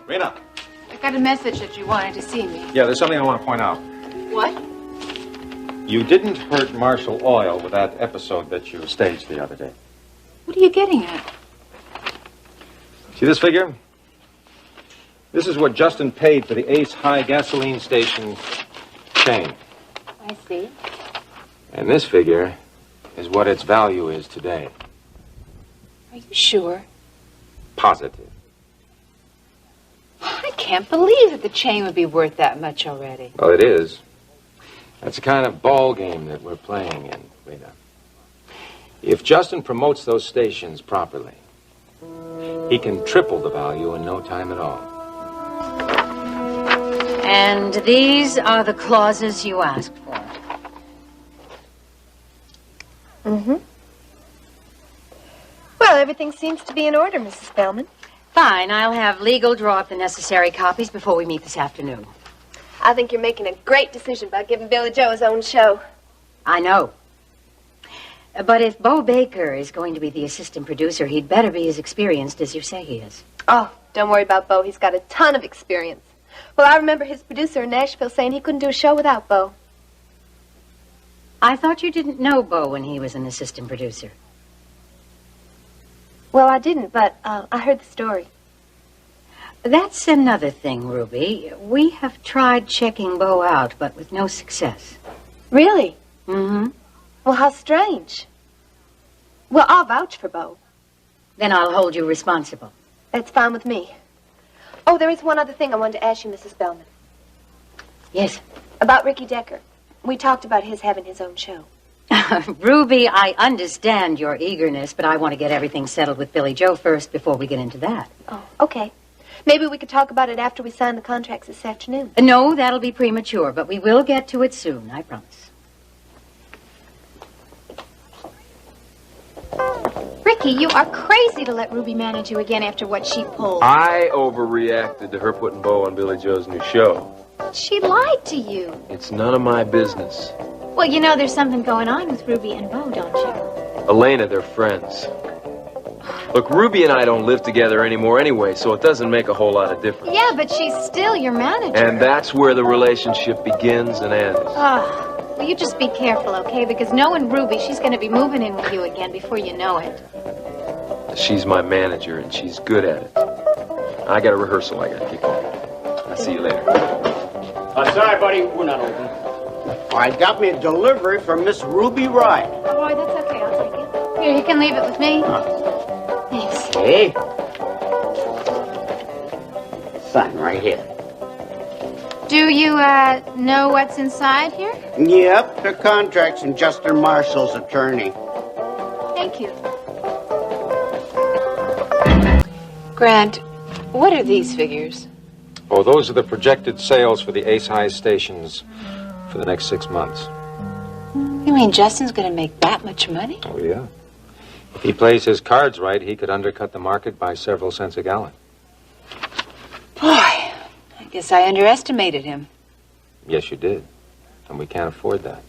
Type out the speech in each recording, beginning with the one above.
Rena. I got a message that you wanted to see me. Yeah, there's something I want to point out. What? You didn't hurt Marshall Oil with that episode that you staged the other day. What are you getting at? See this figure? This is what Justin paid for the Ace High gasoline station chain. I see. And this figure is what its value is today. Are you sure? Positive. I can't believe that the chain would be worth that much already. Well, it is. That's the kind of ball game that we're playing in, Rena. If Justin promotes those stations properly, he can triple the value in no time at all. And these are the clauses you asked for. Mm-hmm. Well, everything seems to be in order, Mrs. Spellman. Fine, I'll have legal draw up the necessary copies before we meet this afternoon. I think you're making a great decision by giving Billy Joe his own show. I know. But if Bo Baker is going to be the assistant producer, he'd better be as experienced as you say he is. Oh, don't worry about Bo. He's got a ton of experience. Well, I remember his producer in Nashville saying he couldn't do a show without Bo. I thought you didn't know Bo when he was an assistant producer. Well, I didn't, but I heard the story. That's another thing, Ruby. We have tried checking Bo out, but with no success. Really? Mm-hmm. Well, how strange. Well, I'll vouch for Bo. Then I'll hold you responsible. That's fine with me. Oh, there is one other thing I wanted to ask you, Mrs. Bellman. Yes? About Ricky Decker. We talked about his having his own show. Ruby, I understand your eagerness, but I want to get everything settled with Billy Joe first before we get into that. Oh, okay. Maybe we could talk about it after we sign the contracts this afternoon. No, that'll be premature, but we will get to it soon, I promise. Ricky, you are crazy to let Ruby manage you again after what she pulled. I overreacted to her putting Bo on Billy Joe's new show. She lied to you. It's none of my business. Well, you know there's something going on with Ruby and Bo, don't you? Elena, they're friends. Look, Ruby and I don't live together anymore anyway, so it doesn't make a whole lot of difference. Yeah, but she's still your manager. And that's where the relationship begins and ends. Well, you just be careful, okay? Because knowing Ruby, she's going to be moving in with you again before you know it. She's my manager, and she's good at it. I got a rehearsal I got to keep on. I'll see you later. Sorry, buddy, we're not open. I got me a delivery from Miss Ruby Wright. Oh, boy, that's okay. I'll take it. Here, you can leave it with me. Thanks. Hey. Sign right here. Do you, know what's inside here? Yep, the contract's from Justin Marshall's attorney. Thank you. Grant, what are these figures? Oh, those are the projected sales for the Ace High stations for the next 6 months. You mean Justin's going to make that much money? Oh, yeah. If he plays his cards right, he could undercut the market by several cents a gallon. Boy, I guess I underestimated him. Yes, you did. And we can't afford that.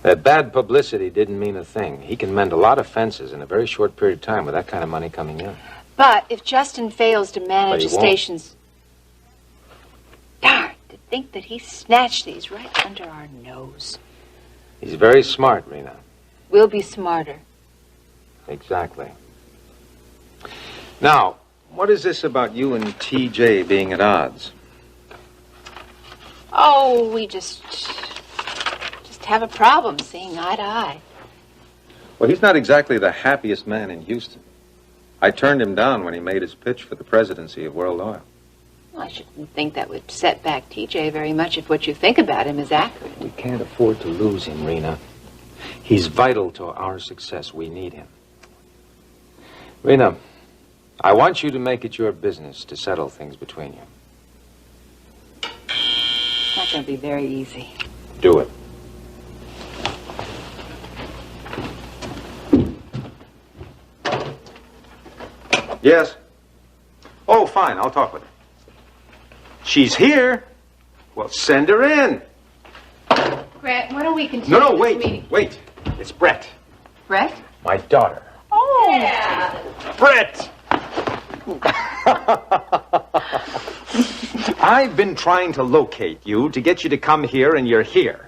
That bad publicity didn't mean a thing. He can mend a lot of fences in a very short period of time with that kind of money coming in. But if Justin fails to manage the But he won't. stations... Darn, to think that he snatched these right under our nose. He's very smart, Rena. We'll be smarter. Exactly. Now, what is this about you and TJ being at odds? Oh, we just have a problem seeing eye to eye. Well, he's not exactly the happiest man in Houston. I turned him down when he made his pitch for the presidency of World Oil. Well, I shouldn't think that would set back TJ very much if what you think about him is accurate. We can't afford to lose him, Rena. He's vital to our success. We need him. Rena, I want you to make it your business to settle things between you. It's not going to be very easy. Do it. Yes? Oh, fine. I'll talk with her. She's here. Well, send her in. Grant, why don't we continue No, this wait. meeting? Wait. It's Brett. Brett? My daughter. Oh. Yeah. Brett! I've been trying to locate you to get you to come here, and you're here.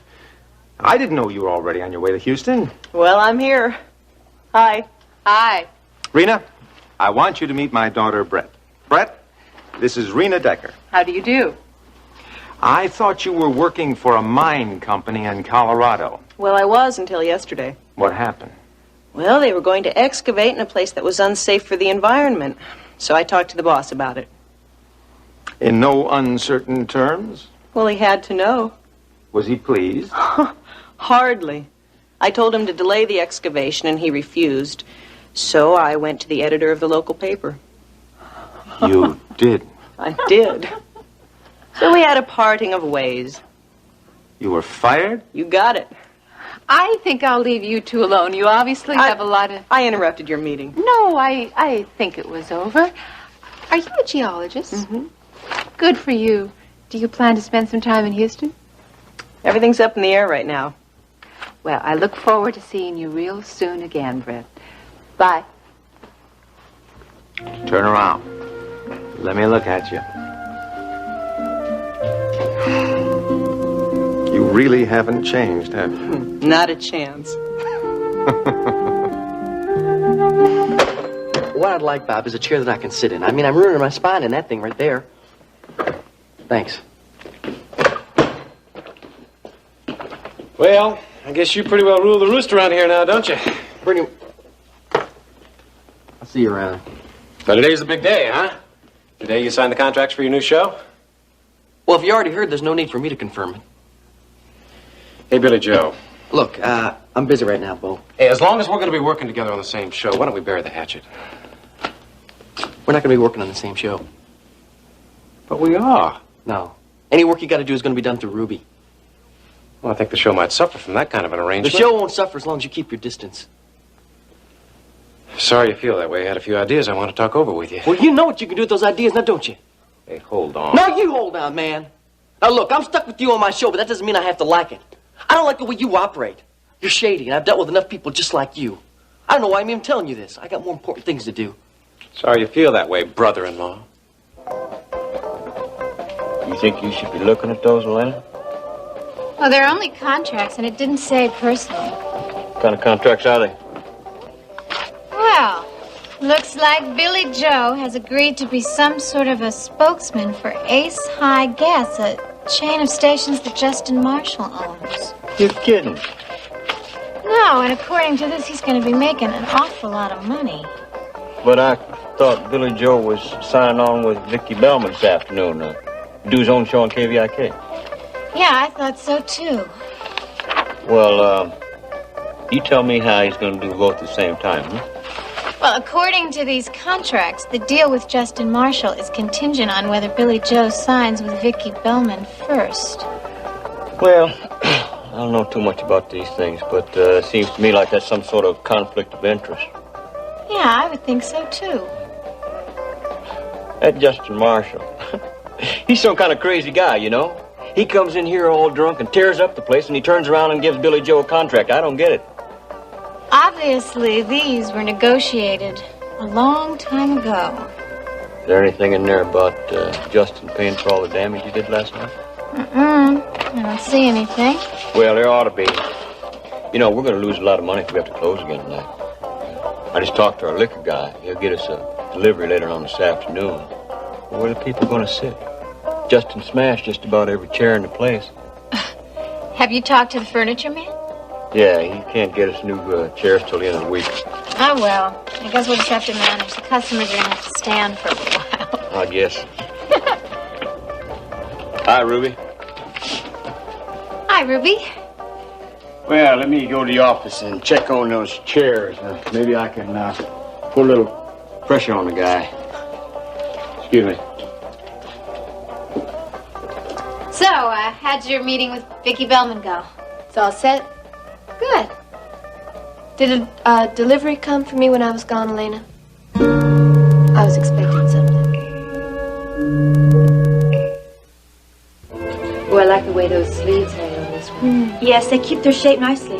I didn't know you were already on your way to Houston. Well, I'm here. Hi. Hi. Rena, I want you to meet my daughter, Brett. Brett, this is Rena Decker. How do you do? I thought you were working for a mine company in Colorado. Well, I was until yesterday. What happened? Well, they were going to excavate in a place that was unsafe for the environment. So I talked to the boss about it. In no uncertain terms? Well, he had to know. Was he pleased? Hardly. I told him to delay the excavation, and he refused. So I went to the editor of the local paper. You did? I did. So we had a parting of ways. You were fired? You got it. I think I'll leave you two alone. You obviously have a lot of... I interrupted your meeting. No, I think it was over. Are you a geologist? Mm-hmm. Good for you. Do you plan to spend some time in Houston? Everything's up in the air right now. Well, I look forward to seeing you real soon again, Brett. Bye. Turn around. Let me look at you. You really haven't changed, have you? Not a chance. What I'd like, Bob, is a chair that I can sit in. I mean, I'm ruining my spine in that thing right there. Thanks. Well, I guess you pretty well rule the roost around here now, don't you? Pretty... I'll see you around. But today's the big day, huh? Today you signed the contracts for your new show? Well, if you already heard, there's no need for me to confirm it. Hey, Billy Joe. Look, I'm busy right now, Bo. Hey, as long as we're going to be working together on the same show, why don't we bury the hatchet? We're not going to be working on the same show. But we are. No. Any work you got to do is going to be done through Ruby. Well, I think the show might suffer from that kind of an The arrangement. show won't suffer as long as you keep your distance. Sorry you feel that way. I had a few ideas I want to talk over with you. Well, you know what you can do with those ideas now, don't you? Hey, hold on. No, you hold on, man. Now, look, I'm stuck with you on my show, but that doesn't mean I have to like it. I don't like the way you operate. You're shady, and I've dealt with enough people just like you. I don't know why I'm even telling you this. I got more important things to do. Sorry you feel that way, brother-in-law. You think you should be looking at those, Elena? Well, they're only contracts, and it didn't say personal. What kind of contracts are they? Well, looks like Billy Joe has agreed to be some sort of a spokesman for Ace High Gas, a chain of stations that Justin Marshall owns. You're kidding. No, and according to this, he's going to be making an awful lot of money. But I thought Billy Joe was signing on with Vicki Bellman this afternoon. Do his own show on KVIK. Yeah, I thought so, too. Well, you tell me how he's going to do both at the same time, huh? Well, according to these contracts, the deal with Justin Marshall is contingent on whether Billy Joe signs with Vicki Bellman first. Well, I don't know too much about these things, but it seems to me like that's some sort of conflict of interest. Yeah, I would think so, too. That Justin Marshall, he's some kind of crazy guy, you know? He comes in here all drunk and tears up the place, and he turns around and gives Billy Joe a contract. I don't get it. Obviously, these were negotiated a long time ago. Is there anything in there about Justin paying for all the damage he did last night? I don't see anything. Well, there ought to be. You know, we're going to lose a lot of money if we have to close again tonight. I just talked to our liquor guy. He'll get us a delivery later on this afternoon. Where are the people going to sit? Justin smashed just about every chair in the place. Have you talked to the furniture man? Yeah, he can't get us new chairs till the end of the week. Oh, well, I guess we'll just have to manage. The customers are going to have to stand for a little while. I guess. Hi, Ruby. Hi, Ruby. Well, let me go to the office and check on those chairs. Maybe I can put a little pressure on the guy. Excuse me. So, how'd your meeting with Vicki Bellman go? It's all set. Good. Did a delivery come for me when I was gone, Elena? I was expecting something. Oh, I like the way those sleeves hang on this one. Yes, they keep their shape nicely.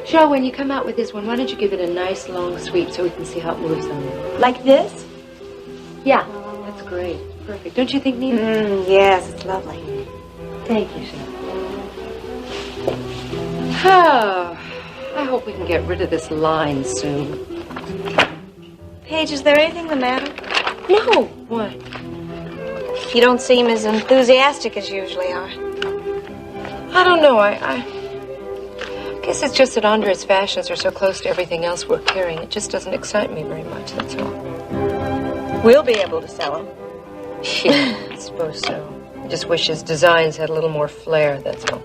Cheryl, when you come out with this one, why don't you give it a nice long sweep so we can see how it moves on you? Like this? Yeah, that's great. perfect. Don't you think, Nita? Yes, it's lovely. Thank you, sir. Oh, I hope we can get rid of this line soon. Paige, is there anything the matter? No. What? You don't seem as enthusiastic as you usually are. I don't know. I guess it's just that Andre's fashions are so close to everything else we're carrying. It just doesn't excite me very much, that's all. We'll be able to sell them. Yeah, I suppose so. I just wish his designs had a little more flair, that's all.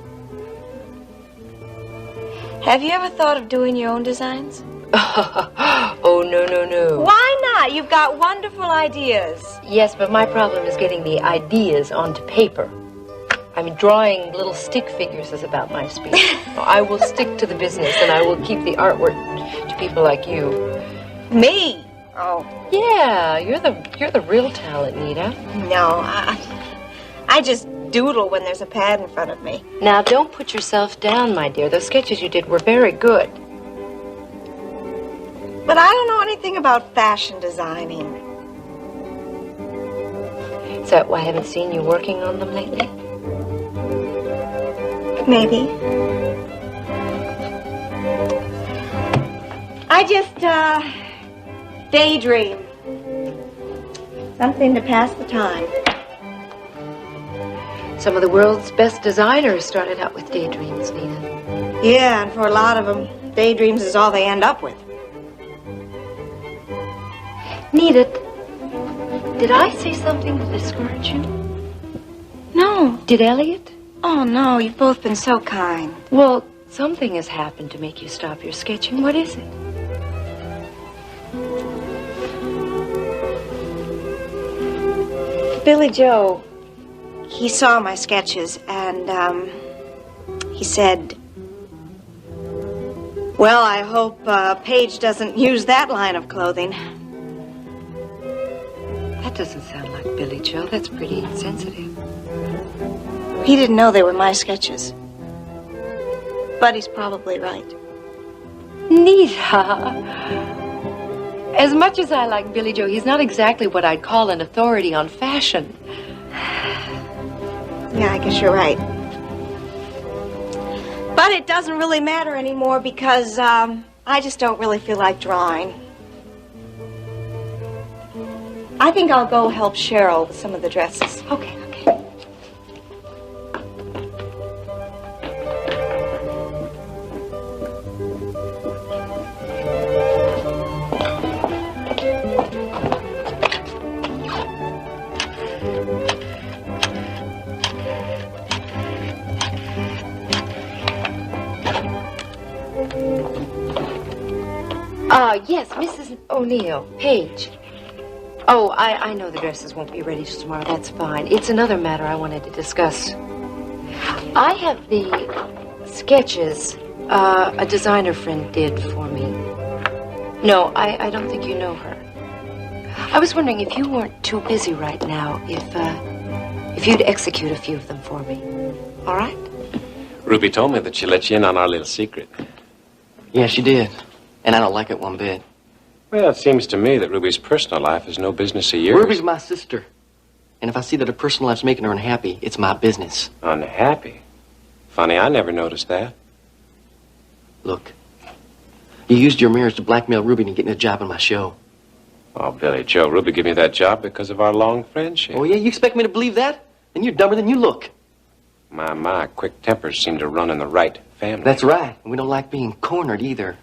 Have you ever thought of doing your own designs? Oh, no. Why not? You've got wonderful ideas. Yes, but my problem is getting the ideas onto paper. I mean, drawing little stick figures is about my speed. I will stick to the business, and I will keep the artwork to people like you. Me? Oh. Yeah, you're the real talent, Nita. No, I just doodle when there's a pad in front of me. Now, don't put yourself down, my dear. Those sketches you did were very good. But I don't know anything about fashion designing. Is that why I haven't seen you working on them lately? Maybe. I just, daydream. Something to pass the time. Some of the world's best designers started out with daydreams, Nita. Yeah, and for a lot of them, daydreams is all they end up with. Nita, did I say something to discourage you? No. Did Elliot? Oh, no, you've both been so kind. Well, something has happened to make you stop your sketching. What is it? Billy Joe, he saw my sketches and, he said, well, I hope Paige doesn't use that line of clothing. That doesn't sound like Billy Joe. That's pretty insensitive. He didn't know they were my sketches. But he's probably right. Nita. As much as I like Billy Joe, he's not exactly what I'd call an authority on fashion. Yeah, I guess you're right. But it doesn't really matter anymore because I just don't really feel like drawing. I think I'll go help Cheryl with some of the dresses. Okay. Yes, Mrs. O'Neill, Paige. Oh, I know the dresses won't be ready till tomorrow. That's fine. It's another matter I wanted to discuss. I have the sketches a designer friend did for me. No, I don't think you know her. I was wondering if you weren't too busy right now, if you'd execute a few of them for me. All right? Ruby told me that she let you in on our little secret. Yeah, she did. And I don't like it one bit. Well, it seems to me that Ruby's personal life is no business of yours. Ruby's my sister. And if I see that her personal life's making her unhappy, it's my business. Unhappy? Funny, I never noticed that. Look, you used your marriage to blackmail Ruby into getting a job on my show. Oh, Billy Joe, Ruby gave me that job because of our long friendship. Oh, yeah? You expect me to believe that? Then you're dumber than you look. My, quick tempers seem to run in the right family. That's right. And we don't like being cornered either.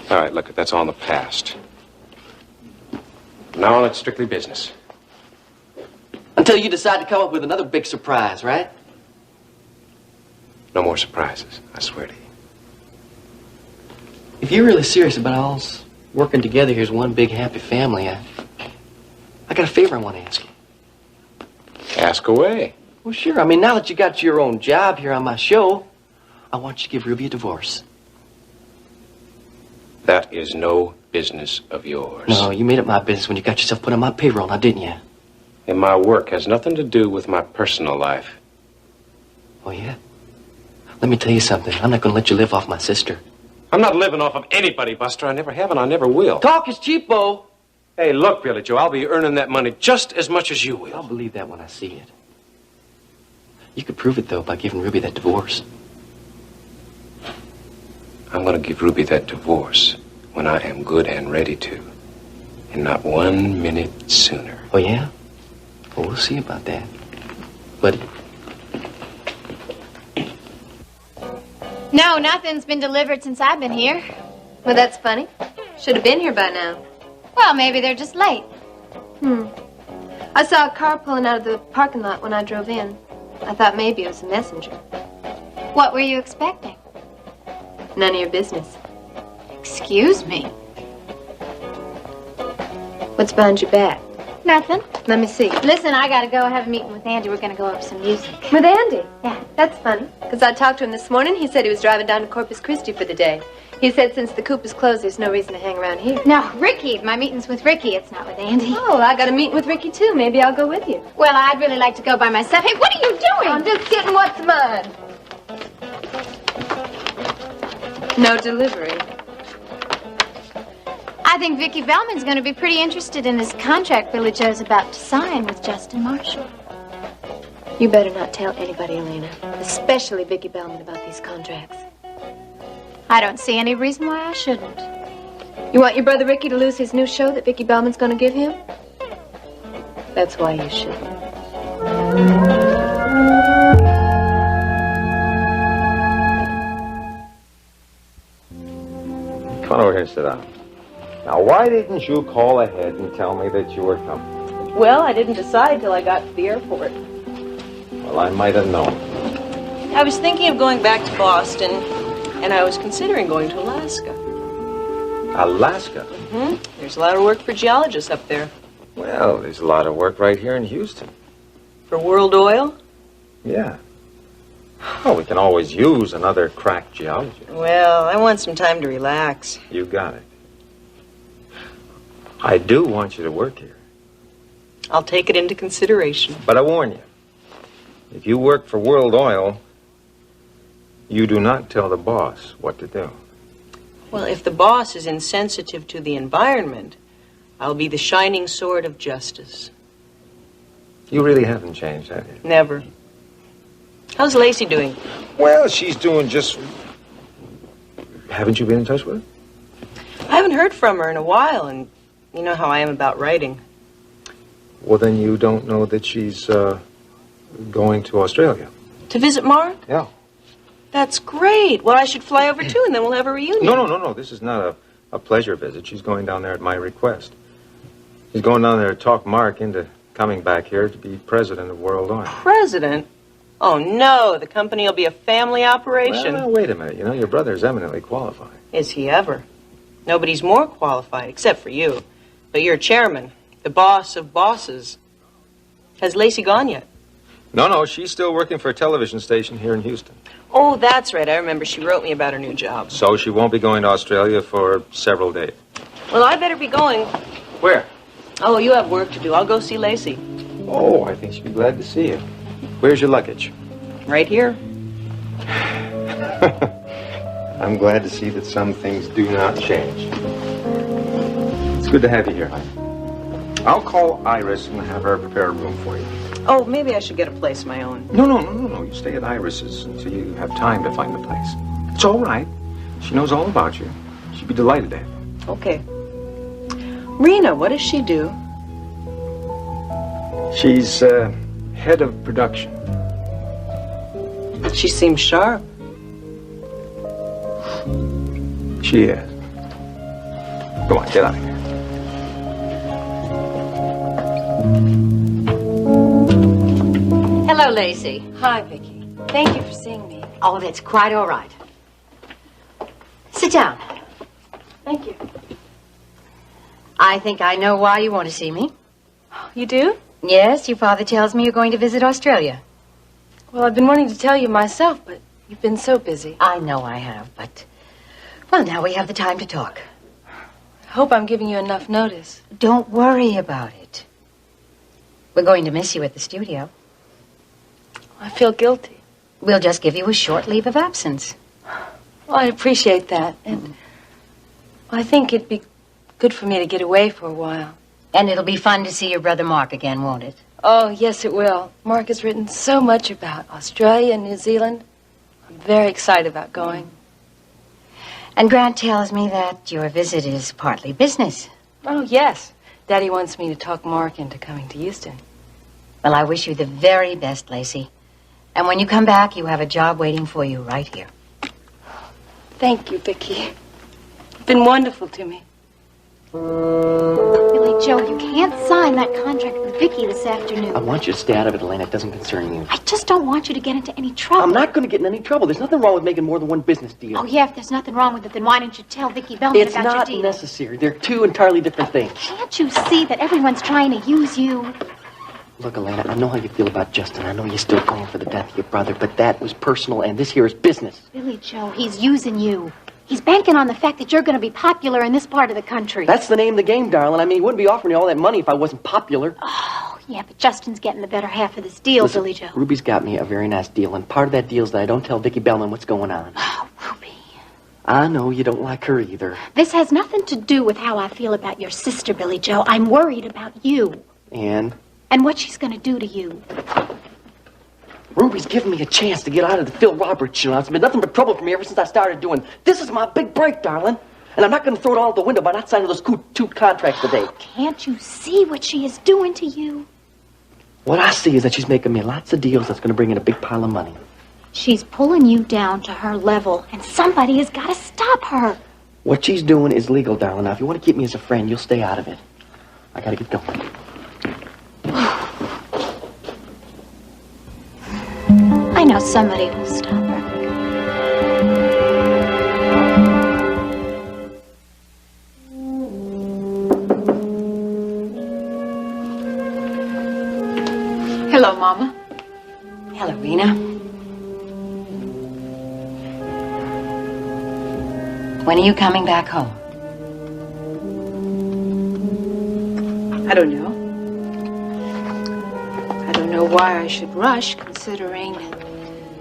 All right, look, that's all in the past. Now on, it's strictly business. Until you decide to come up with another big surprise, right? No more surprises, I swear to you. If you're really serious about us working together here as one big happy family, I got a favor I want to ask you. Ask away. Well, sure. I mean, now that you got your own job here on my show, I want you to give Ruby a divorce. That is no business of yours. No, you made it my business when you got yourself put on my payroll, now didn't you? And my work has nothing to do with my personal life. Oh, yeah? Let me tell you something. I'm not going to let you live off my sister. I'm not living off of anybody, Buster. I never have and I never will. Talk is cheap, Bo. Hey, look, Billy Joe, I'll be earning that money just as much as you will. I'll believe that when I see it. You could prove it, though, by giving Ruby that divorce. I'm going to give Ruby that divorce when I am good and ready to. And not 1 minute sooner. Oh, yeah? Well, we'll see about that. Buddy. No, nothing's been delivered since I've been here. Well, that's funny. Should have been here by now. Well, maybe they're just late. I saw a car pulling out of the parking lot when I drove in. I thought maybe it was a messenger. What were you expecting? None of your business. Excuse me. What's behind your back? Nothing. Let me see. Listen, I gotta go. I have a meeting with Andy. We're gonna go over some music. With Andy? Yeah. That's funny. Because I talked to him this morning. He said he was driving down to Corpus Christi for the day. He said since the coop is closed, there's no reason to hang around here. No, Ricky. My meeting's with Ricky. It's not with Andy. Oh, I got a meeting with Ricky, too. Maybe I'll go with you. Well, I'd really like to go by myself. Hey, what are you doing? I'm just getting what's mine. No delivery. I think Vicky Bellman's going to be pretty interested in this contract Billy Joe's about to sign with Justin Marshall. You better not tell anybody, Elena. Especially Vicky Bellman about these contracts. I don't see any reason why I shouldn't. You want your brother Ricky to lose his new show that Vicky Bellman's going to give him? That's why you shouldn't. Come on over here and sit down. Now, why didn't you call ahead and tell me that you were coming? Well, I didn't decide till I got to the airport. Well, I might have known. I was thinking of going back to Boston, and I was considering going to Alaska. Alaska? There's a lot of work for geologists up there. Well, there's a lot of work right here in Houston. For World Oil? Yeah. Well, we can always use another crack geologist. Well, I want some time to relax. You got it. I do want you to work here. I'll take it into consideration. But I warn you, if you work for World Oil, you do not tell the boss what to do. Well, if the boss is insensitive to the environment, I'll be the shining sword of justice. You really haven't changed, have you? Never. How's Lacey doing? Well, she's doing just... Haven't you been in touch with her? I haven't heard from her in a while, and you know how I am about writing. Well, then you don't know that she's going to Australia. To visit Mark? Yeah. That's great. Well, I should fly over too, and then we'll have a reunion. No. This is not a pleasure visit. She's going down there at my request. She's going down there to talk Mark into coming back here to be president of World Oil. President? Oh, no. The company will be a family operation. Well, wait a minute. You know, your brother is eminently qualified. Is he ever? Nobody's more qualified, except for you. But you're chairman, the boss of bosses. Has Lacey gone yet? No, she's still working for a television station here in Houston. Oh, that's right. I remember she wrote me about her new job. So she won't be going to Australia for several days. Well, I better be going. Where? Oh, you have work to do. I'll go see Lacey. Oh, I think she'd be glad to see you. Where's your luggage? Right here. I'm glad to see that some things do not change. It's good to have you here, honey. I'll call Iris and have her prepare a room for you. Oh, maybe I should get a place of my own. No. You stay at Iris's until you have time to find the place. It's all right. She knows all about you. She'd be delighted to have you. Okay. Rena, what does she do? She's head of production. She seems sharp. She is. Go on, get out of here. Hello, Lacey. Hi, Vicky. Thank you for seeing me. Oh, that's quite all right. Sit down. Thank you. I think I know why you want to see me. You do? Yes, your father tells me you're going to visit Australia. Well, I've been wanting to tell you myself, but you've been so busy. I know I have, but... Well, now we have the time to talk. I hope I'm giving you enough notice. Don't worry about it. We're going to miss you at the studio. I feel guilty. We'll just give you a short leave of absence. Well, I appreciate that, and I think it'd be good for me to get away for a while. And it'll be fun to see your brother Mark again, won't it? Oh, yes, it will. Mark has written so much about Australia and New Zealand. I'm very excited about going. And Grant tells me that your visit is partly business. Oh, yes. Daddy wants me to talk Mark into coming to Houston. Well, I wish you the very best, Lacey. And when you come back, you have a job waiting for you right here. Thank you, Vicky. You've been wonderful to me. Billy Joe, you can't sign that contract with Vicky this afternoon. I want you to stay out of it, Elena. It doesn't concern you. I just don't want you to get into any trouble. I'm not going to get in any trouble. There's nothing wrong with making more than one business deal. Oh, yeah, if there's nothing wrong with it, then why don't you tell Vicky Bellman It's about not your deal? necessary. They're two entirely different things. Can't you see that everyone's trying to use you? Look, Elena, I know how you feel about Justin. I know you're still going for the death of your brother, but that was personal, and this here is business. Billy Joe, he's using you. He's banking on the fact that you're going to be popular in this part of the country. That's the name of the game, darling. I mean, he wouldn't be offering you all that money if I wasn't popular. Oh, yeah, but Justin's getting the better half of this deal, Listen, Billy Joe. Ruby's got me a very nice deal, and part of that deal is that I don't tell Vicky Bellman what's going on. Oh, Ruby. I know you don't like her either. This has nothing to do with how I feel about your sister, Billy Joe. I'm worried about you And and what she's going to do to you. Ruby's given me a chance to get out of the Phil Roberts show. It's been nothing but trouble for me ever since I started doing. This is my big break, darling. And I'm not going to throw it all out the window by not signing those two contracts today. Can't you see what she is doing to you? What I see is that she's making me lots of deals that's going to bring in a big pile of money. She's pulling you down to her level, and somebody has got to stop her. What she's doing is legal, darling. Now, if you want to keep me as a friend, you'll stay out of it. I got to get going. I know somebody will stop her. Hello, Mama. Hello, Rena. When are you coming back home? I don't know. I don't know why I should rush, considering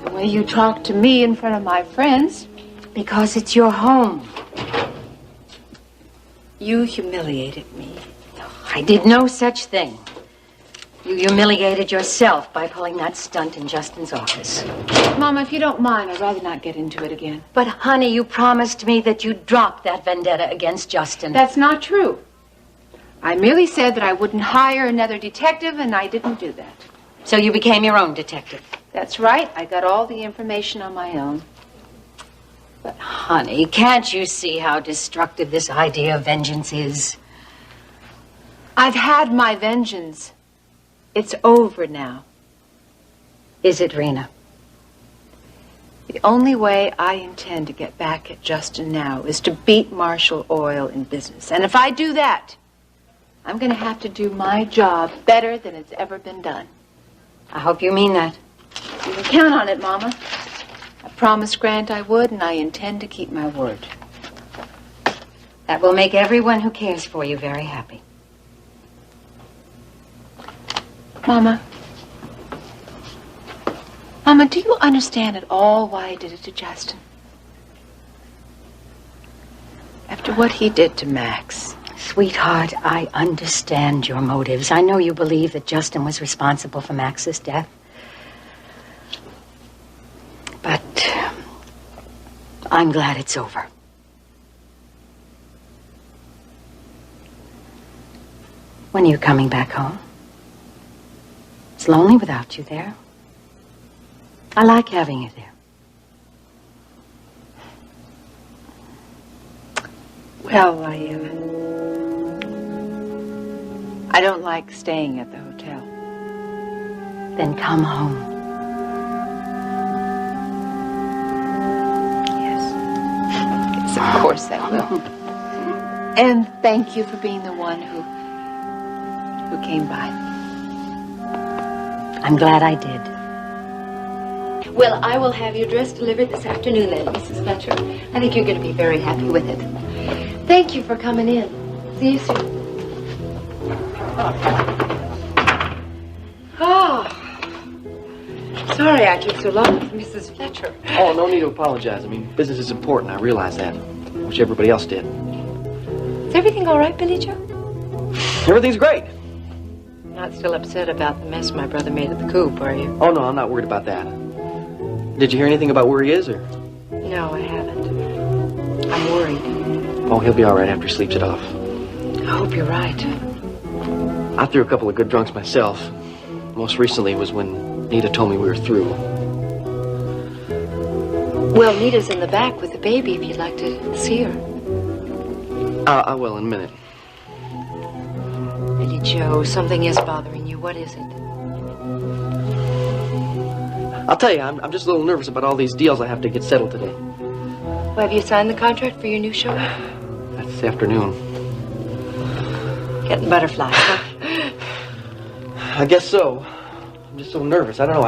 the way you talk to me in front of my friends. Because it's your home. You humiliated me. I did no such thing. You humiliated yourself by pulling that stunt in Justin's office. Mama, if you don't mind, I'd rather not get into it again. But, honey, you promised me that you'd drop that vendetta against Justin. That's not true. I merely said that I wouldn't hire another detective, and I didn't do that. So you became your own detective. That's right. I got all the information on my own. But, honey, can't you see how destructive this idea of vengeance is? I've had my vengeance. It's over now. Is it, Rena? The only way I intend to get back at Justin now is to beat Marshall Oil in business. And if I do that, I'm going to have to do my job better than it's ever been done. I hope you mean that. You can count on it, Mama. I promised Grant I would, and I intend to keep my word. That will make everyone who cares for you very happy. Mama. Mama, do you understand at all why I did it to Justin? After what he did to Max. Sweetheart, I understand your motives. I know you believe that Justin was responsible for Max's death. But I'm glad it's over. When are you coming back home? It's lonely without you there. I like having you there. Well, I don't like staying at the hotel. Then come home. Yes, of course I will. And thank you for being the one who came by. I'm glad I did. Well, I will have your dress delivered this afternoon then, Mrs. Fletcher. I think you're going to be very happy with it. Thank you for coming in. See you soon. Oh. Sorry I took so long with Mrs. Fletcher. Oh, no need to apologize. I mean, business is important. I realize that. I wish everybody else did. Is everything all right, Billy Joe? Everything's great. Not still upset about the mess my brother made at the coop, are you? Oh, no, I'm not worried about that. Did you hear anything about where he is, or? No, I haven't. I'm worried. Oh, he'll be all right after he sleeps it off. I hope you're right. I threw a couple of good drunks myself. Most recently was when Nita told me we were through. Well, Nita's in the back with the baby if you'd like to see her. I will in a minute. Billy Joe, something is bothering you. What is it? I'll tell you, I'm just a little nervous about all these deals I have to get settled today. Well, have you signed the contract for your new show yet? That's this afternoon. Getting butterflies, huh? I guess so. I'm just so nervous. I don't know.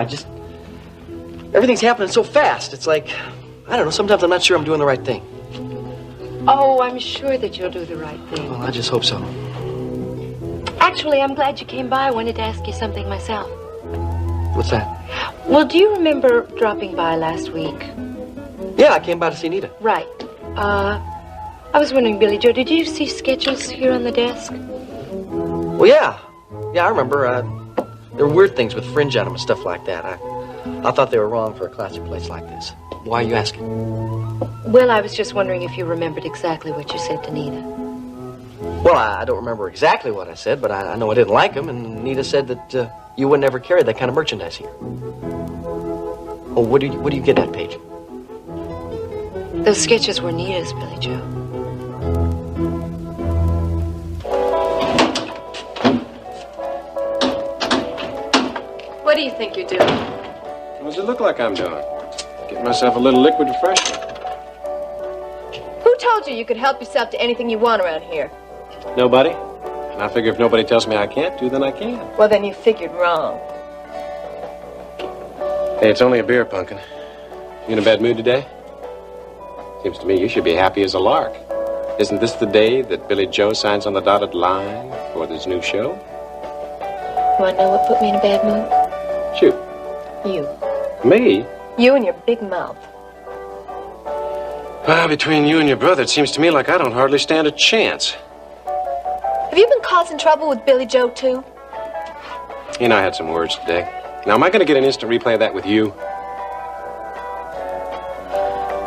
Everything's happening so fast. It's like, I don't know, sometimes I'm not sure I'm doing the right thing. Oh, I'm sure that you'll do the right thing. Well, I just hope so. Actually, I'm glad you came by. I wanted to ask you something myself. What's that? Well, do you remember dropping by last week? Yeah, I came by to see Nita. Right. I was wondering, Billy Joe, did you see sketches here on the desk? Well, yeah. Yeah, I remember. There were weird things with fringe on them and stuff like that. I thought they were wrong for a classic place like this. Why are you asking? Well, I was just wondering if you remembered exactly what you said to Nita. Well, I don't remember exactly what I said, but I know I didn't like them, and Nita said that you wouldn't ever carry that kind of merchandise here. Oh, what do you get that page? Those sketches were Nita's, Billy Joe. What do you think you're doing? What does it look like I'm doing? Getting myself a little liquid refreshment. Who told you could help yourself to anything you want around here? Nobody. And I figure if nobody tells me I can't do, then I can. Well, then you figured wrong. Hey, it's only a beer, Pumpkin. You in a bad mood today? Seems to me you should be happy as a lark. Isn't this the day that Billy Joe signs on the dotted line for this new show? You want to know what put me in a bad mood? Shoot. You. Me? You and your big mouth. Well, between you and your brother, it seems to me like I don't hardly stand a chance. Have you been causing trouble with Billy Joe, too? He and I had some words today. Now, am I going to get an instant replay of that with you?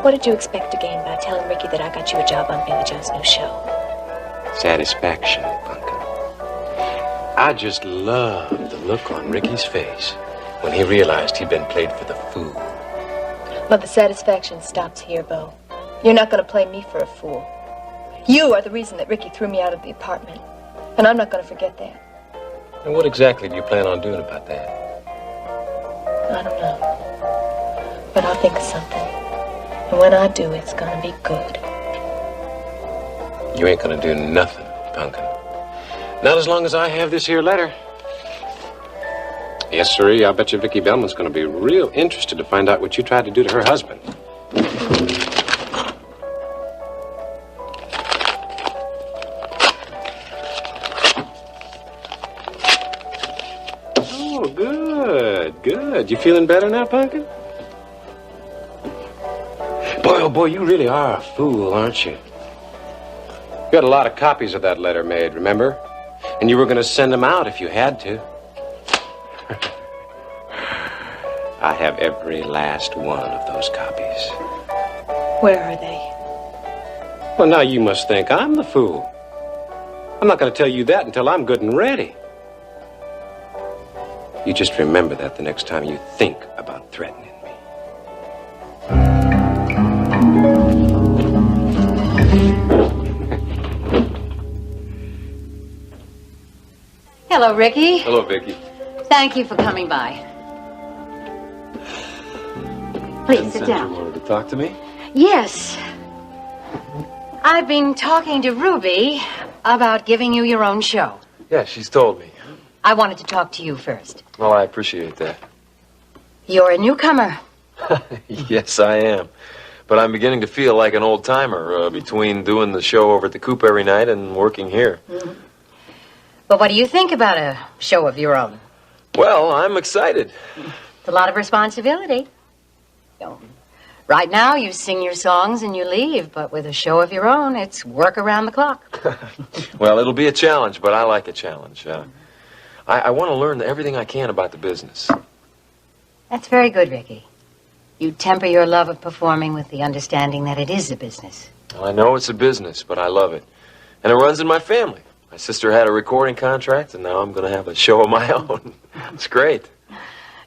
What did you expect to gain by telling Ricky that I got you a job on Billy Joe's new show? Satisfaction, Pumpkin. I just loved the look on Ricky's face when he realized he'd been played for the fool. But the satisfaction stops here, Bo. You're not going to play me for a fool. You are the reason that Ricky threw me out of the apartment. And I'm not going to forget that. And what exactly do you plan on doing about that? I don't know. But I'll think of something. And when I do, it's going to be good. You ain't going to do nothing, Pumpkin. Not as long as I have this here letter. Yes, sirree, I bet you Vicki Bellman's going to be real interested to find out what you tried to do to her husband. Oh, good. You feeling better now, Pumpkin? Boy, oh boy, you really are a fool, aren't you? You had a lot of copies of that letter made, remember? And you were going to send them out if you had to. I have every last one of those copies. Where are they? Well, now you must think I'm the fool. I'm not going to tell you that until I'm good and ready. You just remember that the next time you think about threatening me. Hello, Ricky. Hello, Vicki. Thank you for coming by. Please sit down. You wanted to talk to me? Yes. I've been talking to Ruby about giving you your own show. Yeah, she's told me. I wanted to talk to you first. Well, I appreciate that. You're a newcomer. Yes, I am. But I'm beginning to feel like an old-timer between doing the show over at the coop every night and working here. Mm-hmm. But what do you think about a show of your own? Well, I'm excited. It's a lot of responsibility. Right now, you sing your songs and you leave, but with a show of your own, it's work around the clock. Well, it'll be a challenge, but I like a challenge. I want to learn everything I can about the business. That's very good, Ricky. You temper your love of performing with the understanding that it is a business. Well, I know it's a business, but I love it. And it runs in my family. My sister had a recording contract, and now I'm going to have a show of my own. It's great.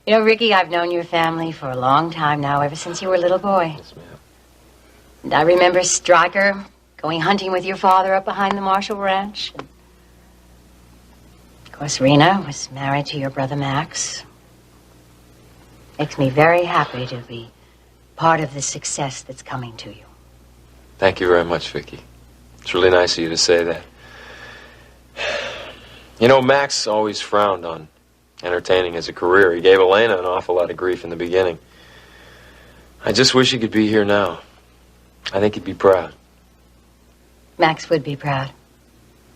You know, Ricky, I've known your family for a long time now, ever since you were a little boy. Yes, ma'am. And I remember Stryker going hunting with your father up behind the Marshall Ranch. And of course, Rena was married to your brother Max. Makes me very happy to be part of the success that's coming to you. Thank you very much, Vicki. It's really nice of you to say that. You know, Max always frowned on entertaining as a career. He gave Elena an awful lot of grief in the beginning. I just wish he could be here now. I think he'd be proud. Max would be proud.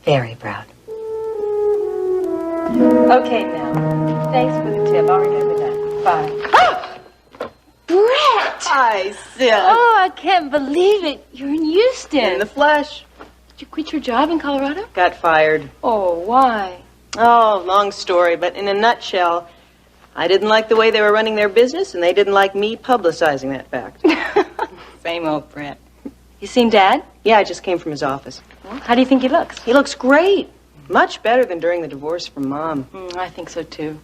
Very proud. Okay, Mel. Thanks for the tip. I'll remember that. Bye. Oh! Brett! Hi, Sid. Oh, I can't believe it. You're in Houston. In the flesh. Did you quit your job in Colorado? Got fired. Oh, why? Oh, long story, but in a nutshell, I didn't like the way they were running their business, and they didn't like me publicizing that fact. Same old Brett. You seen Dad? Yeah, I just came from his office. Well, how do you think he looks? He looks great. Much better than during the divorce from Mom. I think so, too.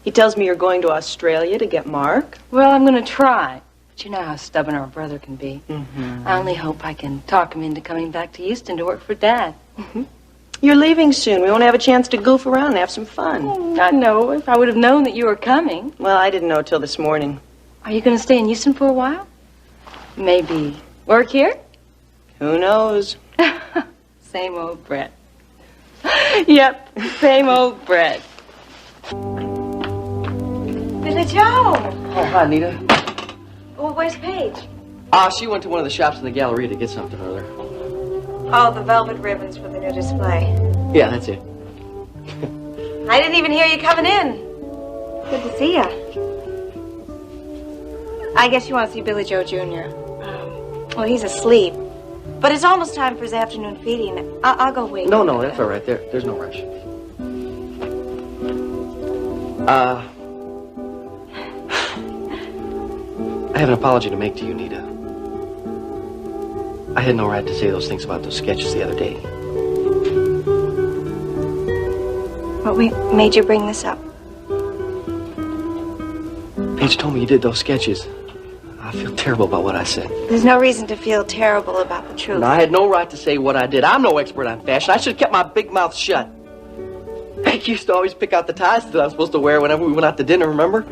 He tells me you're going to Australia to get Mark. Well, I'm going to try. But you know how stubborn our brother can be. Mm-hmm. I only hope I can talk him into coming back to Houston to work for Dad. Mm-hmm. You're leaving soon. We won't have a chance to goof around and have some fun. I know. If I would have known that you were coming. Well, I didn't know till this morning. Are you going to stay in Houston for a while? Maybe work here? Who knows? Same old Brett. Yep, same old Brett. Billy Joe! Oh, hi, Anita. Well, where's Paige? She went to one of the shops in the gallery to get something or other. Oh, the velvet ribbons for the new display. Yeah, that's it. I didn't even hear you coming in. Good to see ya. I guess you want to see Billy Joe Jr. Well, he's asleep. But it's almost time for his afternoon feeding. I'll go wait. No, that's all right. There's no rush. I have an apology to make to you, Nita. I had no right to say those things about those sketches the other day. What made you bring this up? Paige told me you did those sketches. I feel terrible about what I said. There's no reason to feel terrible about the truth. No, I had no right to say what I did. I'm no expert on fashion. I should have kept my big mouth shut. Hank used to always pick out the ties that I was supposed to wear whenever we went out to dinner, remember?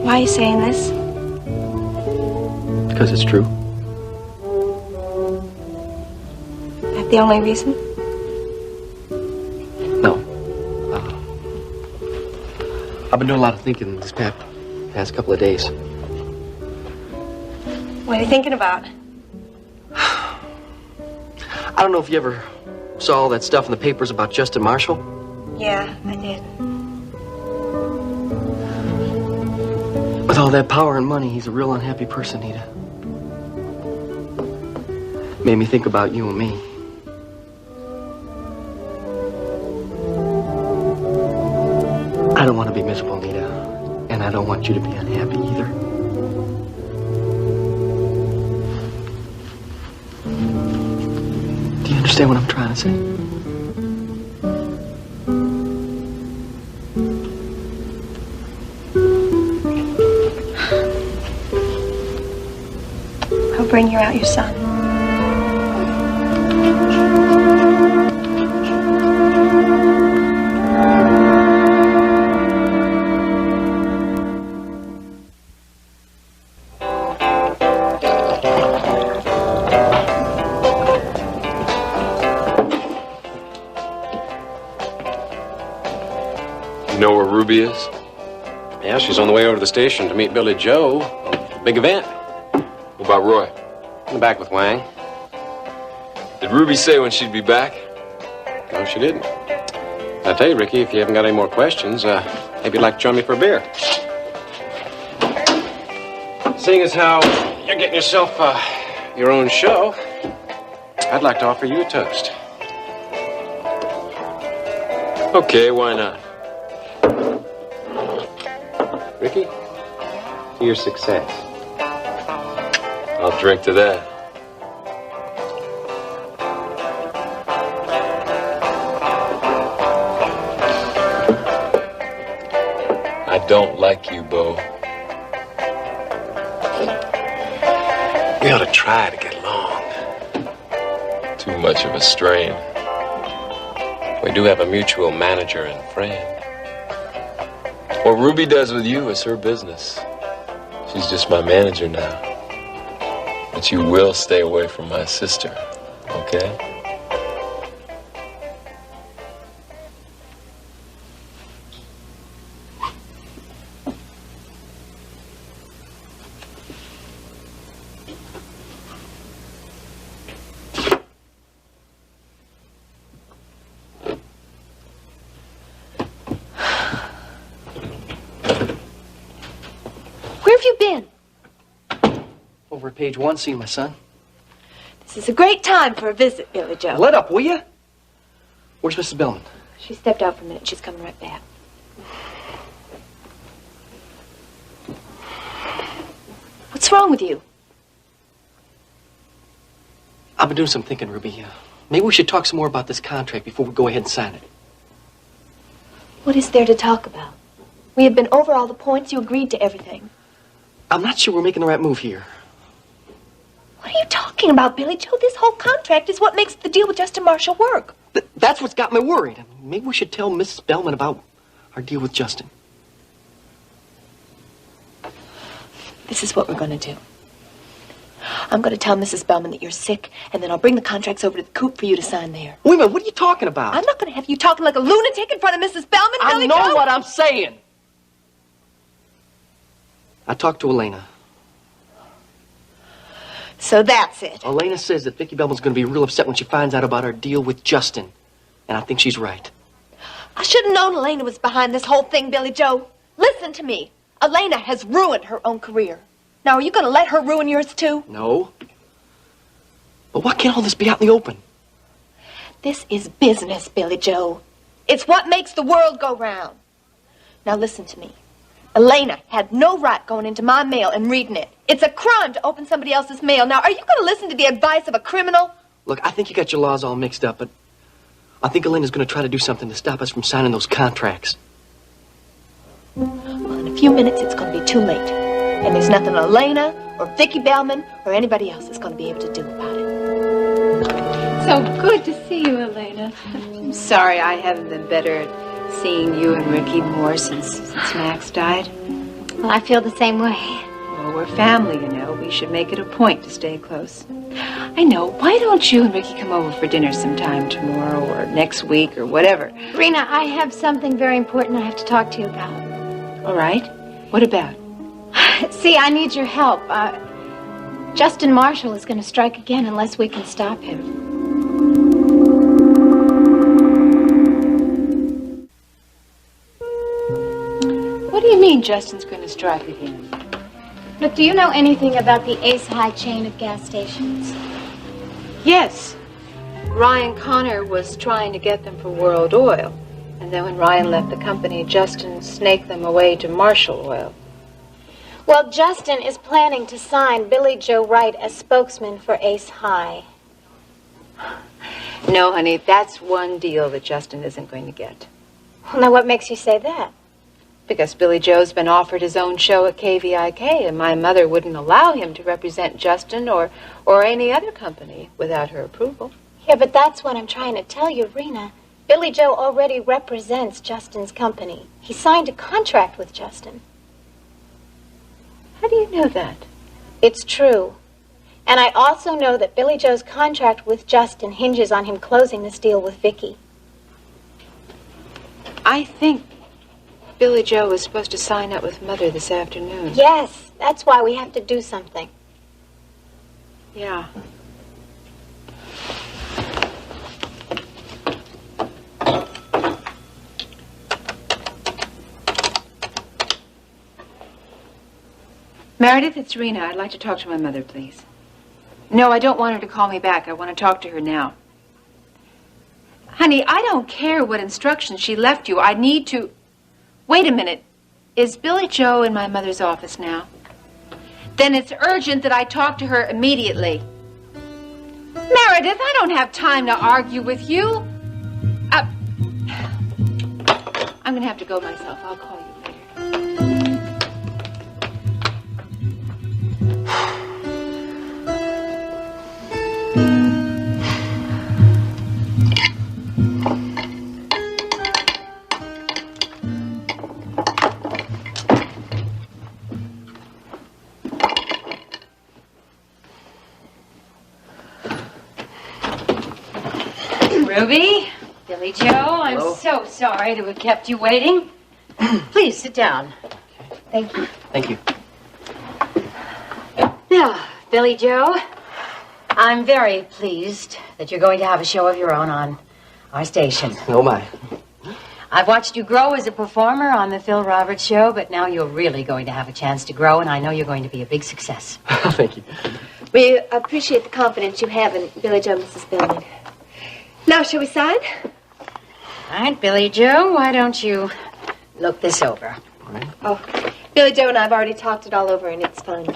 Why are you saying this? Because it's true. That the only reason? No. I've been doing a lot of thinking this past couple of days. What are you thinking about? I don't know if you ever saw all that stuff in the papers about Justin Marshall. Yeah, I did. With all that power and money, he's a real unhappy person, Nita. Made me think about you and me. I don't want to be miserable, Nita. And I don't want you to be unhappy either. Do you understand what I'm trying to say? I'll bring you out your son. You know where Ruby is? Yeah, she's on the way over to the station to meet Billy Joe. Big event. What about Roy? In the back with Wang. Did Ruby say when she'd be back? No, she didn't. I tell you, Ricky, if you haven't got any more questions, maybe you'd like to join me for a beer. Seeing as how you're getting yourself your own show, I'd like to offer you a toast. Okay, why not? Ricky, to your success. I'll drink to that. I don't like you, Bo. We ought to try to get along. Too much of a strain. We do have a mutual manager and friend. What Ruby does with you is her business. She's just my manager now. But you will stay away from my sister, okay? Where have you been? Over at page 1, seeing my son. This is a great time for a visit, Billy Joe. Let up, will you? Where's Mrs. Bellman? She stepped out for a minute. She's coming right back. What's wrong with you? I've been doing some thinking, Ruby. Maybe we should talk some more about this contract before we go ahead and sign it. What is there to talk about? We have been over all the points. You agreed to everything. I'm not sure we're making the right move here. What are you talking about, Billy Joe? This whole contract is what makes the deal with Justin Marshall work. That's what's got me worried. I mean, maybe we should tell Mrs. Bellman about our deal with Justin. This is what we're going to do. I'm going to tell Mrs. Bellman that you're sick, and then I'll bring the contracts over to the coop for you to sign there. Wait a minute, what are you talking about? I'm not going to have you talking like a lunatic in front of Mrs. Bellman, Billy Joe. I know what I'm saying. I talked to Elena. So that's it. Elena says that Vicki Bellman's going to be real upset when she finds out about our deal with Justin. And I think she's right. I should have known Elena was behind this whole thing, Billy Joe. Listen to me. Elena has ruined her own career. Now, are you going to let her ruin yours, too? No. But why can't all this be out in the open? This is business, Billy Joe. It's what makes the world go round. Now, listen to me. Elena had no right going into my mail and reading it. It's a crime to open somebody else's mail. Now, are you going to listen to the advice of a criminal? Look, I think you got your laws all mixed up, but I think Elena's going to try to do something to stop us from signing those contracts. Well, in a few minutes, it's going to be too late. And there's nothing Elena or Vicki Bellman or anybody else is going to be able to do about it. So good to see you, Elena. I'm sorry I haven't been better at seeing you and Ricky more since Max died. Well, I feel the same way. Well, we're family, you know. We should make it a point to stay close. I know. Why don't you and Ricky come over for dinner sometime tomorrow or next week or whatever? Rena, I have something very important I have to talk to you about. All right. What about? See, I need your help. Justin Marshall is going to strike again unless we can stop him. What do you mean Justin's going to strike again? Look, do you know anything about the Ace High chain of gas stations? Yes. Ryan Connor was trying to get them for World Oil. And then when Ryan left the company, Justin snaked them away to Marshall Oil. Well, Justin is planning to sign Billy Joe Wright as spokesman for Ace High. No, honey, that's one deal that Justin isn't going to get. Well, now what makes you say that? Because Billy Joe's been offered his own show at KVIK, and my mother wouldn't allow him to represent Justin or any other company without her approval. Yeah, but that's what I'm trying to tell you, Rena. Billy Joe already represents Justin's company. He signed a contract with Justin. How do you know that? It's true. And I also know that Billy Joe's contract with Justin hinges on him closing this deal with Vicki. I think Billy Joe was supposed to sign up with Mother this afternoon. Yes, that's why we have to do something. Yeah. Meredith, it's Rena. I'd like to talk to my mother, please. No, I don't want her to call me back. I want to talk to her now. Honey, I don't care what instructions she left you. I need to... Wait a minute. Is Billy Joe in my mother's office now? Then it's urgent that I talk to her immediately. Meredith, I don't have time to argue with you. I'm going to have to go myself. I'll call you later. Ruby, Billy Joe, I'm Hello? so sorry to have kept you waiting. Please sit down. Thank you. Thank you. Now, Billy Joe, I'm very pleased that you're going to have a show of your own on our station. Oh, my. I've watched you grow as a performer on the Phil Roberts show, but now you're really going to have a chance to grow, and I know you're going to be a big success. Thank you. We appreciate the confidence you have in Billy Joe, Mrs. Billman. Now, shall we sign? All right, Billy Joe, why don't you look this over? Oh, Billy Joe and I have already talked it all over, and it's fine.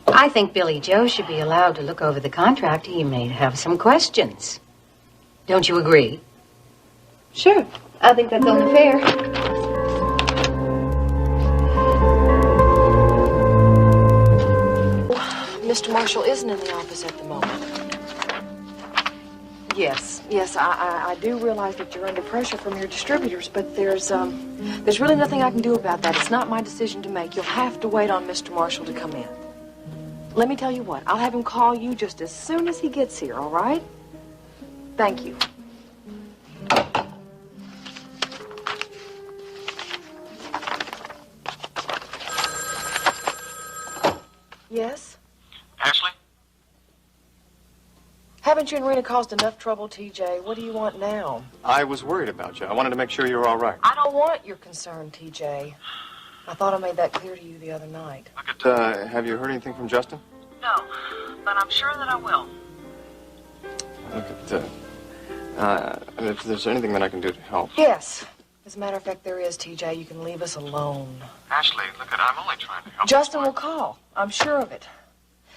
I think Billy Joe should be allowed to look over the contract. He may have some questions. Don't you agree? Sure. I think that's only fair. Mr. Marshall isn't in the office at the moment. Yes, I do realize that you're under pressure from your distributors, but there's really nothing I can do about that. It's not my decision to make. You'll have to wait on Mr. Marshall to come in. Let me tell you what, I'll have him call you just as soon as he gets here, all right? Thank you. Yes? Ashley? Haven't you and Rena caused enough trouble, TJ? What do you want now? I was worried about you. I wanted to make sure you were all right. I don't want your concern, TJ. I thought I made that clear to you the other night. Look at, have you heard anything from Justin? No, but I'm sure that I will. Look at, if there's anything that I can do to help. Yes. As a matter of fact, there is, TJ. You can leave us alone. Ashley, look at, I'm only trying to help. Justin will call. I'm sure of it.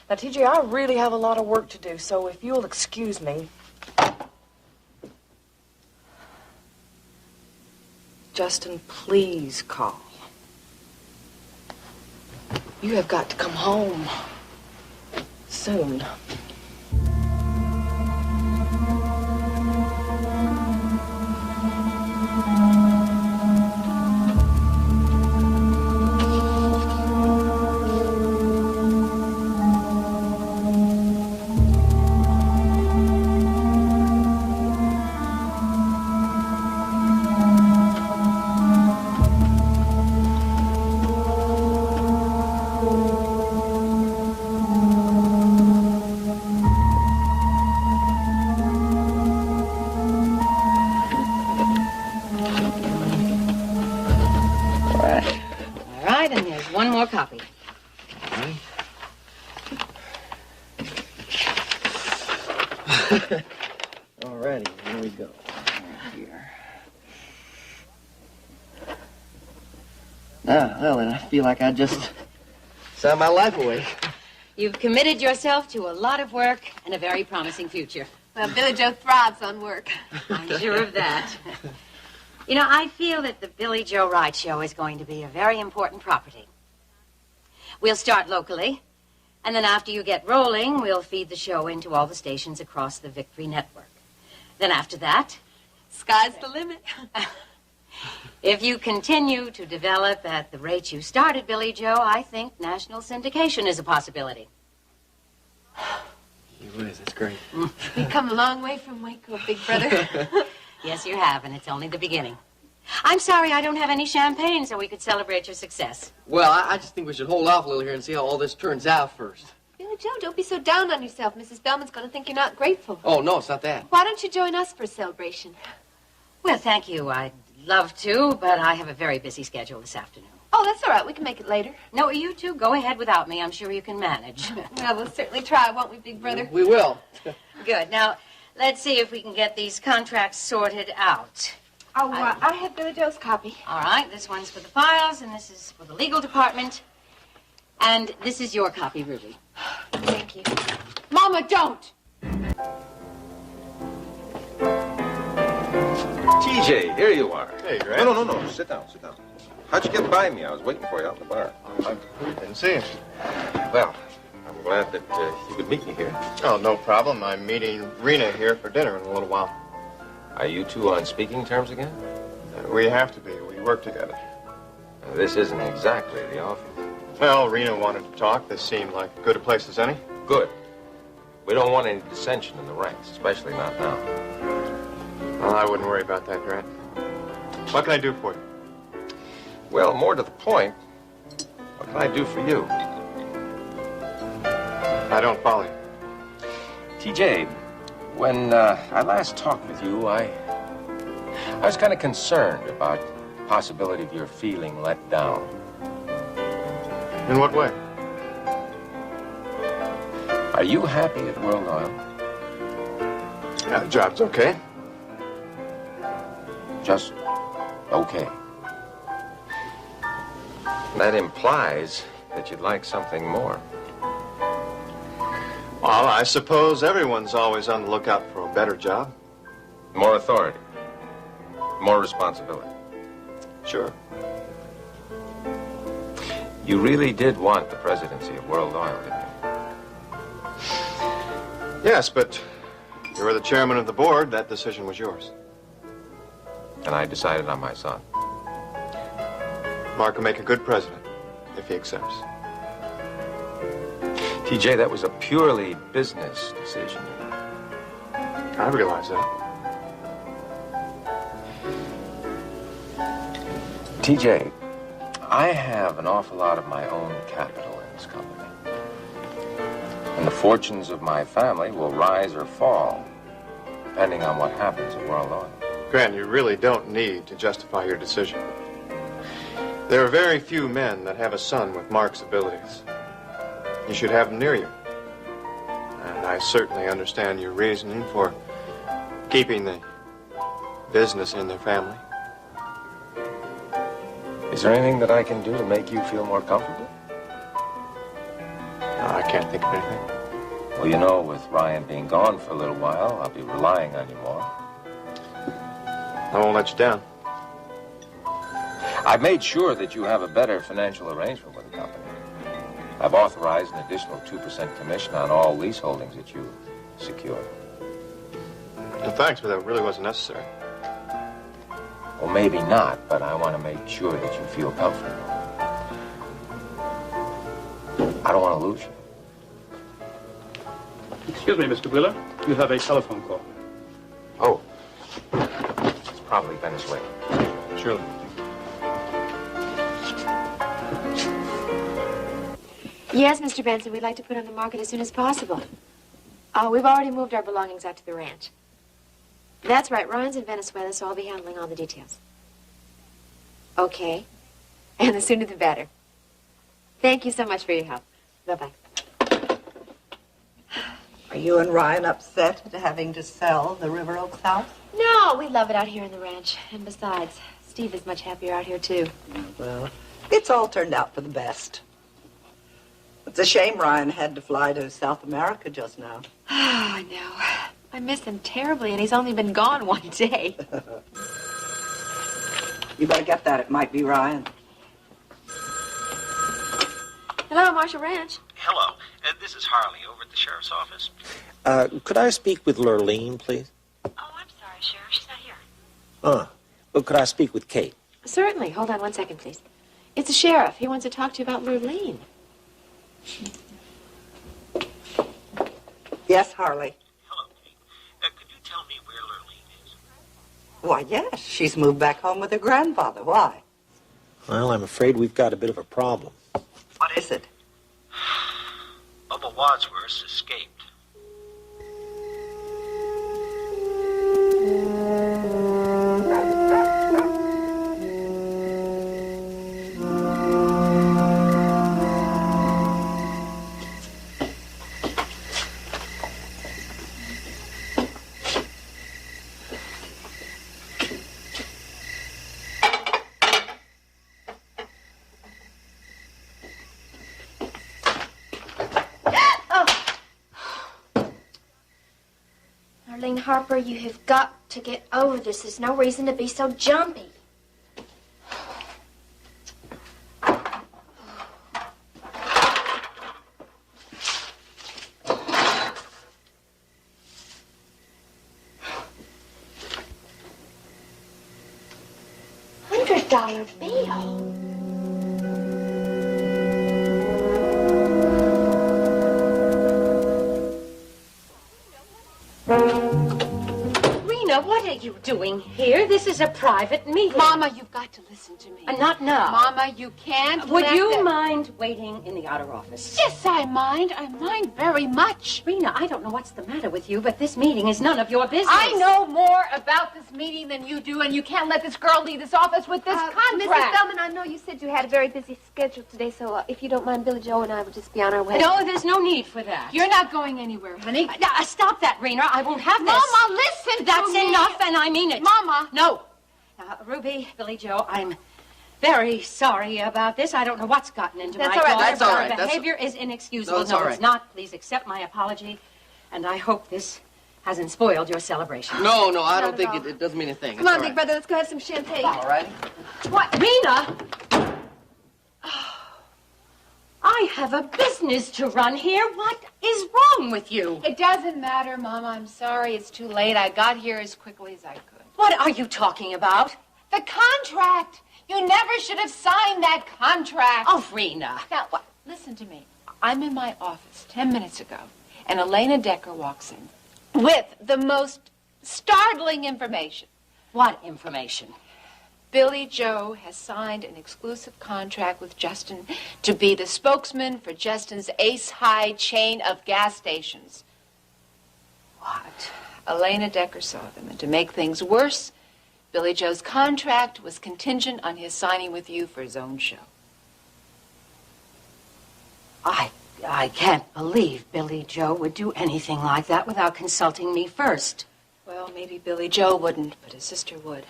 Now, TJ, I really have a lot of work to do, so if you'll excuse me... Justin, please call. You have got to come home. Soon. One more copy. Alrighty, here we go. Here. Well, then I feel like I just signed my life away. You've committed yourself to a lot of work and a very promising future. Well, Billy Joe thrives on work. I'm sure of that. You know, I feel that the Billy Joe Wright Show is going to be a very important property. We'll start locally, and then after you get rolling, we'll feed the show into all the stations across the Victory Network. Then after that... Sky's the limit. If you continue to develop at the rate you started, Billy Joe, I think national syndication is a possibility. You whiz, that's great. We've come a long way from Waco, big brother. Yes, you have, and it's only the beginning. I'm sorry I don't have any champagne so we could celebrate your success. Well, I just think we should hold off a little here and see how all this turns out first. Billy Joe, don't be so down on yourself. Mrs. Bellman's going to think you're not grateful. Oh, no, it's not that. Why don't you join us for a celebration? Well, thank you. I'd love to, but I have a very busy schedule this afternoon. Oh, that's all right. We can make it later. No, you two go ahead without me. I'm sure you can manage. Well, we'll certainly try, won't we, big brother? We will. Good. Now, let's see if we can get these contracts sorted out. Oh, I have Billy Joe's copy. All right, this one's for the files, and this is for the legal department. And this is your copy, Ruby. Thank you. Mama, don't! TJ, here you are. Hey, Grant. No. Sit down. How'd you get by me? I was waiting for you out in the bar. I didn't see you. Well, I'm glad that you could meet me here. Oh, no problem. I'm meeting Rena here for dinner in a little while. Are you two on speaking terms again? We have to be. We work together. This isn't exactly the office. Well, Rena wanted to talk. This seemed like as good a place as any. Good. We don't want any dissension in the ranks, especially not now. Well, I wouldn't worry about that, Grant. What can I do for you? Well, more to the point, what can I do for you? I don't follow you. TJ, when I last talked with you, I was kind of concerned about the possibility of your feeling let down. In what way? Are you happy at World Oil? Yeah, the job's okay. Just okay. That implies that you'd like something more. Well, I suppose everyone's always on the lookout for a better job. More authority. More responsibility. Sure. You really did want the presidency of World Oil, didn't you? Yes, but you were the chairman of the board. That decision was yours. And I decided on my son. Mark will make a good president if he accepts. TJ, that was a purely business decision. I realize that. TJ, I have an awful lot of my own capital in this company. And the fortunes of my family will rise or fall, depending on what happens at World Oil. Grant, you really don't need to justify your decision. There are very few men that have a son with Mark's abilities. You should have him near you. And I certainly understand your reasoning for keeping the business in their family. Is there anything that I can do to make you feel more comfortable? No, I can't think of anything. Well, you know, with Ryan being gone for a little while, I'll be relying on you more. I won't let you down. I've made sure that you have a better financial arrangement with the company. I've authorized an additional 2% commission on all lease holdings that you secure. Well, thanks, but that really wasn't necessary. Well, maybe not, but I want to make sure that you feel comfortable. I don't want to lose you. Excuse me, Mr. Wheeler. You have a telephone call. Oh. It's probably Venezuela. Surely. Yes, Mr. Benson, we'd like to put on the market as soon as possible. We've already moved our belongings out to the ranch. That's right, Ryan's in Venezuela, so I'll be handling all the details. Okay. And the sooner the better. Thank you so much for your help. Bye-bye. Are you and Ryan upset at having to sell the River Oaks house? No, we love it out here in the ranch. And besides, Steve is much happier out here, too. Well, it's all turned out for the best. It's a shame Ryan had to fly to South America just now. Oh, I know. I miss him terribly, and he's only been gone one day. You better get that. It might be Ryan. Hello, Marshall Ranch. Hello. This is Harley over at the sheriff's office. Could I speak with Lurleen, please? Oh, I'm sorry, Sheriff. She's not here. Well, could I speak with Kate? Certainly. Hold on one second, please. It's the sheriff. He wants to talk to you about Lurleen. Yes, Harley. Hello, Kate. Could you tell me where Lurleen is? Why, yes. She's moved back home with her grandfather. Why? Well, I'm afraid we've got a bit of a problem. What is it? Bubba Wadsworth escaped. Kathleen Harper, you have got to get over this. There's no reason to be so jumpy. $100 bill. Rena, what are you doing here? This is a private meeting. Mama, you've got to listen to me. Not now. Mama, you can't. Would let you that- mind waiting in the outer office? Yes, I mind. I mind very much. Rena, I don't know what's the matter with you, but this meeting is none of your business. I know more about this meeting than you do, and you can't let this girl leave this office with this contract. Mrs. Feldman, I know you said you had a very busy schedule today, so if you don't mind, Billy Joe and I will just be on our way. No, there's no need for that. You're not going anywhere, honey. Stop that, Rena. I won't have this. Mama, listen That's to me. enough, and I mean it. Mama. No. Ruby, Billy Joe, I'm very sorry about this. I don't know what's gotten into That's my all right, daughter, that's but all her right, that's- behavior is inexcusable. No, it's all it's right. not. Please accept my apology, and I hope this hasn't spoiled your celebration. No, I don't think it doesn't mean a thing. Come on, big brother, let's go have some champagne. All right. What, Rena? I have a business to run here. What is wrong with you? It doesn't matter, Mama. I'm sorry. It's too late. I got here as quickly as I could. What are you talking about? The contract. You never should have signed that contract. Oh, Rena. Now, listen to me. I'm in my office 10 minutes ago, and Elena Decker walks in with the most startling information. What information? Billy Joe has signed an exclusive contract with Justin to be the spokesman for Justin's Ace High chain of gas stations. What? Elena Decker saw them, and to make things worse, Billy Joe's contract was contingent on his signing with you for his own show. I can't believe Billy Joe would do anything like that without consulting me first. Well, maybe Billy Joe wouldn't, but his sister would.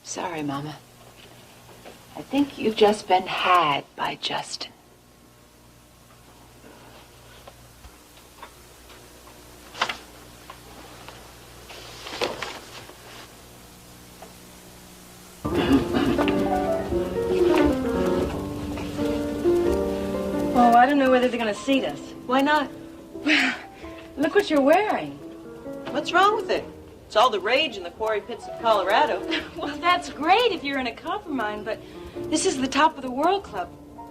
Sorry, Mama. I think you've just been had by Justin. Oh, I don't know whether they're going to seat us. Why not? Look what you're wearing. What's wrong with it? It's all the rage in the quarry pits of Colorado. Well, that's great if you're in a copper mine, but this is the top of the world club.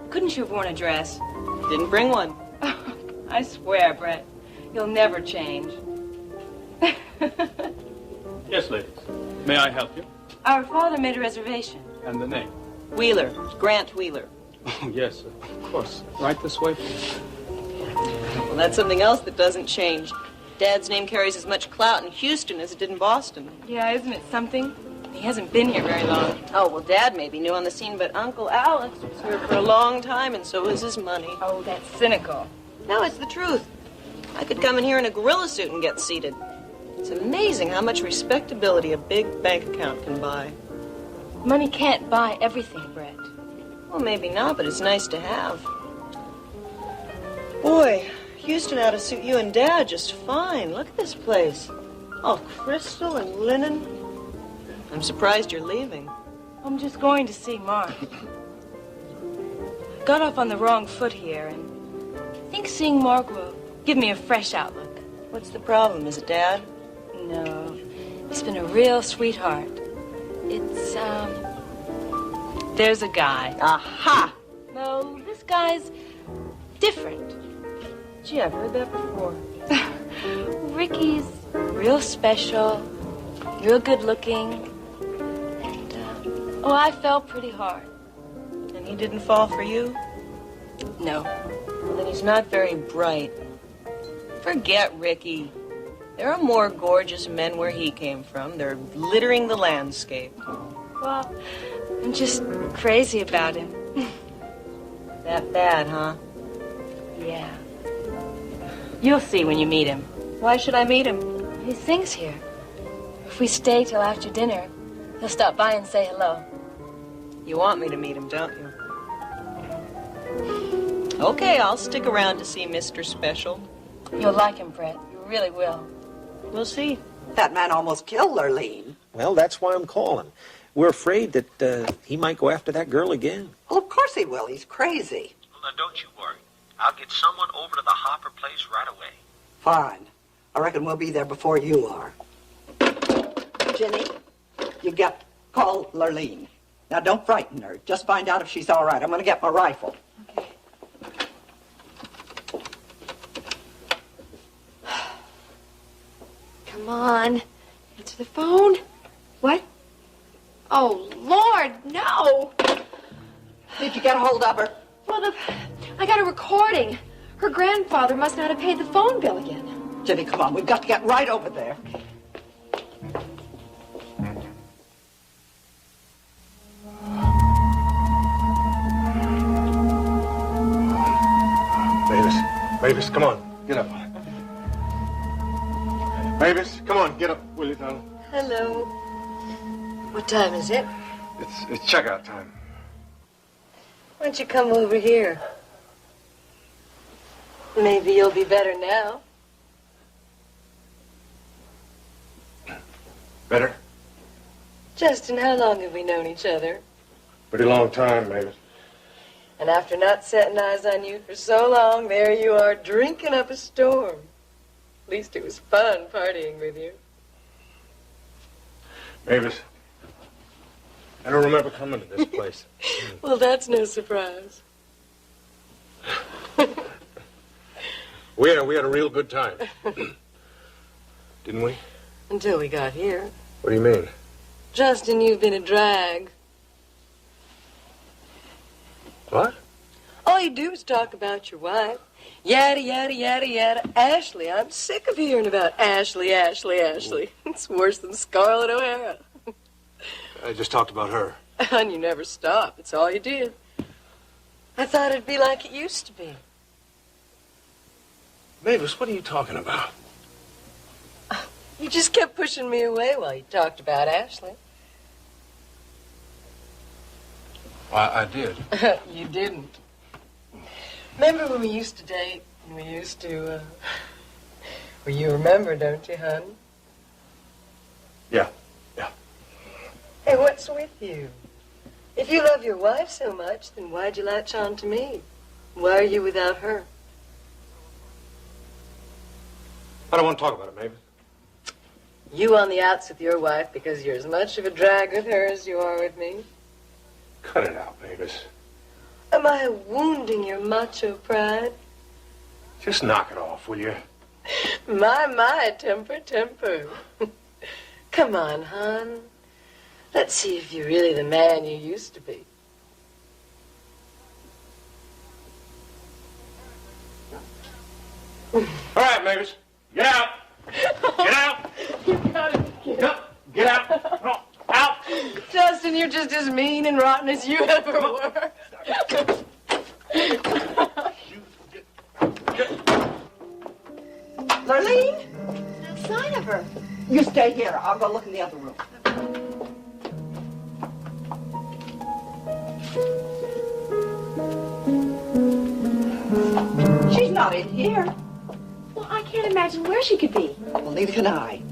Couldn't you have worn a dress? Didn't bring one. I swear, Brett, you'll never change. Yes, ladies. May I help you? Our father made a reservation. And the name? Wheeler. Grant Wheeler. Oh, yes, of course. Right this way, please. Well, that's something else that doesn't change. Dad's name carries as much clout in Houston as it did in Boston. Yeah, isn't it something? He hasn't been here very long. Oh, well, Dad may be new on the scene, but Uncle Alex was here for a long time, and so was his money. Oh, that's cynical. No, it's the truth. I could come in here in a gorilla suit and get seated. It's amazing how much respectability a big bank account can buy. Money can't buy everything, Brett. Well, maybe not, but it's nice to have. Boy, Houston ought to suit you and Dad just fine. Look at this place. All crystal and linen. I'm surprised you're leaving. I'm just going to see Mark. Got off on the wrong foot here, and I think seeing Mark will give me a fresh outlook. What's the problem? Is it Dad? No. He's been a real sweetheart. It's, there's a guy. Aha! No, this guy's different. Gee, I've heard that before. Ricky's real special, real good looking, and, I fell pretty hard. And he didn't fall for you? No. Well, then he's not very bright. Forget Ricky. There are more gorgeous men where he came from. They're littering the landscape. Well, I'm just crazy about him. That bad, huh? Yeah. You'll see when you meet him. Why should I meet him? He sings here. If we stay till after dinner, he'll stop by and say hello. You want me to meet him, don't you? Okay, I'll stick around to see Mr. Special. You'll like him, Brett. You really will. We'll see. That man almost killed Lurleen. Well, that's why I'm calling. We're afraid that he might go after that girl again. Well, of course he will. He's crazy. Well, now, don't you worry. I'll get someone over to the Hopper place right away. Fine. I reckon we'll be there before you are. Jenny, you call Lurleen. Now, don't frighten her. Just find out if she's all right. I'm going to get my rifle. Come on. Answer the phone. What? Oh, Lord, no. Did you get a hold of her? Well, I got a recording. Her grandfather must not have paid the phone bill again. Jenny, come on. We've got to get right over there. Mavis, come on. Get up. Mavis, come on. Get up, will you, darling? Hello. What time is it? It's checkout time. Why don't you come over here? Maybe you'll be better now. Better? Justin, how long have we known each other? Pretty long time, Mavis. And after not setting eyes on you for so long, there you are drinking up a storm. At least it was fun partying with you. Mavis, I don't remember coming to this place. Well, that's no surprise. We had a real good time. Didn't we? Until we got here. What do you mean? Justin, you've been a drag. What? All you do is talk about your wife. Yada, yada, yada, yada. Ashley, I'm sick of hearing about Ashley, Ashley, Ashley. It's worse than Scarlett O'Hara. I just talked about her. And you never stop. It's all you did. I thought it'd be like it used to be. Mavis, what are you talking about? You just kept pushing me away while you talked about Ashley. I did. You didn't. Remember when we used to date? And we used to, Well, you remember, don't you, hon? Yeah. Hey, what's with you? If you love your wife so much, then why'd you latch on to me? Why are you without her? I don't want to talk about it, Mavis. You on the outs with your wife because you're as much of a drag with her as you are with me? Cut it out, Mavis. Am I wounding your macho pride? Just knock it off, will you? My, temper. Come on, hon. Let's see if you're really the man you used to be. All right, Mavis. Get out. Get out. You gotta Get out. No, out. Justin, you're just as mean and rotten as you ever were. Lurleen? No sign of her. You stay here. I'll go look in the other room. She's not in here. Well, I can't imagine where she could be. Well, neither can I.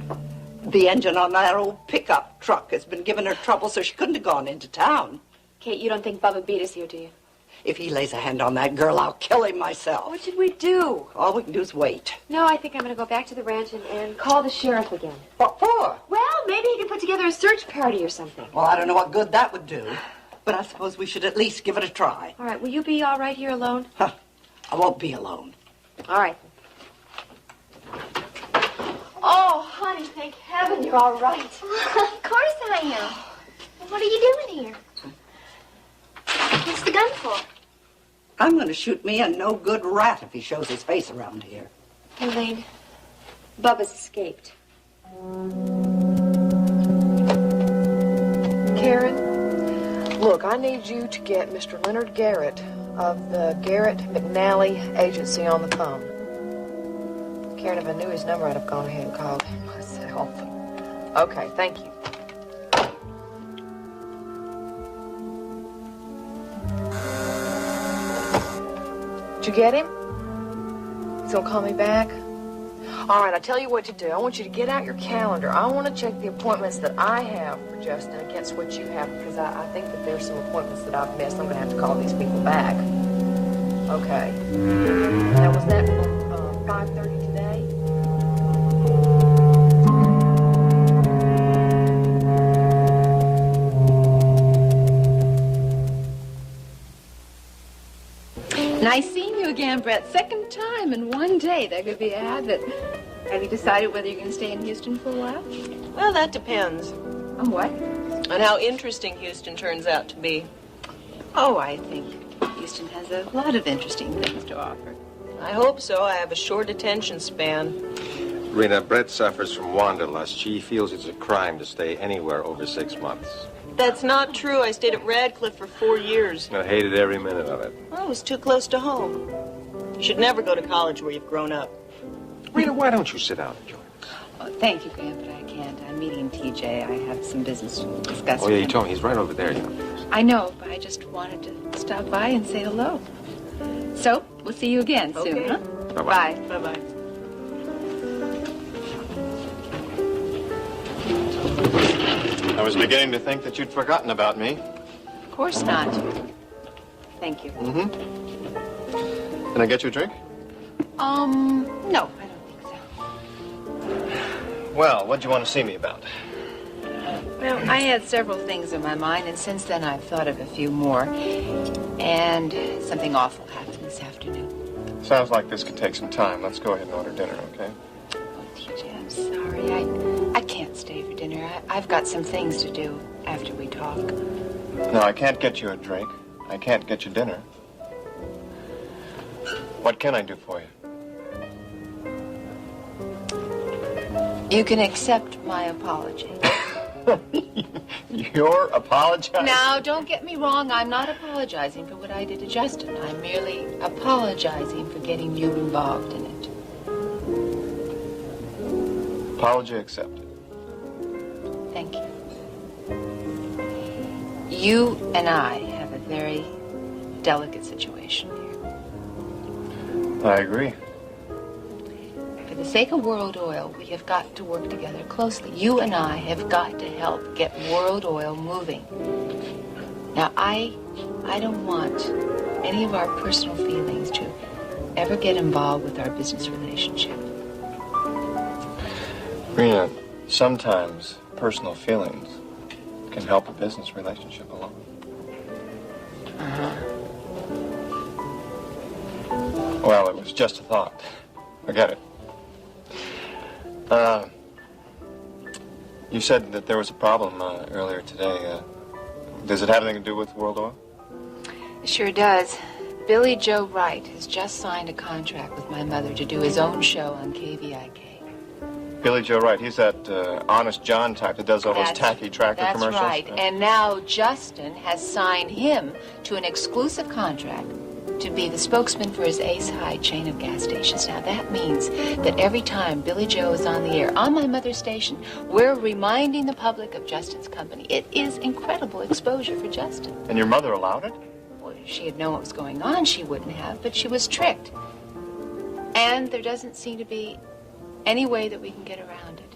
The engine on that old pickup truck has been giving her trouble, so she couldn't have gone into town. Kate, you don't think Bubba beat us here, do you? If he lays a hand on that girl, I'll kill him myself. What should we do? All we can do is wait. No, I think I'm going to go back to the ranch and call the sheriff again. What for? Well, maybe he can put together a search party or something. Well, I don't know what good that would do, but I suppose we should at least give it a try. All right, will you be all right here alone? Huh. I won't be alone. All right. Oh, honey, thank heaven you're all right. Of course I am. What are you doing here? What's the gun for? I'm going to shoot me a no-good rat if he shows his face around here. Elaine, Bubba's escaped. Karen, look, I need you to get Mr. Leonard Garrett of the Garrett McNally Agency on the phone. Karen, if I knew his number, I'd have gone ahead and called him myself. Okay, thank you. Did you get him? He's gonna call me back? All right, I tell you what to do. I want you to get out your calendar. I want to check the appointments that I have for Justin against what you have, because I think that there's some appointments that I've missed. I'm going to have to call these people back. Okay. Now, was that for 5:30 today? Nice seeing you again, Brett. Second time in one day. That could be a habit. Have you decided whether you're going to stay in Houston for a while? Well, that depends. On what? On how interesting Houston turns out to be. Oh, I think Houston has a lot of interesting things to offer. I hope so. I have a short attention span. Rena, Brett suffers from wanderlust. She feels it's a crime to stay anywhere over 6 months. That's not true. I stayed at Radcliffe for 4 years. I hated every minute of it. Well, it was too close to home. You should never go to college where you've grown up. Rena, why don't you sit down and join us? Oh, thank you, Graham, but I can't. I'm meeting TJ. I have some business to discuss Oh, with yeah, him. you told me. He's right over there, you know. I know, but I just wanted to stop by and say hello. So, we'll see you again soon, Okay. huh? Bye-bye. Bye. Bye-bye. I was beginning to think that you'd forgotten about me. Of course not. Thank you. Mm-hmm. Can I get you a drink? No, I don't think so. Well, what'd you want to see me about? Well, I had several things in my mind, and since then I've thought of a few more. And something awful happened this afternoon. Sounds like this could take some time. Let's go ahead and order dinner, okay? Oh, TJ, I'm sorry. I can't stay for dinner. I've got some things to do after we talk. No, I can't get you a drink. I can't get you dinner. What can I do for you? You can accept my apology. You're apologizing? Now, don't get me wrong. I'm not apologizing for what I did to Justin. I'm merely apologizing for getting you involved in it. Apology accepted. Thank you. You and I have a very delicate situation here. I agree. For the sake of World Oil, we have got to work together closely. You and I have got to help get World Oil moving. Now, I don't want any of our personal feelings to ever get involved with our business relationship. Rena, sometimes personal feelings can help a business relationship along. Uh-huh. Well, it was just a thought. Forget it. You said that there was a problem earlier today. Does it have anything to do with World Oil? It sure does. Billy Joe Wright has just signed a contract with my mother to do his own show on KVIK. Billy Joe Wright, he's that Honest John type that does all those That's- tacky tractor That's commercials. right. And now Justin has signed him to an exclusive contract to be the spokesman for his Ace High chain of gas stations. Now, that means that every time Billy Joe is on the air, on my mother's station, we're reminding the public of Justin's company. It is incredible exposure for Justin. And your mother allowed it? Well, if she had known what was going on, she wouldn't have, but she was tricked. And there doesn't seem to be any way that we can get around it.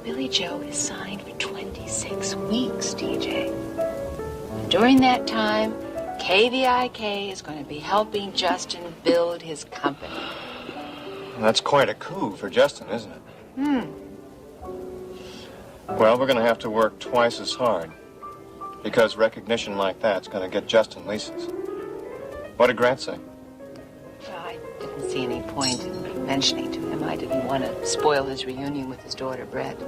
Billy Joe is signed for 26 weeks, TJ. During that time, KVIK is going to be helping Justin build his company. That's quite a coup for Justin, isn't it? Hmm. Well, we're going to have to work twice as hard because recognition like that's going to get Justin leases. What did Grant say? Well, I didn't see any point in mentioning to him. I didn't want to spoil his reunion with his daughter, Brett.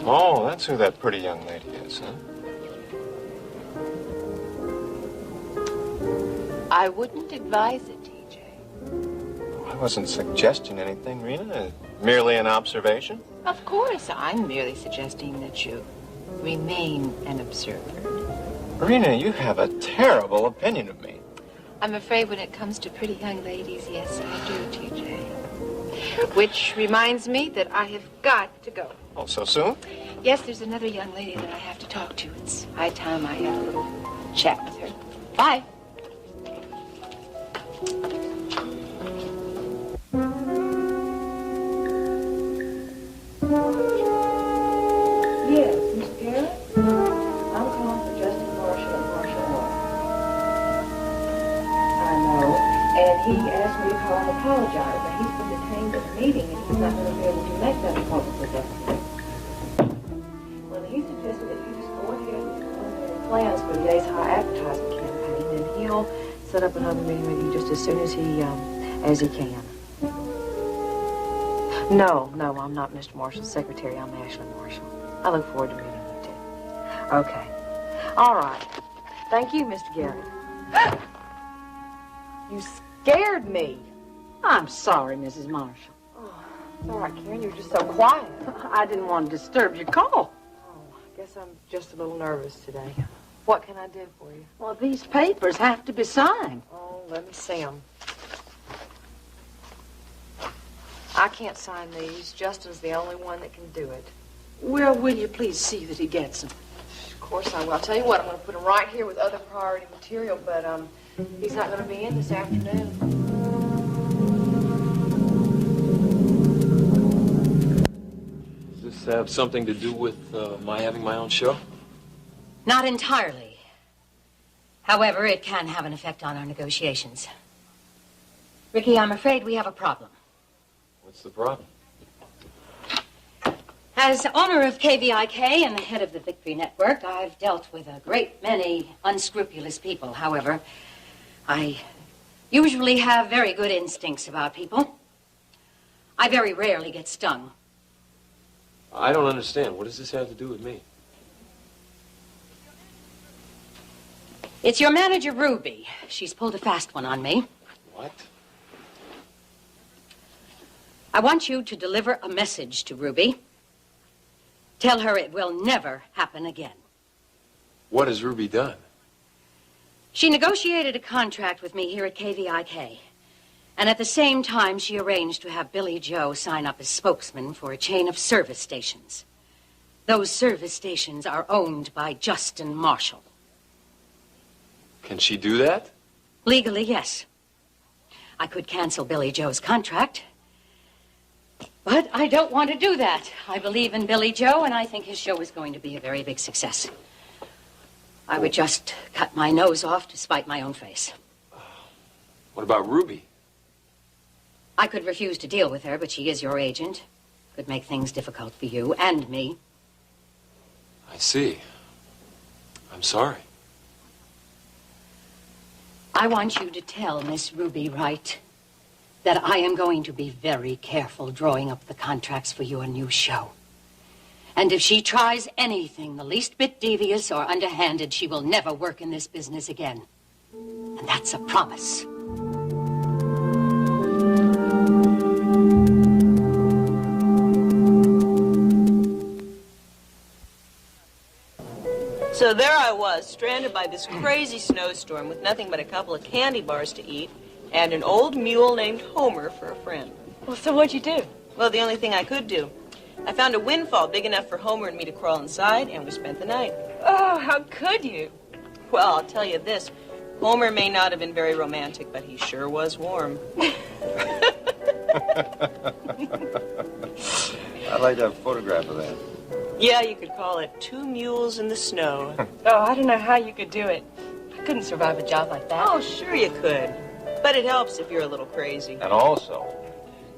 Oh, that's who that pretty young lady is, huh? I wouldn't advise it, TJ. I wasn't suggesting anything, Rena. Merely an observation. Of course, I'm merely suggesting that you remain an observer. Rena, you have a terrible opinion of me. I'm afraid when it comes to pretty young ladies, yes, I do, TJ. Which reminds me that I have got to go. Oh, so soon? Yes, there's another young lady that I have to talk to. It's high time I had a little chat with her. Bye. he asked me to call and apologize. Now, he's been detained at a meeting, and he's not going to be able to make that appointment this afternoon. Well, he suggested that you just go ahead and put plans for the Ace High advertising campaign, and he'll set up another meeting with you just as soon as he can. No, I'm not Mr. Marshall's secretary. I'm Ashley Marshall. I look forward to meeting you, too. Okay. All right. Thank you, Mr. Garrett. You scared me. I'm sorry, Mrs. Marshall. Oh, it's all right, Karen. You're just so quiet. I didn't want to disturb your call. I guess I'm just a little nervous today. What can I do for you? Well, these papers have to be signed. Oh, let me see them. I can't sign these. Justin's the only one that can do it. Well, will you please see that he gets them? Of course I will. I'll tell you what, I'm going to put them right here with other priority material, but he's not going to be in this afternoon. Does this have something to do with my having my own show? Not entirely. However, it can have an effect on our negotiations. Ricky, I'm afraid we have a problem. What's the problem? As owner of KVIK and the head of the Victory Network, I've dealt with a great many unscrupulous people. However, I usually have very good instincts about people. I very rarely get stung. I don't understand. What does this have to do with me? It's your manager, Ruby. She's pulled a fast one on me. What? I want you to deliver a message to Ruby. Tell her it will never happen again. What has Ruby done? She negotiated a contract with me here at KVIK. And at the same time, she arranged to have Billy Joe sign up as spokesman for a chain of service stations. Those service stations are owned by Justin Marshall. Can she do that? Legally, yes. I could cancel Billy Joe's contract. But I don't want to do that. I believe in Billy Joe, and I think his show is going to be a very big success. I would just cut my nose off to spite my own face. What about Ruby? I could refuse to deal with her, but she is your agent. Could make things difficult for you and me. I see. I'm sorry. I want you to tell Miss Ruby Wright that I am going to be very careful drawing up the contracts for your new show. And if she tries anything the least bit devious or underhanded, she will never work in this business again. And that's a promise. So there I was, stranded by this crazy snowstorm with nothing but a couple of candy bars to eat and an old mule named Homer for a friend. Well, so what'd you do? Well, the only thing I could do. I found a windfall big enough for Homer and me to crawl inside, and we spent the night. Oh, how could you? Well, I'll tell you this. Homer may not have been very romantic, but he sure was warm. I'd like to have a photograph of that. Yeah, you could call it 2 Mules in the Snow. Oh, I don't know how you could do it. I couldn't survive a job like that. Oh, sure you could. But it helps if you're a little crazy. And also,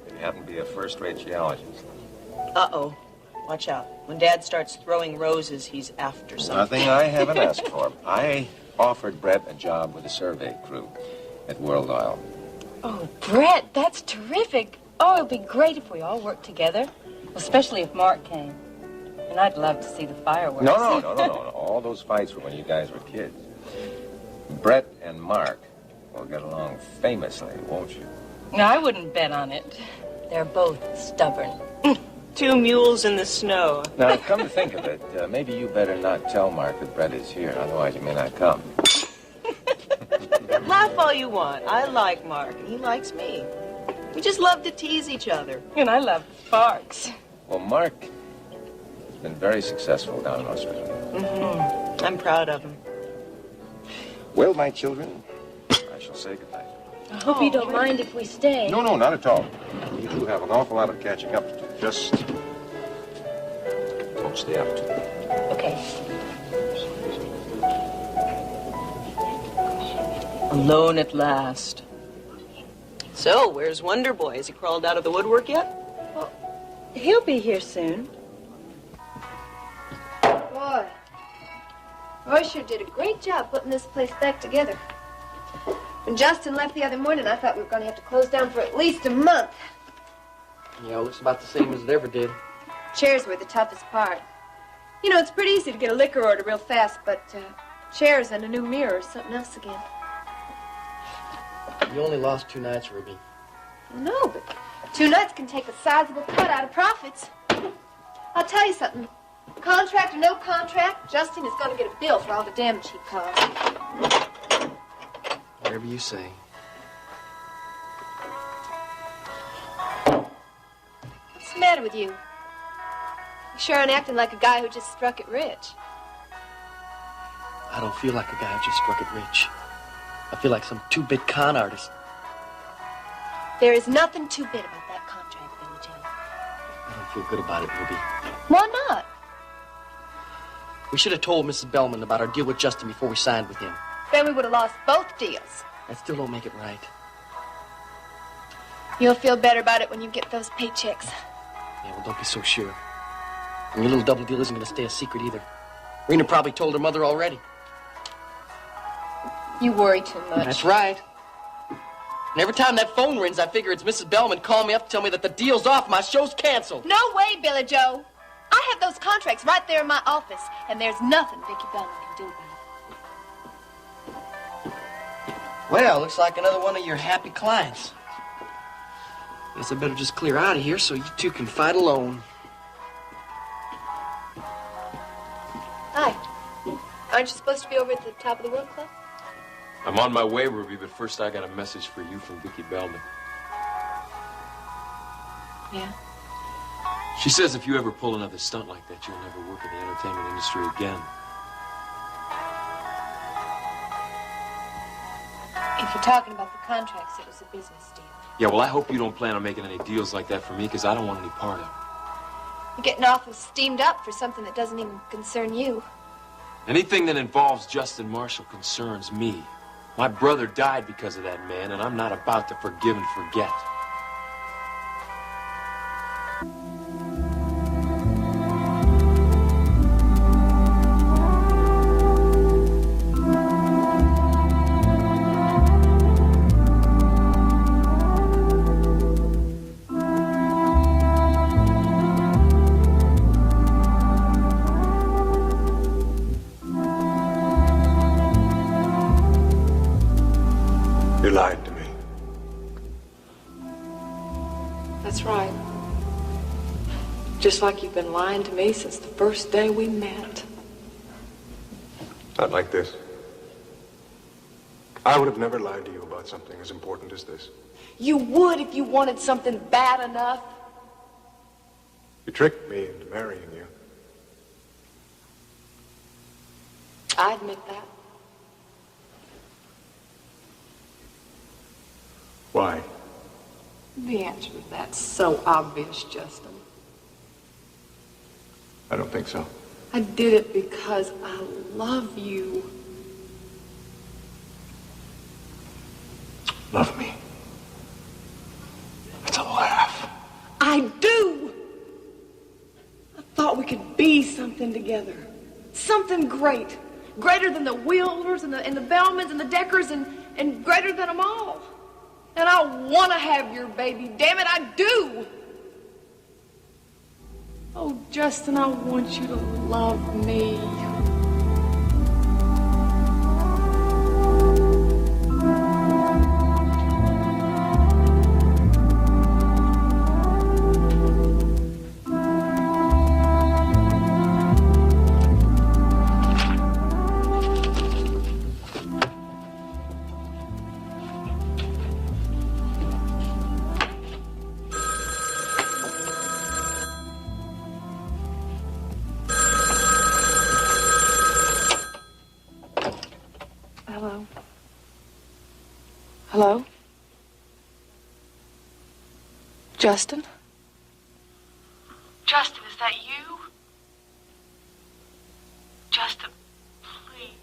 if you happen to be a first-rate geologist. Uh-oh. Watch out. When Dad starts throwing roses, he's after something. Nothing I haven't asked for. I offered Brett a job with a survey crew at World Oil. Oh, Brett, that's terrific. Oh, it'd be great if we all worked together. Especially if Mark came. And I'd love to see the fireworks. No. All those fights were when you guys were kids. Brett and Mark will get along famously, won't you? No, I wouldn't bet on it. They're both stubborn. 2 Mules in the Snow. Now, come to think of it, maybe you better not tell Mark that Brett is here, otherwise he may not come. Laugh all you want. I like Mark, and he likes me. We just love to tease each other. And I love Sparks. Well, Mark has been very successful down in Australia. Mm-hmm. I'm proud of him. Well, my children, I shall say goodnight. I hope you don't mind if we stay. No, not at all. You do have an awful lot of catching up to do. Just don't stay up too late. Okay. Alone at last. So, where's Wonder Boy? Has he crawled out of the woodwork yet? He'll be here soon. Boy, Roy sure did a great job putting this place back together. When Justin left the other morning, I thought we were going to have to close down for at least a month. Yeah, it looks about the same as it ever did. Chairs were the toughest part. You know, it's pretty easy to get a liquor order real fast, but chairs and a new mirror is something else again. You only lost 2 nights, Ruby. No, but 2 nights can take a sizable cut out of profits. I'll tell you something. Contract or no contract, Justin is going to get a bill for all the damage he caused. Whatever you say. What's the matter with you? You sure aren't acting like a guy who just struck it rich. I don't feel like a guy who just struck it rich. I feel like some 2-bit con artist. There is nothing too big about that contract, Billy Joe. I don't feel good about it, Ruby. Why not? We should have told Mrs. Bellman about our deal with Justin before we signed with him. Then we would have lost both deals. That still don't make it right. You'll feel better about it when you get those paychecks. Yeah, well, don't be so sure. And your little double deal isn't going to stay a secret either. Rena probably told her mother already. You worry too much. That's right. And every time that phone rings, I figure it's Mrs. Bellman calling me up to tell me that the deal's off, my show's canceled. No way, Billy Joe. I have those contracts right there in my office, and there's nothing Vicky Bellman can do about it. Well, looks like another one of your happy clients. Guess I better just clear out of here so you two can fight alone. Hi. Aren't you supposed to be over at the top of the World Club? I'm on my way, Ruby, but first I got a message for you from Vicky Bellman. Yeah? She says if you ever pull another stunt like that, you'll never work in the entertainment industry again. If you're talking about the contracts, it was a business deal. Yeah, well, I hope you don't plan on making any deals like that for me, because I don't want any part of it. You're getting awful steamed up for something that doesn't even concern you. Anything that involves Justin Marshall concerns me. My brother died because of that man, and I'm not about to forgive and forget. You lied to me. That's right. Just like you've been lying to me since the first day we met. Not like this. I would have never lied to you about something as important as this. You would if you wanted something bad enough. You tricked me into marrying you. I admit that. Why? The answer to that's so obvious, Justin. I don't think so. I did it because I love you. Love me. It's a laugh. I do. I thought we could be something together. Something great. Greater than the Wheelers and the Bellmans and the Deckers and greater than them all. And I want to have your baby. Damn it, I do. Oh, Justin, I want you to love me. Hello? Hello? Justin? Justin, is that you? Justin, please.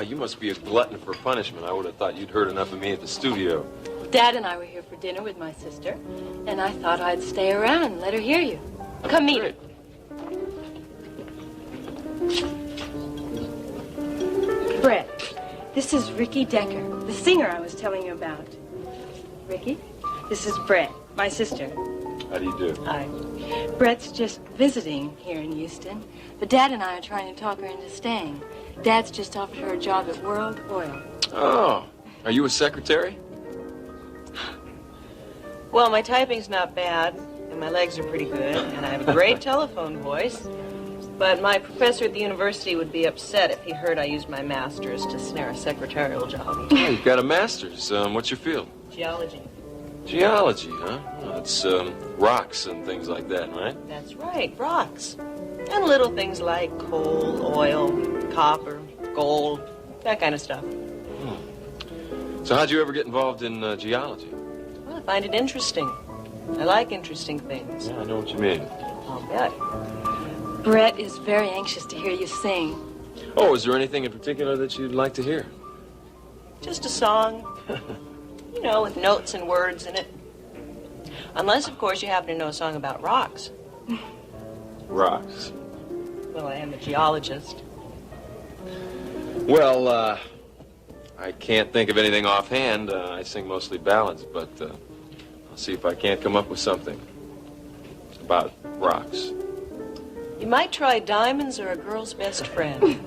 you must be a glutton for punishment. I would have thought you'd heard enough of me at the studio. Dad and I were here for dinner with my sister, and I thought I'd stay around and let her hear you. Come meet her. Brett, this is Ricky Decker, the singer I was telling you about. Ricky, this is Brett, my sister. How do you do? Hi. Brett's just visiting here in Houston, but Dad and I are trying to talk her into staying. Dad's just offered her a job at World Oil. Oh, are you a secretary? Well, my typing's not bad, and my legs are pretty good, and I have a great telephone voice. But my professor at the university would be upset if he heard I used my master's to snare a secretarial job. Oh, you've got a master's. What's your field? Geology. Geology, huh? Well, it's rocks and things like that, right? That's right, rocks. And little things like coal, oil, copper, gold, that kind of stuff. So how'd you ever get involved in geology? Well, I find it interesting. I like interesting things. Yeah, I know what you mean. I'll bet. Brett is very anxious to hear you sing. Oh, is there anything in particular that you'd like to hear? Just a song. You know, with notes and words in it. Unless, of course, you happen to know a song about rocks. Rocks. Well, I am a geologist. Well, I can't think of anything offhand. I sing mostly ballads, but I'll see if I can't come up with something about rocks. You might try Diamonds Are a Girl's Best Friend.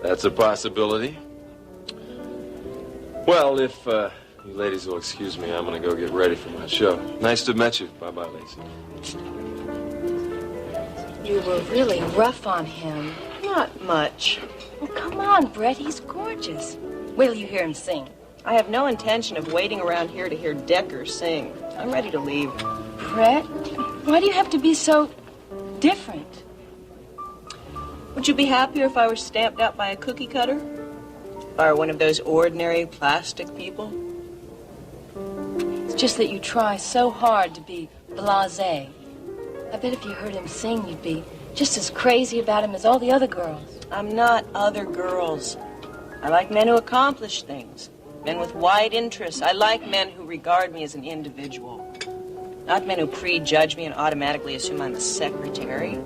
That's a possibility. Well, if you ladies will excuse me, I'm going to go get ready for my show. Nice to have met you. Bye-bye, Lacey. You were really rough on him. Not much. Well, come on, Brett. He's gorgeous. Wait till you hear him sing. I have no intention of waiting around here to hear Decker sing. I'm ready to leave. Brett, why do you have to be so different? Would you be happier if I were stamped out by a cookie cutter? If I were one of those ordinary plastic people? It's just that you try so hard to be blasé. I bet if you heard him sing, you'd be just as crazy about him as all the other girls. I'm not other girls. I like men who accomplish things. Men with wide interests. I like men who regard me as an individual. Not men who prejudge me and automatically assume I'm a secretary.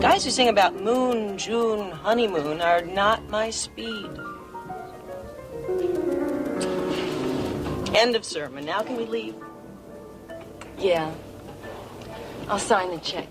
Guys who sing about moon, June, honeymoon are not my speed. End of sermon. Now can we leave? Yeah. I'll sign the check.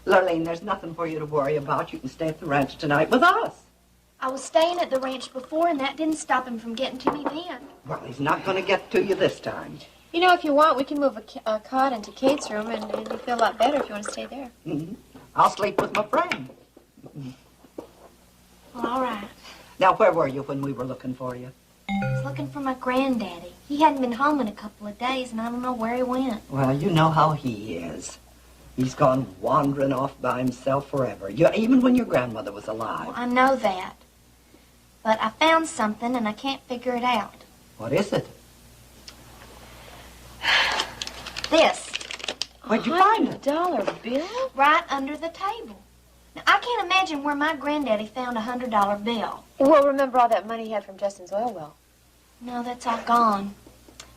Lurleen, there's nothing for you to worry about. You can stay at the ranch tonight with us. I was staying at the ranch before, and that didn't stop him from getting to me then. Well, he's not going to get to you this time. You know, if you want, we can move a cot into Kate's room, and it'll feel a lot better if you want to stay there. Mm-hmm. I'll sleep with my friend. Well, all right. Now, where were you when we were looking for you? I was looking for my granddaddy. He hadn't been home in a couple of days, and I don't know where he went. Well, you know how he is. He's gone wandering off by himself forever. Even when your grandmother was alive. Well, I know that. But I found something, and I can't figure it out. What is it? This. Where'd you find it? $100 bill? Right under the table. Now, I can't imagine where my granddaddy found a $100 bill. Well, remember all that money he had from Justin's oil well. No, that's all gone.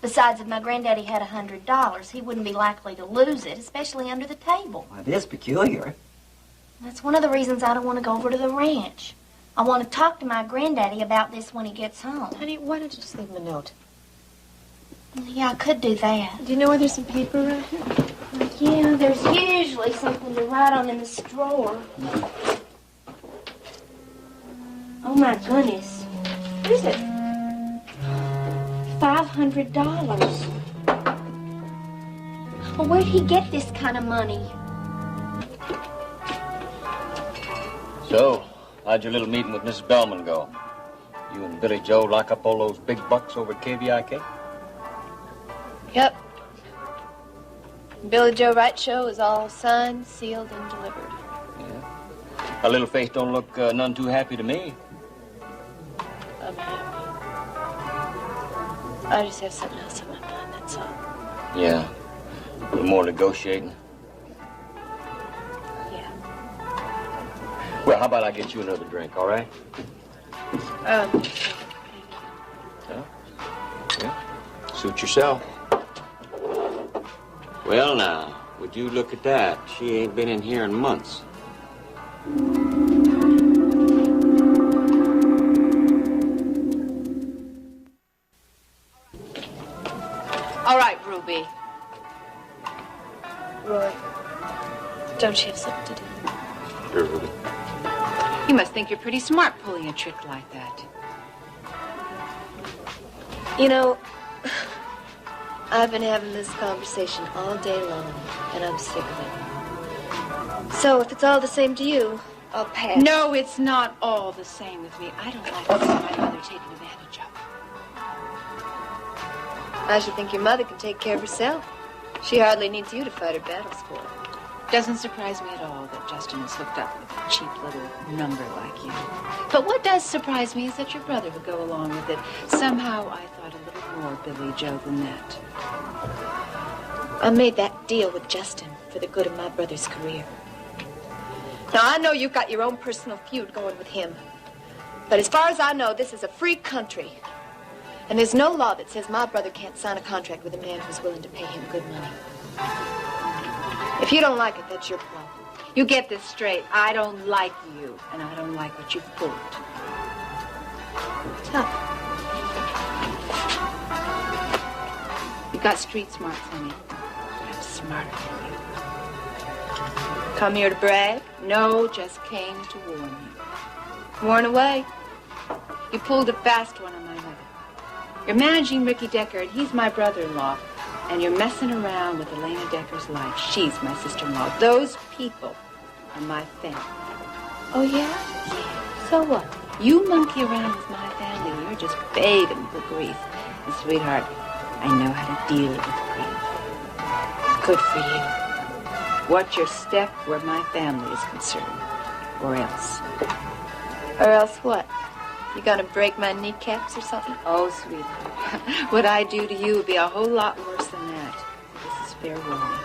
Besides, if my granddaddy had $100, he wouldn't be likely to lose it, especially under the table. Well, it is peculiar. That's one of the reasons I don't want to go over to the ranch. I want to talk to my granddaddy about this when he gets home. Honey, why don't you just leave him a note? Yeah, I could do that. Do you know where there's some paper around here? Yeah, there's usually something to write on in this drawer. Oh, my goodness. What is it? $500. Well, where'd he get this kind of money? So, how'd your little meeting with Mrs. Bellman go? You and Billy Joe lock up all those big bucks over at KVIK? Yep. Billy Joe Wright show is all signed, sealed, and delivered. Yeah. Her little face don't look none too happy to me. I'm happy. I just have something else on my mind, that's all. Yeah. A little more negotiating. Yeah. Well, how about I get you another drink, all right? Yeah. Suit yourself. Well, now, would you look at that? She ain't been in here in months. All right, Ruby. Roy, don't you have something to do? Here, Ruby. You must think you're pretty smart pulling a trick like that. You know, I've been having this conversation all day long, and I'm sick of it. So if it's all the same to you, I'll pass. No, it's not all the same with me. I don't like to see my mother taken advantage of. I should think your mother can take care of herself. She hardly needs you to fight her battles for her. Doesn't surprise me at all that Justin is hooked up with a cheap little number like you. But what does surprise me is that your brother would go along with it. Somehow I thought a little more Billy Joe than that. I made that deal with Justin for the good of my brother's career. Now, I know you've got your own personal feud going with him. But as far as I know, this is a free country. And there's no law that says my brother can't sign a contract with a man who's willing to pay him good money. If you don't like it, that's your problem. You get this straight. I don't like you, and I don't like what you've pulled. Tough. You've got street smarts on me. I'm smarter than you. Come here to brag? No, just came to warn you. Warn away. You pulled a fast one on my mother. You're managing Ricky Decker, and he's my brother-in-law. And you're messing around with Elena Decker's life. She's my sister-in-law. Those people are my family. Oh, yeah? So what? You monkey around with my family, you're just begging for grief. And, sweetheart, I know how to deal with grief. Good for you. Watch your step where my family is concerned. Or else. Or else what? You gonna break my kneecaps or something? Oh, sweetheart. What I do to you would be a whole lot worse than that. This is fair warning.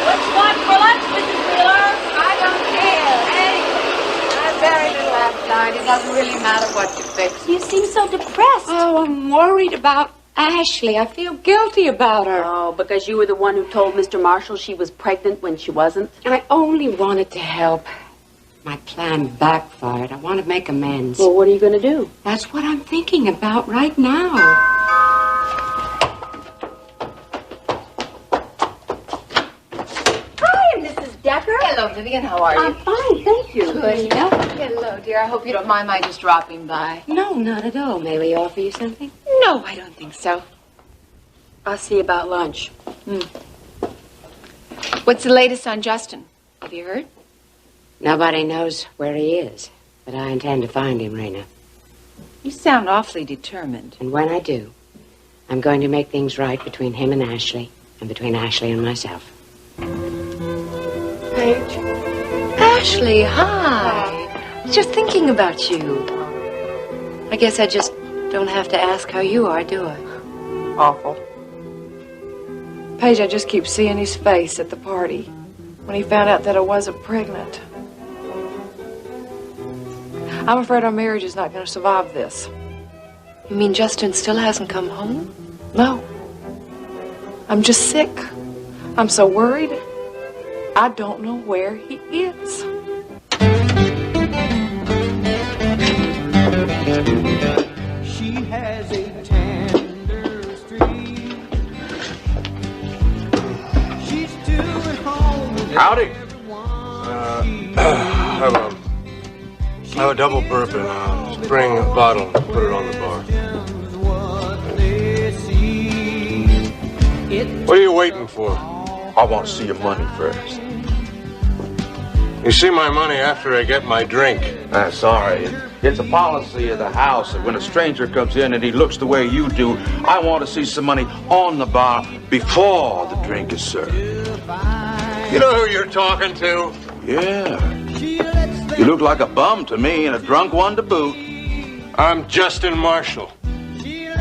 What's one for lunch, Mrs. Wheeler? I don't care. Anything. I have very little appetite. It doesn't really matter what you fix. You seem so depressed. Oh, I'm worried about Ashley. I feel guilty about her. Oh, because you were the one who told Mr. Marshall she was pregnant when she wasn't? I only wanted to help. My plan backfired. I want to make amends. Well, what are you going to do? That's what I'm thinking about right now. Hi, Mrs. Decker. Hello, Vivian. How are you? I'm fine, thank you. Good. Hello, dear. I hope you don't mind my just dropping by. No, not at all. May we offer you something? No, I don't think so. I'll see about lunch. What's the latest on Justin? Have you heard? Nobody knows where he is, but I intend to find him, Raina. You sound awfully determined. And when I do, I'm going to make things right between him and Ashley, and between Ashley and myself. Paige. Ashley, hi. I was just thinking about you. I guess I just don't have to ask how you are, do I? Awful. Paige, I just keep seeing his face at the party when he found out that I wasn't pregnant. I'm afraid our marriage is not going to survive this. You mean Justin still hasn't come home? No. I'm just sick. I'm so worried. I don't know where he is. She has a tender streak. She's still at home with Howdy. Have a double bourbon, spring bottle, put it on the bar. What are you waiting for? I want to see your money first. You see my money after I get my drink. Sorry. It's a policy of the house that when a stranger comes in and he looks the way you do, I want to see some money on the bar before the drink is served. You know who you're talking to? Yeah. You look like a bum to me and a drunk one to boot. I'm Justin Marshall.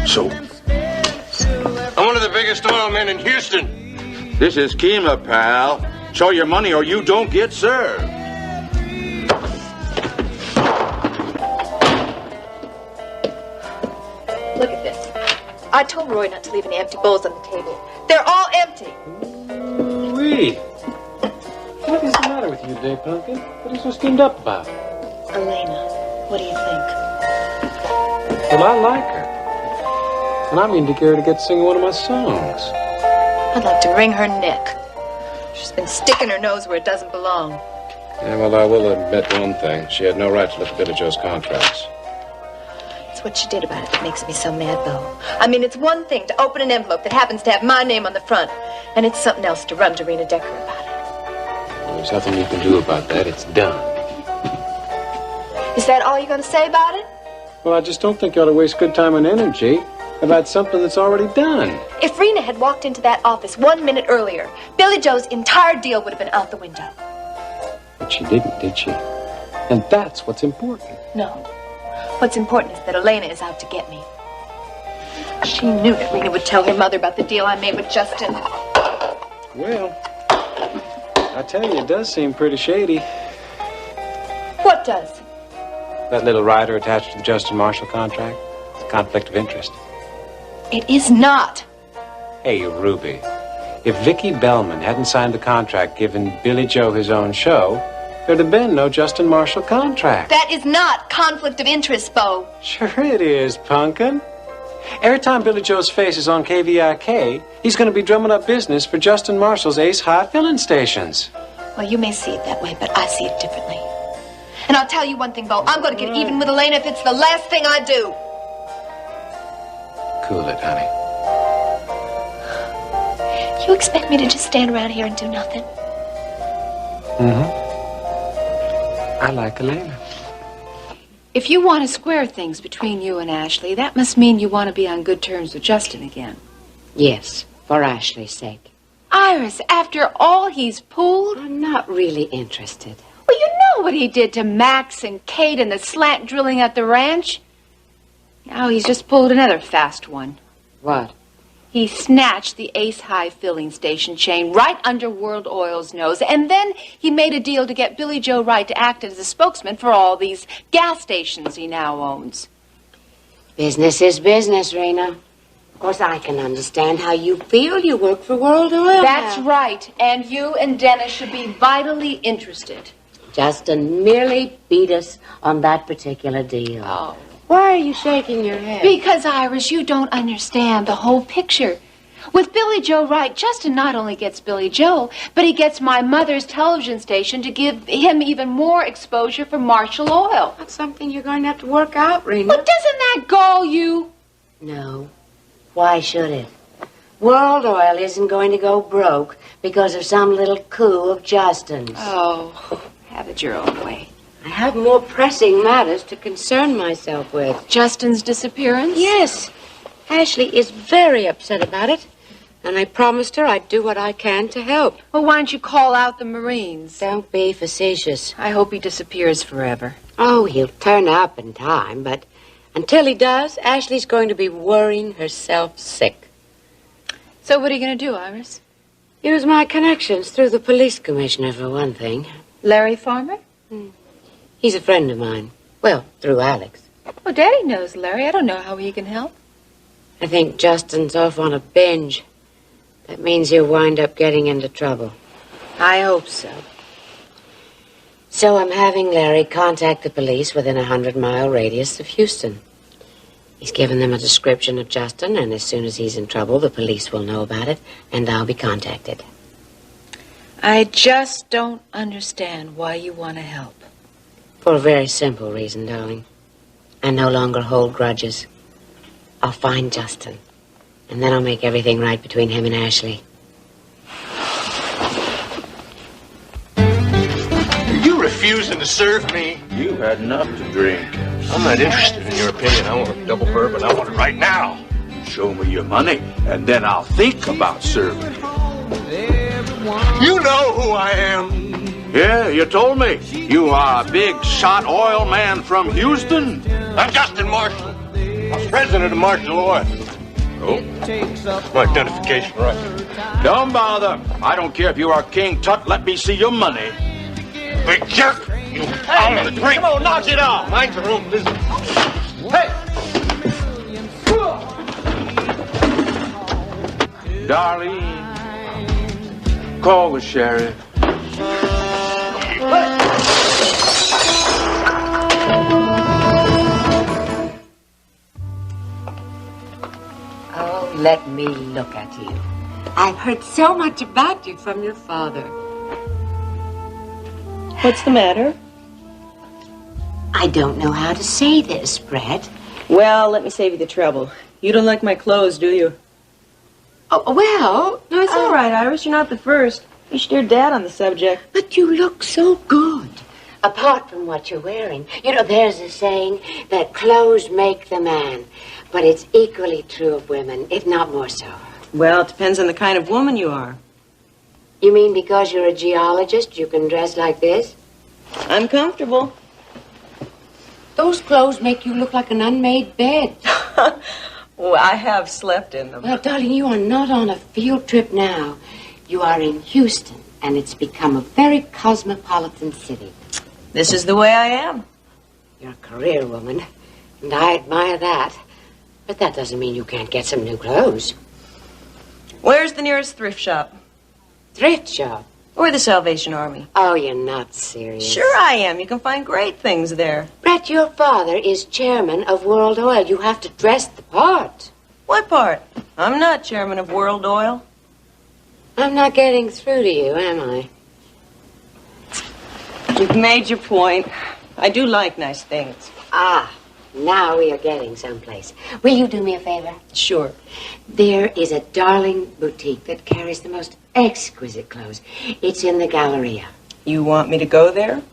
So? I'm one of the biggest oil men in Houston. This is Kima, pal. Show your money or you don't get served. Look at this. I told Roy not to leave any empty bowls on the table. They're all empty. Wee. What is the matter with you today, Pumpkin? What are you so steamed up about? Elena, what do you think? Well, I like her. And I mean to get her to get to sing one of my songs. I'd like to wring her neck. She's been sticking her nose where it doesn't belong. Yeah, well, I will admit one thing. She had no right to look at Billy Joe's contracts. It's what she did about it that makes me so mad, Bo. I mean, it's one thing to open an envelope that happens to have my name on the front, and it's something else to run to Rena Decker about it. Well, there's nothing you can do about that. It's done. Is that all you're going to say about it? Well, I just don't think you ought to waste good time and energy about something that's already done. If Rena had walked into that office 1 minute earlier, Billy Joe's entire deal would have been out the window. But she didn't, did she? And that's what's important. No. What's important is that Elena is out to get me. She knew that Rena would tell her mother about the deal I made with Justin. Well, I tell you, it does seem pretty shady. What does? That little rider attached to the Justin Marshall contract. It's a conflict of interest. It is not. Hey, Ruby, if Vicki Bellman hadn't signed the contract giving Billy Joe his own show, there'd have been no Justin Marshall contract. That is not conflict of interest, Bo. Sure it is, Punkin. Every time Billy Joe's face is on KVIK, he's going to be drumming up business for Justin Marshall's Ace High filling stations. Well, you may see it that way, but I see it differently. And I'll tell you one thing, Bo. I'm going to get even with Elena if it's the last thing I do. Cool it, honey. You expect me to just stand around here and do nothing? Mm-hmm. I like Elena. If you want to square things between you and Ashley, that must mean you want to be on good terms with Justin again. Yes, for Ashley's sake. Iris, after all he's pulled... I'm not really interested. Well, you know what he did to Max and Kate and the slant drilling at the ranch. Now he's just pulled another fast one. What? He snatched the Ace High filling station chain right under World Oil's nose, and then he made a deal to get Billy Joe Wright to act as a spokesman for all these gas stations he now owns. Business is business, Rena. Of course, I can understand how you feel. You work for World Oil. That's right, and you and Dennis should be vitally interested. Justin merely beat us on that particular deal. Oh. Why are you shaking your head? Because, Iris, you don't understand the whole picture. With Billy Joe Wright, Justin not only gets Billy Joe, but he gets my mother's television station to give him even more exposure for Marshall Oil. That's something you're going to have to work out, Rena. Well, doesn't that gall you? No. Why should it? World Oil isn't going to go broke because of some little coup of Justin's. Oh, have it your own way. I have more pressing matters to concern myself with. Justin's disappearance? Yes. Ashley is very upset about it, and I promised her I'd do what I can to help. Well, why don't you call out the Marines? Don't be facetious. I hope he disappears forever. Oh, he'll turn up in time, but until he does, Ashley's going to be worrying herself sick. So what are you going to do, Iris? Use my connections through the police commissioner, for one thing. Larry Farmer? He's a friend of mine. Well, through Alex. Well, Daddy knows Larry. I don't know how he can help. I think Justin's off on a binge. That means he'll wind up getting into trouble. I hope so. So I'm having Larry contact the police within a 100-mile radius of Houston. He's given them a description of Justin, and as soon as he's in trouble, the police will know about it, and I'll be contacted. I just don't understand why you want to help. For a very simple reason, darling. I no longer hold grudges. I'll find Justin, and then I'll make everything right between him and Ashley. Are you refusing to serve me? You had enough to drink. I'm not interested in your opinion. I want a double bourbon. I want it right now. Show me your money, and then I'll think about serving you. You know who I am. Yeah, you told me. You are a big shot oil man from Houston. I'm Justin Marshall. I was president of Marshall Oil. Oh, my identification record. Don't bother. I don't care if you are King Tut. Let me see your money. Big jerk. I'm gonna drink. Come on, knock it off. Mind your own business. Hey! Darlene, call the sheriff. Oh, let me look at you. I've heard so much about you from your father. What's the matter? I don't know how to say this, Brett. Well, let me save you the trouble. You don't like my clothes, do you? Oh, well... No, it's all right, Iris. You're not the first. You should hear Dad on the subject. But you look so good. Apart from what you're wearing. You know, there's a saying that clothes make the man. But it's equally true of women, if not more so. Well, it depends on the kind of woman you are. You mean because you're a geologist, you can dress like this? I'm comfortable. Those clothes make you look like an unmade bed. Well, I have slept in them. Well, darling, you are not on a field trip now. You are in Houston, and it's become a very cosmopolitan city. This is the way I am. You're a career woman, and I admire that. But that doesn't mean you can't get some new clothes. Where's the nearest thrift shop? Thrift shop? Or the Salvation Army. Oh, you're not serious. Sure I am. You can find great things there. Brett, your father is chairman of World Oil. You have to dress the part. What part? I'm not chairman of World Oil. I'm not getting through to you, am I? You've made your point. I do like nice things. Ah, now we are getting someplace. Will you do me a favor? Sure. There is a darling boutique that carries the most exquisite clothes. It's in the Galleria. You want me to go there?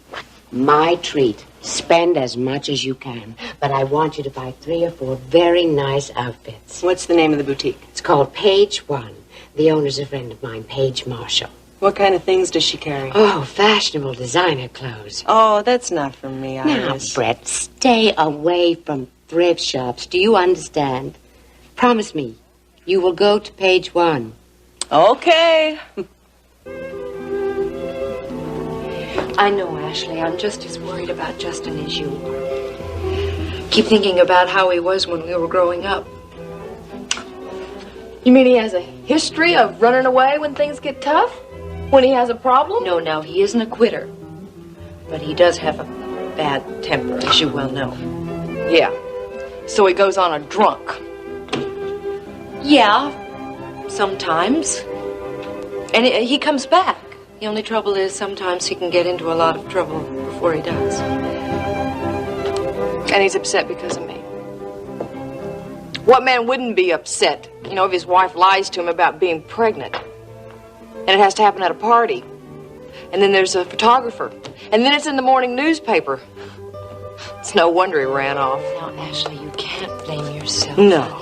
My treat. Spend as much as you can. But I want you to buy 3 or 4 very nice outfits. What's the name of the boutique? It's called Page One. The owner's a friend of mine, Paige Marshall. What kind of things does she carry? Oh, fashionable designer clothes. Oh, that's not for me, Iris. Now, Brett, stay away from thrift shops. Do you understand? Promise me, you will go to Page One. Okay. I know, Ashley. I'm just as worried about Justin as you are. Keep thinking about how he was when we were growing up. You mean he has a history of running away when things get tough? When he has a problem? No, he isn't a quitter. But he does have a bad temper, as you well know. Yeah. So he goes on a drunk. Yeah, sometimes. And he comes back. The only trouble is sometimes he can get into a lot of trouble before he does. And he's upset because of me. What man wouldn't be upset, you know, if his wife lies to him about being pregnant? And it has to happen at a party. And then there's a photographer. And then it's in the morning newspaper. It's no wonder he ran off. Now, Ashley, you can't blame yourself. No.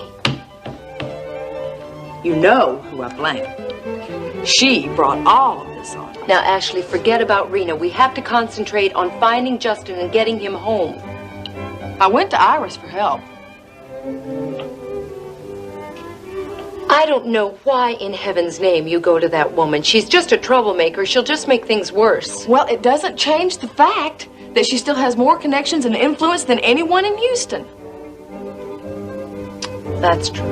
You know who I blame. She brought all of this on. Now, Ashley, forget about Rena. We have to concentrate on finding Justin and getting him home. I went to Iris for help. I don't know why in heaven's name you go to that woman. She's just a troublemaker. She'll just make things worse. Well, it doesn't change the fact that she still has more connections and influence than anyone in Houston. That's true.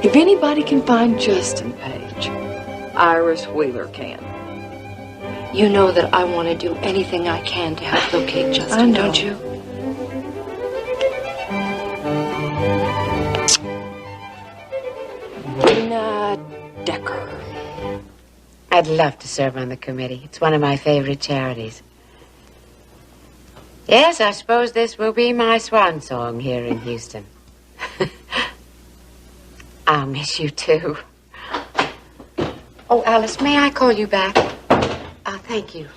If anybody can find Justin, Paige, Iris Wheeler can. You know that I want to do anything I can to help locate Justin, don't you? Rena Decker. I'd love to serve on the committee. It's one of my favorite charities. Yes, I suppose this will be my swan song here in Houston. I'll miss you, too. Oh, Alice, may I call you back? Thank you.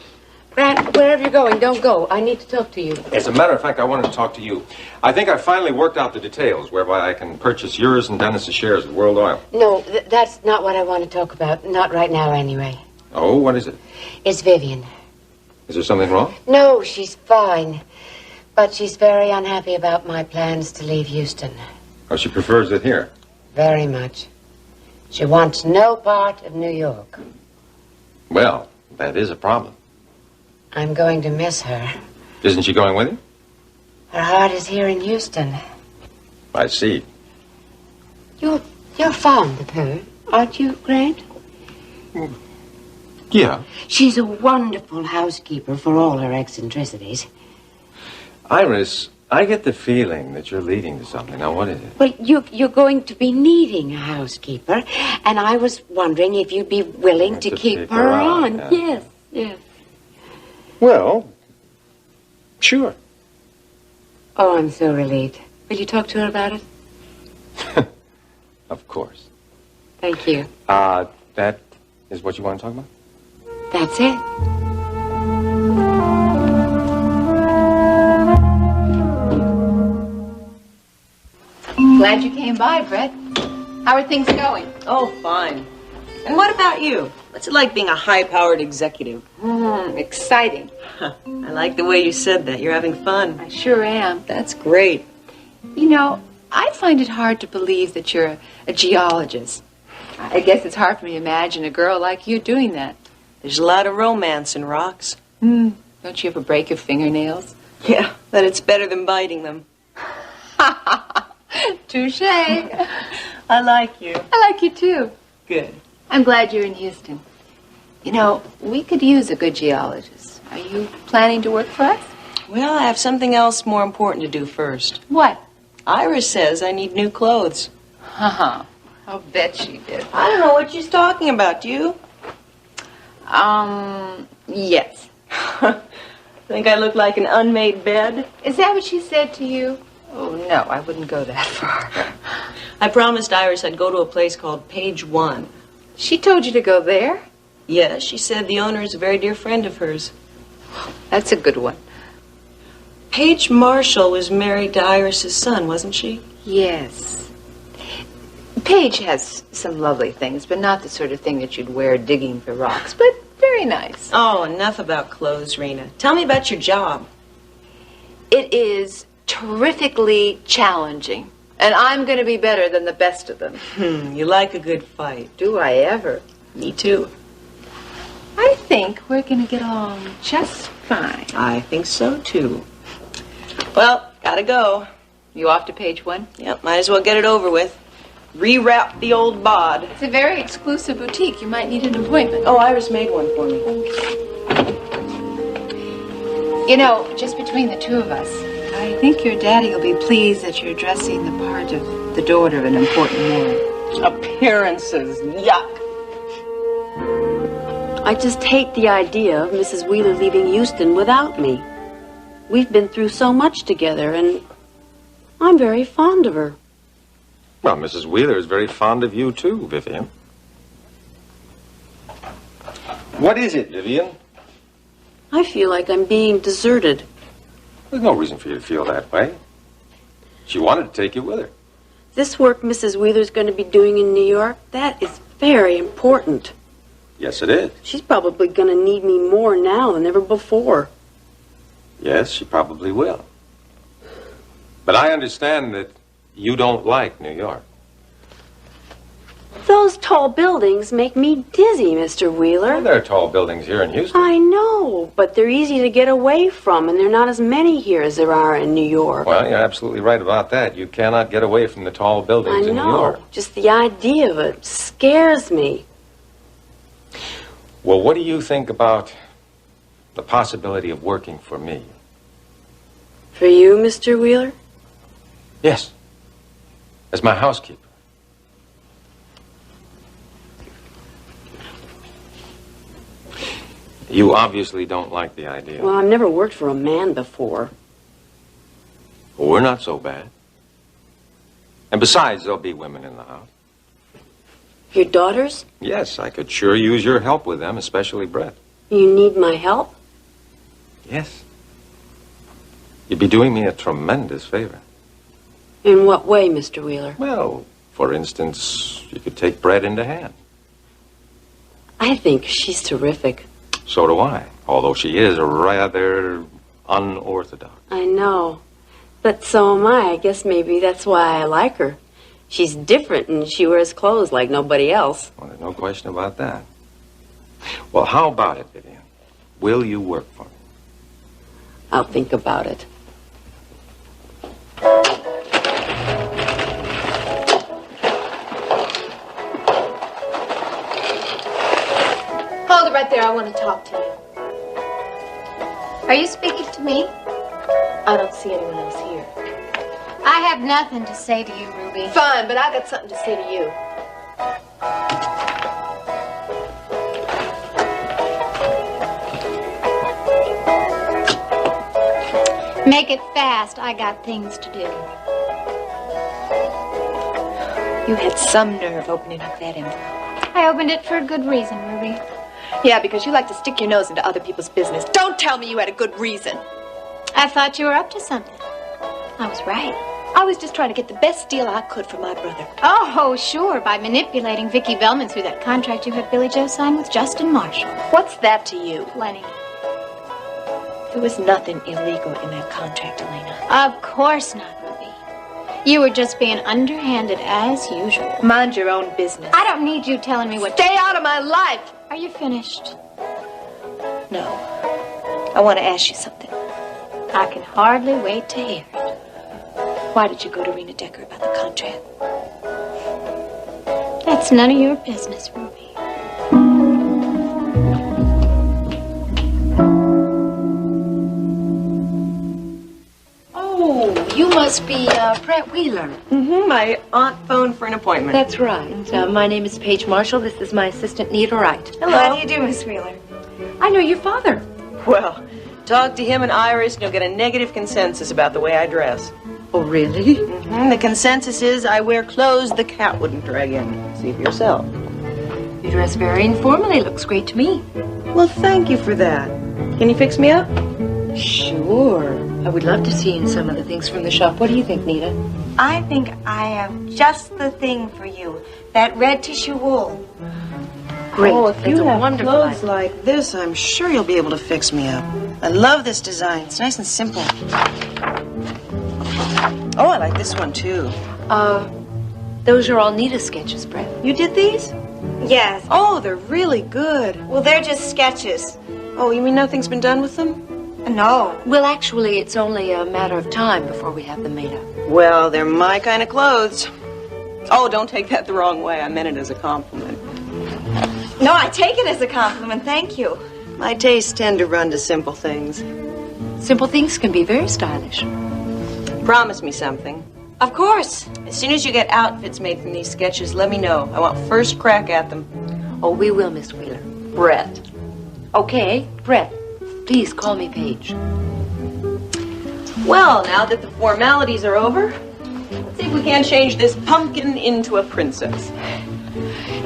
Grant, wherever you're going, don't go. I need to talk to you. As a matter of fact, I wanted to talk to you. I think I finally worked out the details whereby I can purchase yours and Dennis's shares of World Oil. No, that's not what I want to talk about. Not right now, anyway. Oh, what is it? It's Vivian. Is there something wrong? No, she's fine. But she's very unhappy about my plans to leave Houston. Oh, she prefers it here. Very much. She wants no part of New York. Well, that is a problem. I'm going to miss her. Isn't she going with you? Her heart is here in Houston. I see. You're fond of her, aren't you, Grant? Yeah. She's a wonderful housekeeper for all her eccentricities. Iris, I get the feeling that you're leading to something. Now, what is it? Well, you're going to be needing a housekeeper, and I was wondering if you'd be willing to keep her on. yeah. Yes. Well, sure. Oh, I'm so relieved. Will you talk to her about it? Of course. Thank you. That is what you want to talk about? That's it. Glad you came by, Brett. How are things going? Oh, fine. And what about you? What's it like being a high-powered executive? Exciting. I like the way you said that. You're having fun. I sure am. That's great. You know, I find it hard to believe that you're a geologist. I guess it's hard for me to imagine a girl like you doing that. There's a lot of romance in rocks. Don't you ever break your fingernails? Yeah, but it's better than biting them. Touche. I like you. I like you too. Good. I'm glad you're in Houston. You know, we could use a good geologist. Are you planning to work for us? Well, I have something else more important to do first. What? Iris says I need new clothes. I'll bet she did. I don't know what she's talking about. Do you? Yes. Think I look like an unmade bed? Is that what she said to you? Oh, no, I wouldn't go that far. I promised Iris I'd go to a place called Page One. She told you to go there? Yes, she said the owner is a very dear friend of hers. That's a good one. Paige Marshall was married to Iris's son, wasn't she? Yes. Paige has some lovely things, but not the sort of thing that you'd wear digging for rocks, but very nice. Oh, enough about clothes, Rena. Tell me about your job. It is terrifically challenging, and I'm going to be better than the best of them. You like a good fight. Do I ever? Me too. I think we're going to get along just fine. I think so, too. Well, gotta go. You off to Page One? Yep, might as well get it over with. Rewrap the old bod. It's a very exclusive boutique. You might need an appointment. Oh, Iris made one for me. You know, just between the two of us, I think your daddy will be pleased that you're dressing the part of the daughter of an important man. Appearances, yuck. I just hate the idea of Mrs. Wheeler leaving Houston without me. We've been through so much together, and I'm very fond of her. Well, Mrs. Wheeler is very fond of you, too, Vivian. What is it, Vivian? I feel like I'm being deserted. There's no reason for you to feel that way. She wanted to take you with her. This work Mrs. Wheeler's going to be doing in New York, that is very important. Yes, it is. She's probably going to need me more now than ever before. Yes, she probably will. But I understand that you don't like New York. Those tall buildings make me dizzy, Mr. Wheeler. Well, there are tall buildings here in Houston. I know, but they're easy to get away from, and there are not as many here as there are in New York. Well, you're absolutely right about that. You cannot get away from the tall buildings in New York. Just the idea of it scares me. Well, what do you think about the possibility of working for me? For you, Mr. Wheeler? Yes. As my housekeeper. You obviously don't like the idea. Well, I've never worked for a man before. Well, we're not so bad. And besides, there'll be women in the house. Your daughters? Yes, I could sure use your help with them, especially Brett. You need my help? Yes. You'd be doing me a tremendous favor. In what way, Mr. Wheeler? Well, for instance, you could take Brett into hand. I think she's terrific. So do I, although she is rather unorthodox. I know. But so am I. I guess maybe that's why I like her. She's different and she wears clothes like nobody else. Well, there's no question about that. Well, how about it, Vivian? Will you work for me? I'll think about it. Hold it right there. I want to talk to you. Are you speaking to me? I don't see anyone else here. I have nothing to say to you, Ruby. Fine, but I got something to say to you. Make it fast. I got things to do. You had some nerve opening up that envelope. I opened it for a good reason, Ruby. Yeah, because you like to stick your nose into other people's business. Don't tell me you had a good reason. I thought you were up to something. I was right. I was just trying to get the best deal I could for my brother. Oh, sure, by manipulating Vicki Bellman through that contract you had Billy Joe sign with Justin Marshall. What's that to you? Plenty. There was nothing illegal in that contract, Elena. Of course not, Ruby. You were just being underhanded as usual. Mind your own business. I don't need you telling me what... Stay out of my life! Are you finished? No. I want to ask you something. I can hardly wait to hear it. Why did you go to Rena Decker about the contract? That's none of your business, Ruby. Oh, you must be Brett Wheeler. Mm-hmm. My aunt phoned for an appointment. That's right. My name is Paige Marshall. This is my assistant, Nita Wright. Hello. How do you do, Miss Wheeler? I know your father. Well, talk to him and Iris, and you'll get a negative consensus about the way I dress. Oh, really? Mm-hmm. The consensus is I wear clothes the cat wouldn't drag in. See for yourself. You dress very informally. Looks great to me. Well, thank you for that. Can you fix me up? Sure. I would love to see you in some of the things from the shop. What do you think, Nita? I think I have just the thing for you. That red tissue wool. Great. Oh, if That's you a have wonderful clothes idea. like this, I'm sure you'll be able to fix me up. I love this design. It's nice and simple. Oh, I like this one, too. Those are all Nita sketches, Brett. You did these? Yes. Oh, they're really good. Well, they're just sketches. Oh, you mean nothing's been done with them? No. Well, actually, it's only a matter of time before we have them made up. Well, they're my kind of clothes. Oh, don't take that the wrong way. I meant it as a compliment. No, I take it as a compliment. Thank you. My tastes tend to run to simple things. Simple things can be very stylish. Promise me something. Of course. As soon as you get outfits made from these sketches, let me know. I want first crack at them. Oh, we will, Miss Wheeler. Brett. Okay, Brett. Please call me Paige. Well, now that the formalities are over, let's see if we can't change this pumpkin into a princess.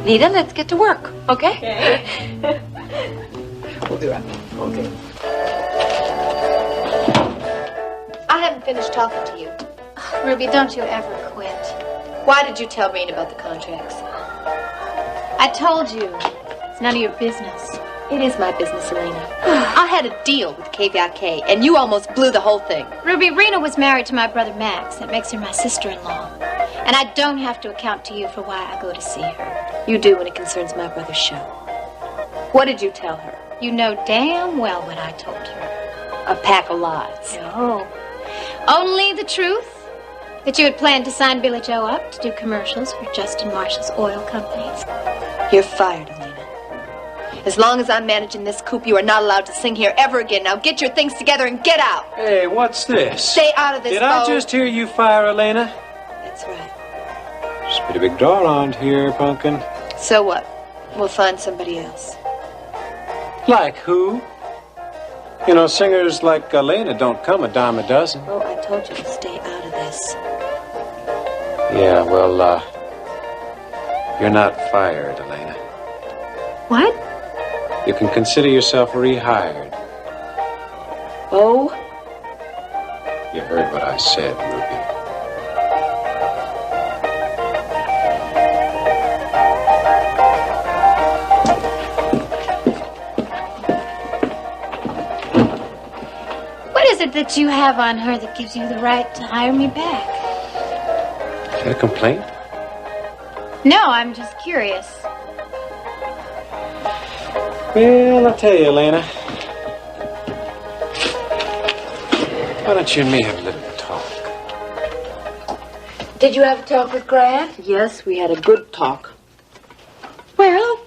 Nita, let's get to work, okay? Okay. We'll be right back. Okay. I haven't finished talking to you. Ruby, don't you ever quit. Why did you tell Rena about the contracts? I told you. It's none of your business. It is my business, Elena. I had a deal with KVIK, and you almost blew the whole thing. Ruby, Rena was married to my brother Max. That makes her my sister-in-law. And I don't have to account to you for why I go to see her. You do when it concerns my brother's show. What did you tell her? You know damn well what I told her. A pack of lies. No. Only the truth. That you had planned to sign Billy Joe up to do commercials for Justin Marshall's oil companies. You're fired, Elena. As long as I'm managing this coop, you are not allowed to sing here ever again. Now get your things together and get out. Hey, what's this? Stay out of this, Did I Bo. just hear you fire Elena? That's right. There's a pretty big draw around here, Pumpkin. So what? We'll find somebody else. Like who? You know, singers like Elena don't come a dime a dozen. Oh, I told you to stay out of this. Yeah, well, you're not fired, Elena. What? You can consider yourself rehired. Oh? You heard what I said, Ruby. What is it that you have on her that gives you the right to hire me back? Is that a complaint? No, I'm just curious. Well, I'll tell you, Elena. Why don't you and me have a little talk? Did you have a talk with Grant? Yes, we had a good talk. Well,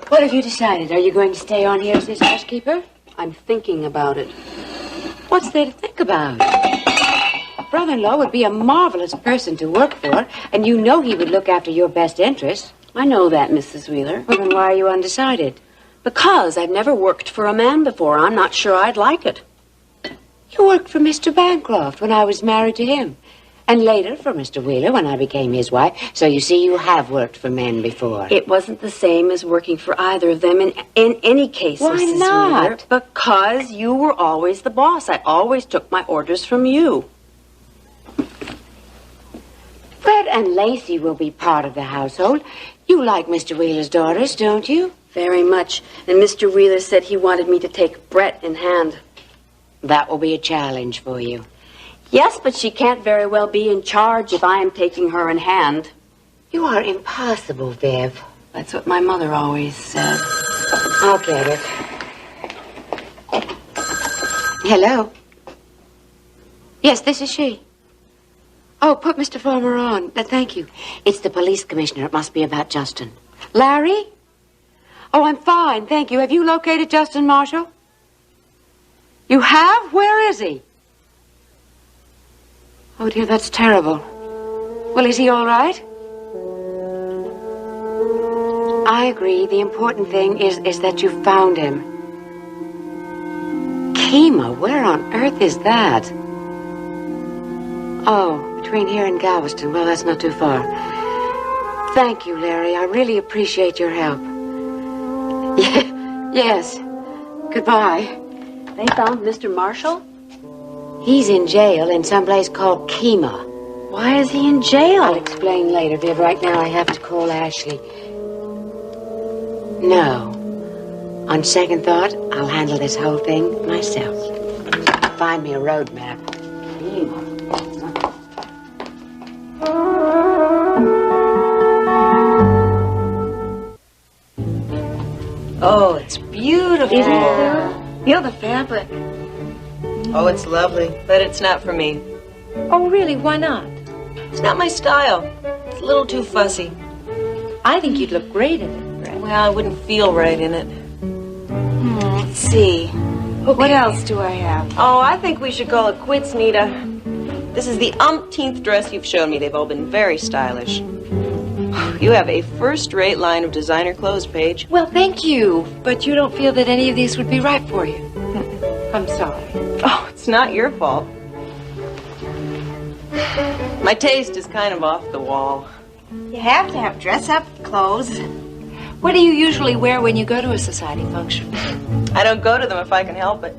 what have you decided? Are you going to stay on here as his housekeeper? I'm thinking about it. What's there to think about? A brother-in-law would be a marvelous person to work for, and you know he would look after your best interests. I know that, Mrs. Wheeler. Well, then why are you undecided? Because I've never worked for a man before. I'm not sure I'd like it. You worked for Mr. Bancroft when I was married to him. And later for Mr. Wheeler when I became his wife. So you see, you have worked for men before. It wasn't the same as working for either of them in any case, Why Mrs. not? Wheeler. Because you were always the boss. I always took my orders from you. Fred and Lacey will be part of the household. You like Mr. Wheeler's daughters, don't you? Very much. And Mr. Wheeler said he wanted me to take Brett in hand. That will be a challenge for you. Yes, but she can't very well be in charge if I am taking her in hand. You are impossible, Viv. That's what my mother always said. I'll get it. Hello? Yes, this is she. Oh, put Mr. Farmer on. Thank you. It's the police commissioner. It must be about Justin. Larry? Oh, I'm fine, thank you. Have you located Justin Marshall? You have? Where is he? Oh, dear, that's terrible. Well, is he all right? I agree. The important thing is that you found him. Kima, where on earth is that? Oh, between here and Galveston. Well, that's not too far. Thank you, Larry. I really appreciate your help. Yes. Goodbye. They found Mr. Marshall? He's in jail in some place called Kima. Why is he in jail? I'll explain later, Viv. Right now I have to call Ashley. No. On second thought, I'll handle this whole thing myself. Find me a road map. Kima. Oh, it's beautiful. Isn't it? Feel the fabric. Oh, it's lovely, but it's not for me. Oh, really? Why not? It's not my style. It's a little too fussy. I think you'd look great in it, Brett. Well, I wouldn't feel right in it. Let's see. What else do I have? Oh, I think we should call it quits, Nita. This is the umpteenth dress you've shown me. They've all been very stylish. You have a first-rate line of designer clothes, Paige. Well, thank you. But you don't feel that any of these would be right for you. I'm sorry. Oh, it's not your fault. My taste is kind of off the wall. You have to have dress-up clothes. What do you usually wear when you go to a society function? I don't go to them if I can help it.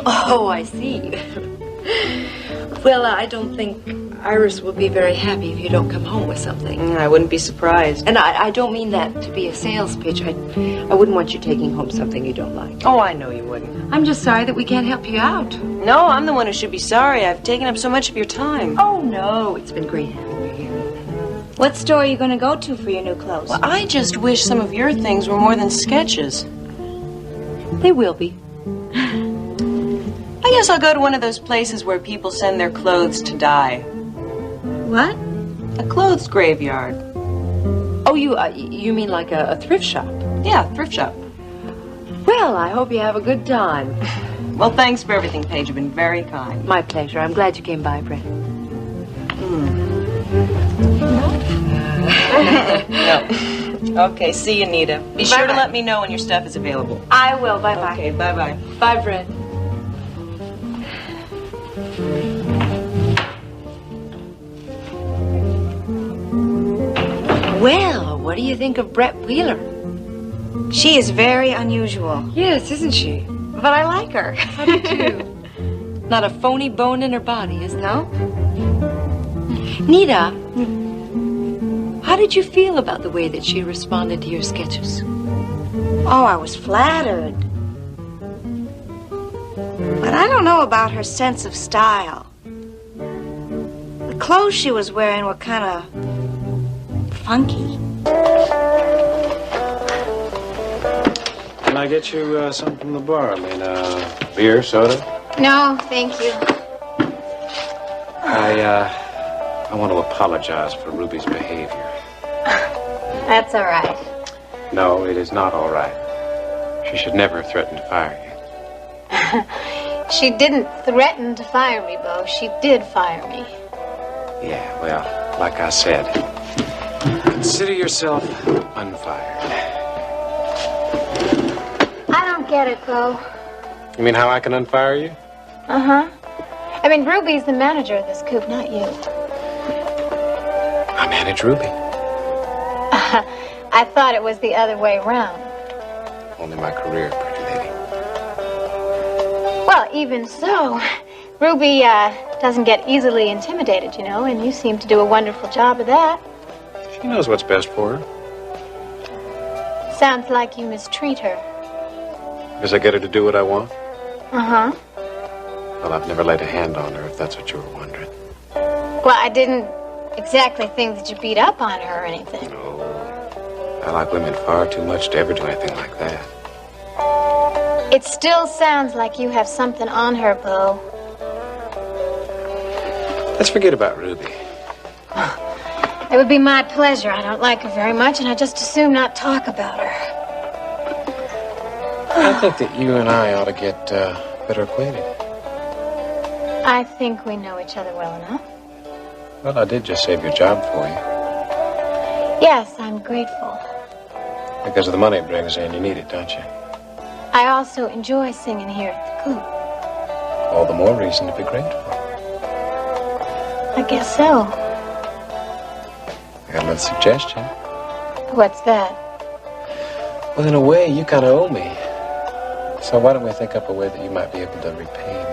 Oh, I see. Well, I don't think Iris will be very happy if you don't come home with something. I wouldn't be surprised. And I don't mean that to be a sales pitch. I wouldn't want you taking home something you don't like. Oh, I know you wouldn't. I'm just sorry that we can't help you out. No, I'm the one who should be sorry. I've taken up so much of your time. Oh, no. It's been great having you here. What store are you going to go to for your new clothes? Well, I just wish some of your things were more than sketches. They will be. I guess I'll go to one of those places where people send their clothes to dye. What? A clothes graveyard. Oh, you mean like a thrift shop? Yeah, thrift shop. Well, I hope you have a good time. Well, thanks for everything, Paige. You've been very kind. My pleasure. I'm glad you came by, Brett. No. Okay, see you, Nita. Be sure to let me know when your stuff is available. I will. Bye-bye. Okay, bye-bye. Bye, Brett. Well, what do you think of Brett Wheeler? She is very unusual. Yes, isn't she? But I like her. I do too. Not a phony bone in her body, is there? Nita, how did you feel about the way that she responded to your sketches? Oh, I was flattered. But I don't know about her sense of style. The clothes she was wearing were kind of funky. Can I get you something from the bar? I mean, beer, soda? No, thank you. I want to apologize for Ruby's behavior. That's all right. No, it is not all right. She should never have threatened to fire you. She didn't threaten to fire me, Bo. She did fire me. Yeah, well, like I said, consider yourself unfired. I don't get it, Bo. You mean how I can unfire you? Uh-huh. I mean, Ruby's the manager of this coop, not you. I manage Ruby. I thought it was the other way around. Only my career, pretty lady. Well, even so, Ruby doesn't get easily intimidated, you know, and you seem to do a wonderful job of that. She knows what's best for her. Sounds like you mistreat her. Because I get her to do what I want? Uh-huh. Well, I've never laid a hand on her, if that's what you were wondering. Well, I didn't exactly think that you beat up on her or anything. I like women far too much to ever do anything like that. It still sounds like you have something on her, Bo. Let's forget about Ruby. It would be my pleasure. I don't like her very much, and I just as soon not talk about her. I think that you and I ought to get better acquainted. I think we know each other well enough. Well, I did just save your job for you. Yes, I'm grateful. Because of the money it brings in, you need it, don't you? I also enjoy singing here at the coop. All the more reason to be grateful. I guess so. I got another suggestion. What's that? Well, in a way, you kind of owe me. So why don't we think up a way that you might be able to repay me?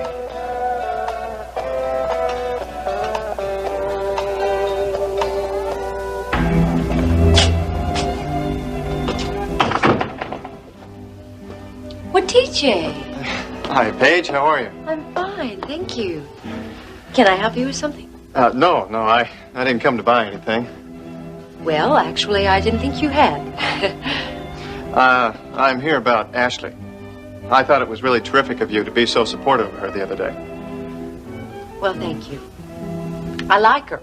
What, TJ? Hi, Paige. How are you? I'm fine, thank you. Can I help you with something? No, I didn't come to buy anything. Well, actually, I didn't think you had. I'm here about Ashley. I thought it was really terrific of you to be so supportive of her the other day. Well, thank you. I like her,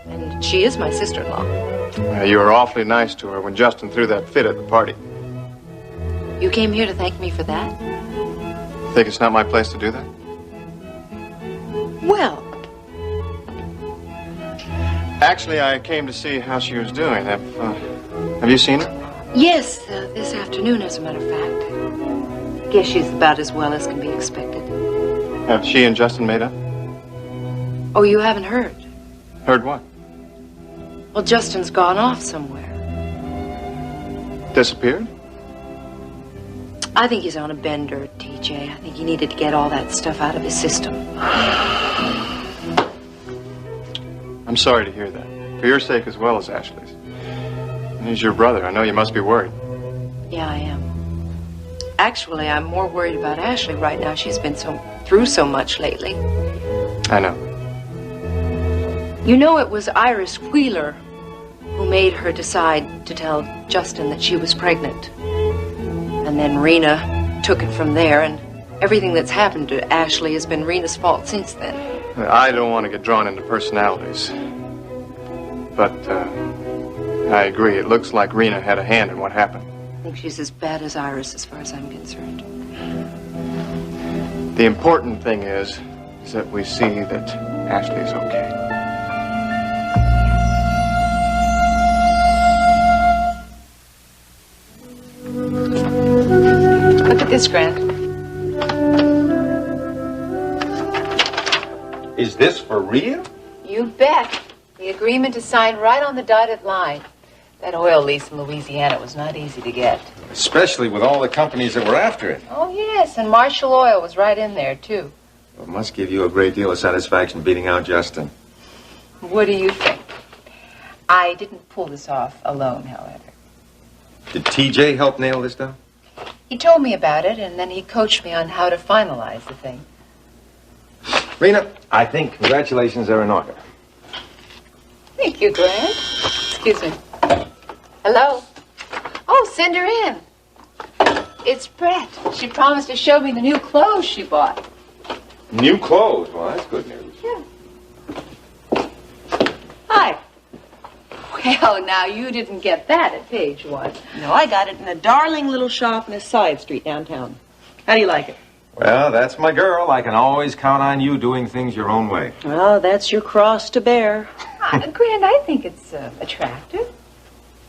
and she is my sister-in-law. You were awfully nice to her when Justin threw that fit at the party. You came here to thank me for that? Think it's not my place to do that? Well, actually, I came to see how she was doing. Have you seen her? yes, this afternoon, as a matter of fact. Guess she's about as well as can be expected. Have she and Justin made up? Oh, you haven't heard? Heard what? Well, Justin's gone off somewhere. Disappeared? I think he's on a bender, TJ. I think he needed to get all that stuff out of his system. I'm sorry to hear that. For your sake as well as Ashley's. And he's your brother. I know you must be worried. Yeah, I am. Actually, I'm more worried about Ashley right now. She's been through so much lately. I know. You know, it was Iris Wheeler who made her decide to tell Justin that she was pregnant. And then Rena took it from there, and everything that's happened to Ashley has been Rena's fault since then. I don't want to get drawn into personalities. But I agree. It looks like Rena had a hand in what happened. I think she's as bad as Iris as far as I'm concerned. The important thing is that we see that Ashley's okay. Look at this, Grant. Is this for real? You bet. The agreement is signed right on the dotted line. That oil lease in Louisiana was not easy to get. Especially with all the companies that were after it. Oh, yes, and Marshall Oil was right in there, too. It must give you a great deal of satisfaction beating out Justin. What do you think? I didn't pull this off alone, however. Did TJ help nail this down? He told me about it, and then he coached me on how to finalize the thing. Rena, I think congratulations are in order. Thank you, Grant. Excuse me. Hello? Oh, send her in. It's Brett. She promised to show me the new clothes she bought. New clothes? Well, that's good news. Yeah. Hi. Well, now, you didn't get that at Page One. No, I got it in a darling little shop in a side street downtown. How do you like it? Well, that's my girl. I can always count on you doing things your own way. Well, that's your cross to bear. Grant, I think it's attractive.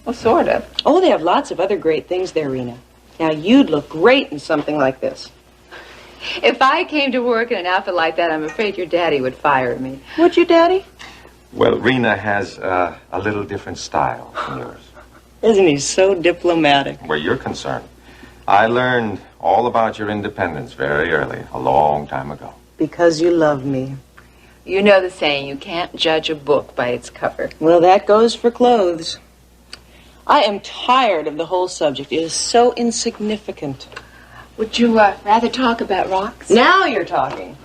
Well, sort of. Oh, they have lots of other great things there, Rena. Now, you'd look great in something like this. If I came to work in an outfit like that, I'm afraid your daddy would fire me. Would you, Daddy? Well, Rena has a little different style from yours. Isn't he so diplomatic? Where you're concerned. I learned all about your independence very early, a long time ago. Because you love me. You know the saying, you can't judge a book by its cover. Well, that goes for clothes. I am tired of the whole subject. It is so insignificant. Would you rather talk about rocks? Now you're talking.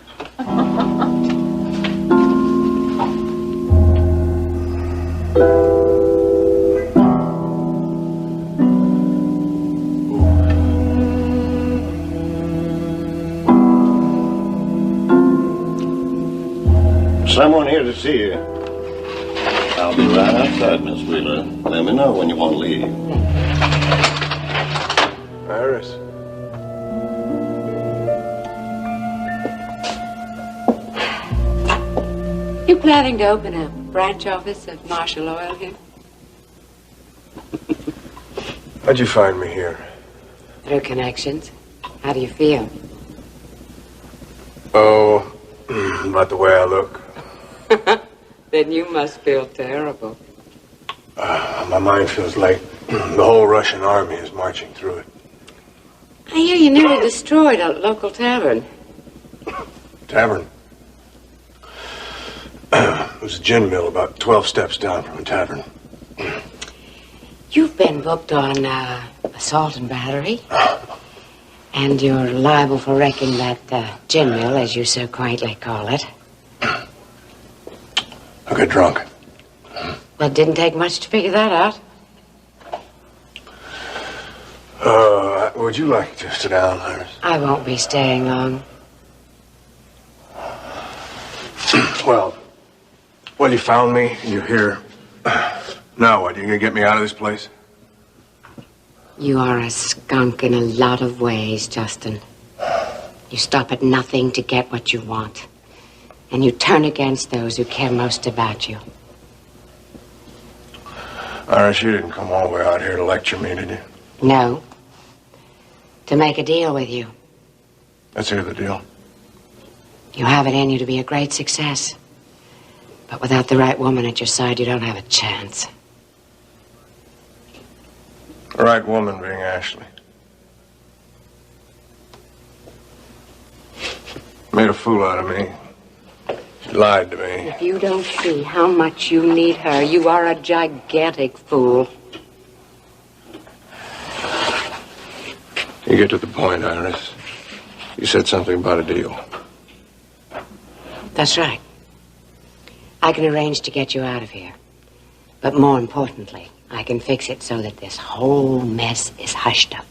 Someone here to see you. I'll be right outside, Miss Wheeler. Let me know when you want to leave. Iris. You planning to open a branch office of Marshall Oil here? How'd you find me here? Through connections. How do you feel? Oh, about the way I look. Then you must feel terrible. My mind feels like the whole Russian army is marching through it. I hear you nearly destroyed a local tavern. Tavern? It was a gin mill about 12 steps down from a tavern. You've been booked on assault and battery. And you're liable for wrecking that gin mill, as you so quaintly call it. I got drunk. Well, it didn't take much to figure that out. Would you like to sit down, Iris? I won't be staying long. Well, you found me. You're here. Now what? You gonna get me out of this place? You are a skunk in a lot of ways, Justin. You stop at nothing to get what you want. And you turn against those who care most about you. Iris, you didn't come all the way out here to lecture me, did you? No. To make a deal with you. Let's hear the deal. You have it in you to be a great success. But without the right woman at your side, you don't have a chance. The right woman being Ashley. Made a fool out of me. She lied to me. If you don't see how much you need her, you are a gigantic fool. You get to the point, Iris. You said something about a deal. That's right. I can arrange to get you out of here. But more importantly, I can fix it so that this whole mess is hushed up.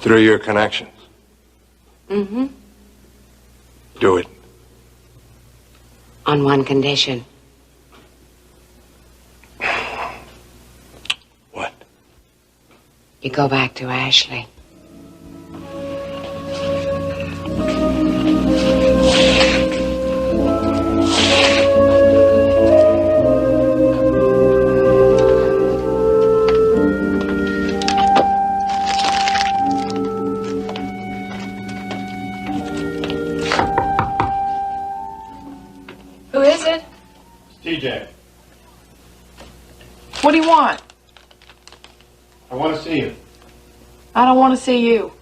Through your connections. Mm-hmm. Do it. On one condition. What? You go back to Ashley. Who is it? TJ. What do you want? I want to see you. I don't want to see you.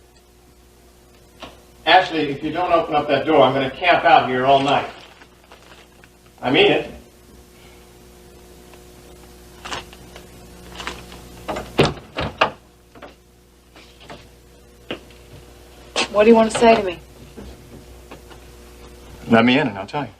Ashley, if you don't open up that door, I'm going to camp out here all night. I mean it. What do you want to say to me? Let me in and I'll tell you.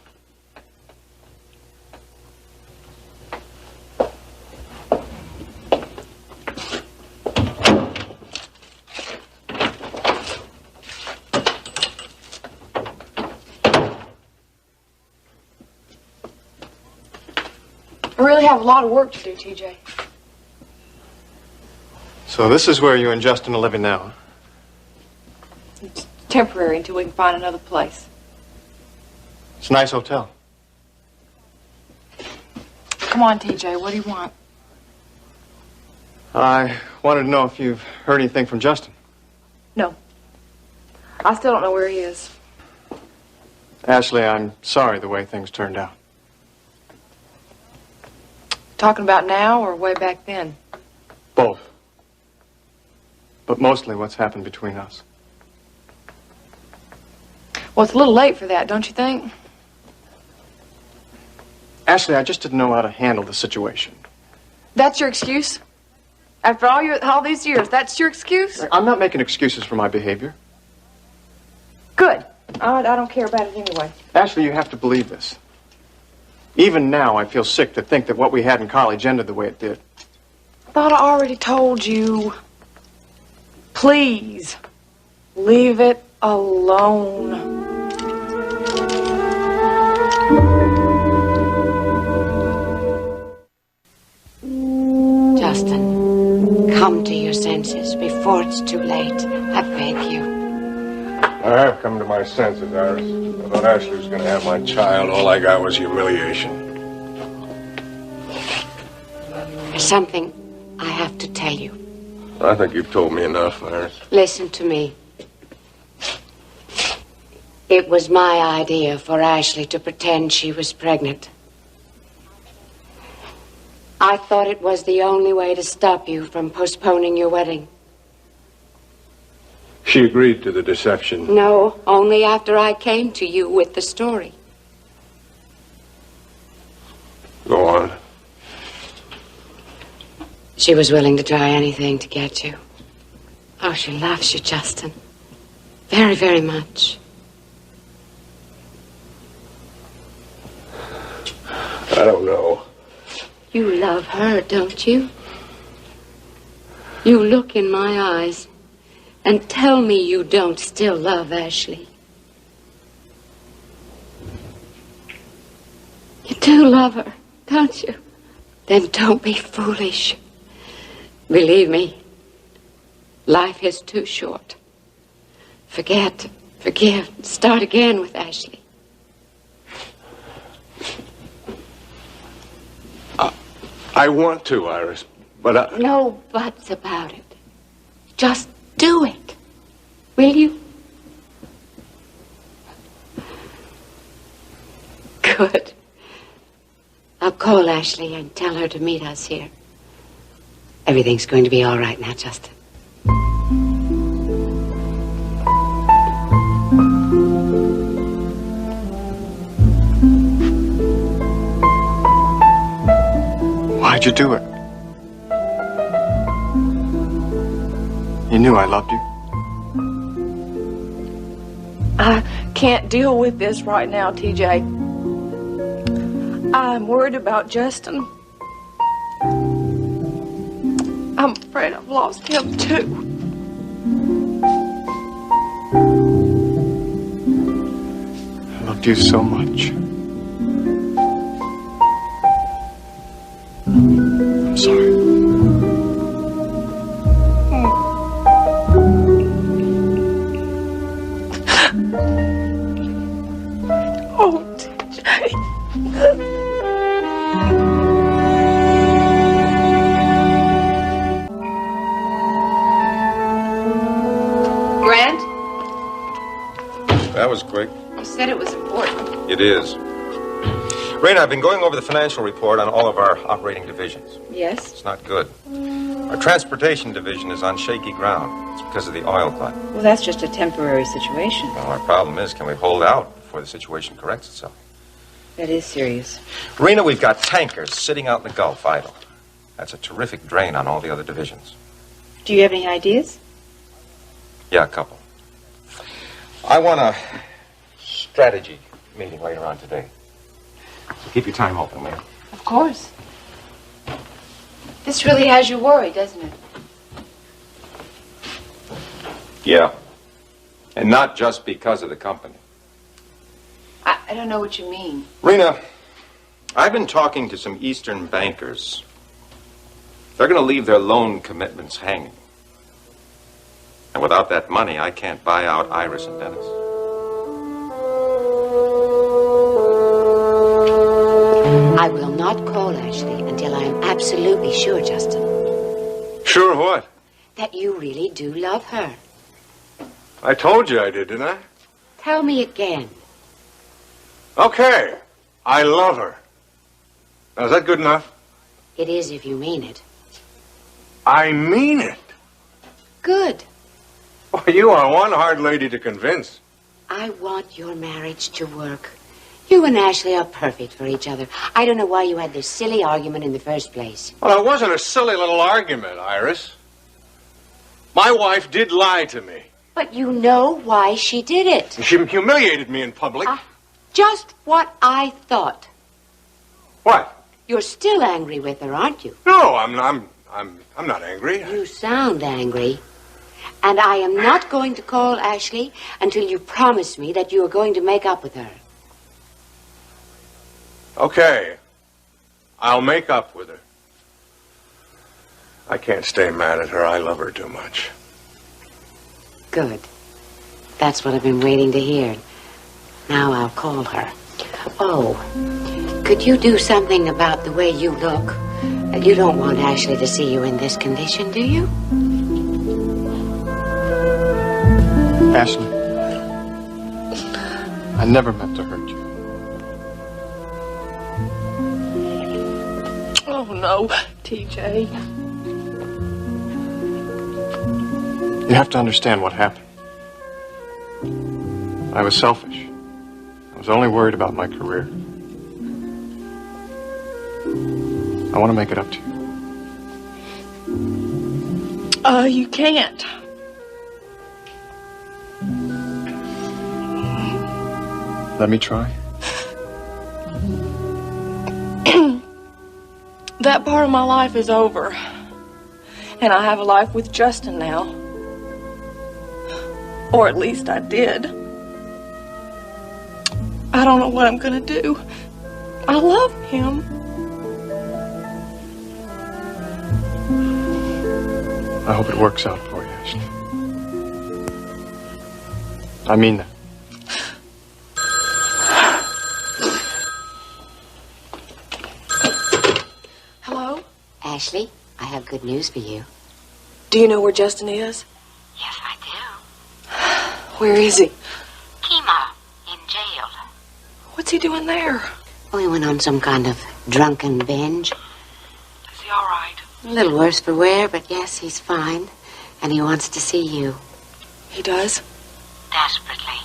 I really have a lot of work to do, TJ. So this is where you and Justin are living now, huh? It's temporary until we can find another place. It's a nice hotel. Come on, TJ, what do you want? I wanted to know if you've heard anything from Justin. No. I still don't know where he is. Ashley, I'm sorry the way things turned out. Talking about now or way back then? Both. But mostly what's happened between us. Well, it's a little late for that, don't you think? Ashley, I just didn't know how to handle the situation. That's your excuse? After all these years, that's your excuse? I'm not making excuses for my behavior. Good. I don't care about it anyway. Ashley, you have to believe this. Even now, I feel sick to think that what we had in college ended the way it did. I thought I already told you. Please, leave it alone. Justin, come to your senses before it's too late. I beg you. I have come to my senses, Iris. I thought Ashley was going to have my child. All I got was humiliation. There's something I have to tell you. I think you've told me enough, Iris. Listen to me. It was my idea for Ashley to pretend she was pregnant. I thought it was the only way to stop you from postponing your wedding. She agreed to the deception. No, only after I came to you with the story. Go on. She was willing to try anything to get you. Oh, she loves you, Justin. Very, very much. I don't know. You love her, don't you? You look in my eyes and tell me you don't still love Ashley. You do love her, don't you? Then don't be foolish. Believe me, life is too short. Forget, forgive, start again with Ashley. I want to, Iris, but I... No buts about it. Just do it. Will you? Good. I'll call Ashley and tell her to meet us here. Everything's going to be all right now, Justin. Why'd you do it? You knew I loved you. I can't deal with this right now, TJ. I'm worried about Justin. I'm afraid I've lost him, too. I loved you so much. I'm sorry. Oh, TJ. Grant, That was quick. you said it was important. It is. Raina, I've been going over the financial report on all of our operating divisions. Yes? It's not good. Our transportation division is on shaky ground. It's because of the oil glut. Well, that's just a temporary situation. Well, our problem is, can we hold out before the situation corrects itself? That is serious. Rena, we've got tankers sitting out in the Gulf idle. That's a terrific drain on all the other divisions. Do you have any ideas? Yeah, a couple. I want a strategy meeting later on today. So keep your time open, will you? Of course. This really has you worried, doesn't it? Yeah. And not just because of the company. I don't know what you mean. Rena, I've been talking to some Eastern bankers. They're going to leave their loan commitments hanging. And without that money, I can't buy out Iris and Dennis. I will not call Ashley until I am absolutely sure, Justin, Sure what? that you really do love her. I told you I did, didn't I? Tell me again. Okay. I love her. Now, is that good enough? It is if you mean it. I mean it. Good. Well, you are one hard lady to convince. I want your marriage to work. You and Ashley are perfect for each other. I don't know why you had this silly argument in the first place. Well, it wasn't a silly little argument, Iris. My wife did lie to me. But you know why she did it. She humiliated me in public. Just what I thought. What? You're still angry with her, aren't you? No, I'm not angry. You sound angry. And I am not going to call Ashley until you promise me that you are going to make up with her. Okay. I'll make up with her. I can't stay mad at her. I love her too much. Good. That's what I've been waiting to hear. Now I'll call her. Oh, could you do something about the way you look? You don't want Ashley to see you in this condition, do you? Ashley, I never meant to hurt you. Oh, no, TJ. You have to understand what happened. I was selfish. I was only worried about my career. I want to make it up to you. You can't. Let me try. That part of my life is over. And I have a life with Justin now. Or at least I did. I don't know what I'm gonna do. I love him. I hope it works out for you, Ashley. I mean that. Hello? Ashley, I have good news for you. Do you know where Justin is? Yes, I Where is he? do. Chemo, in jail. What's he doing there? We went on some kind of drunken binge. Is he all right? A little worse for wear, but yes, he's fine. And he wants to see you. He does? Desperately.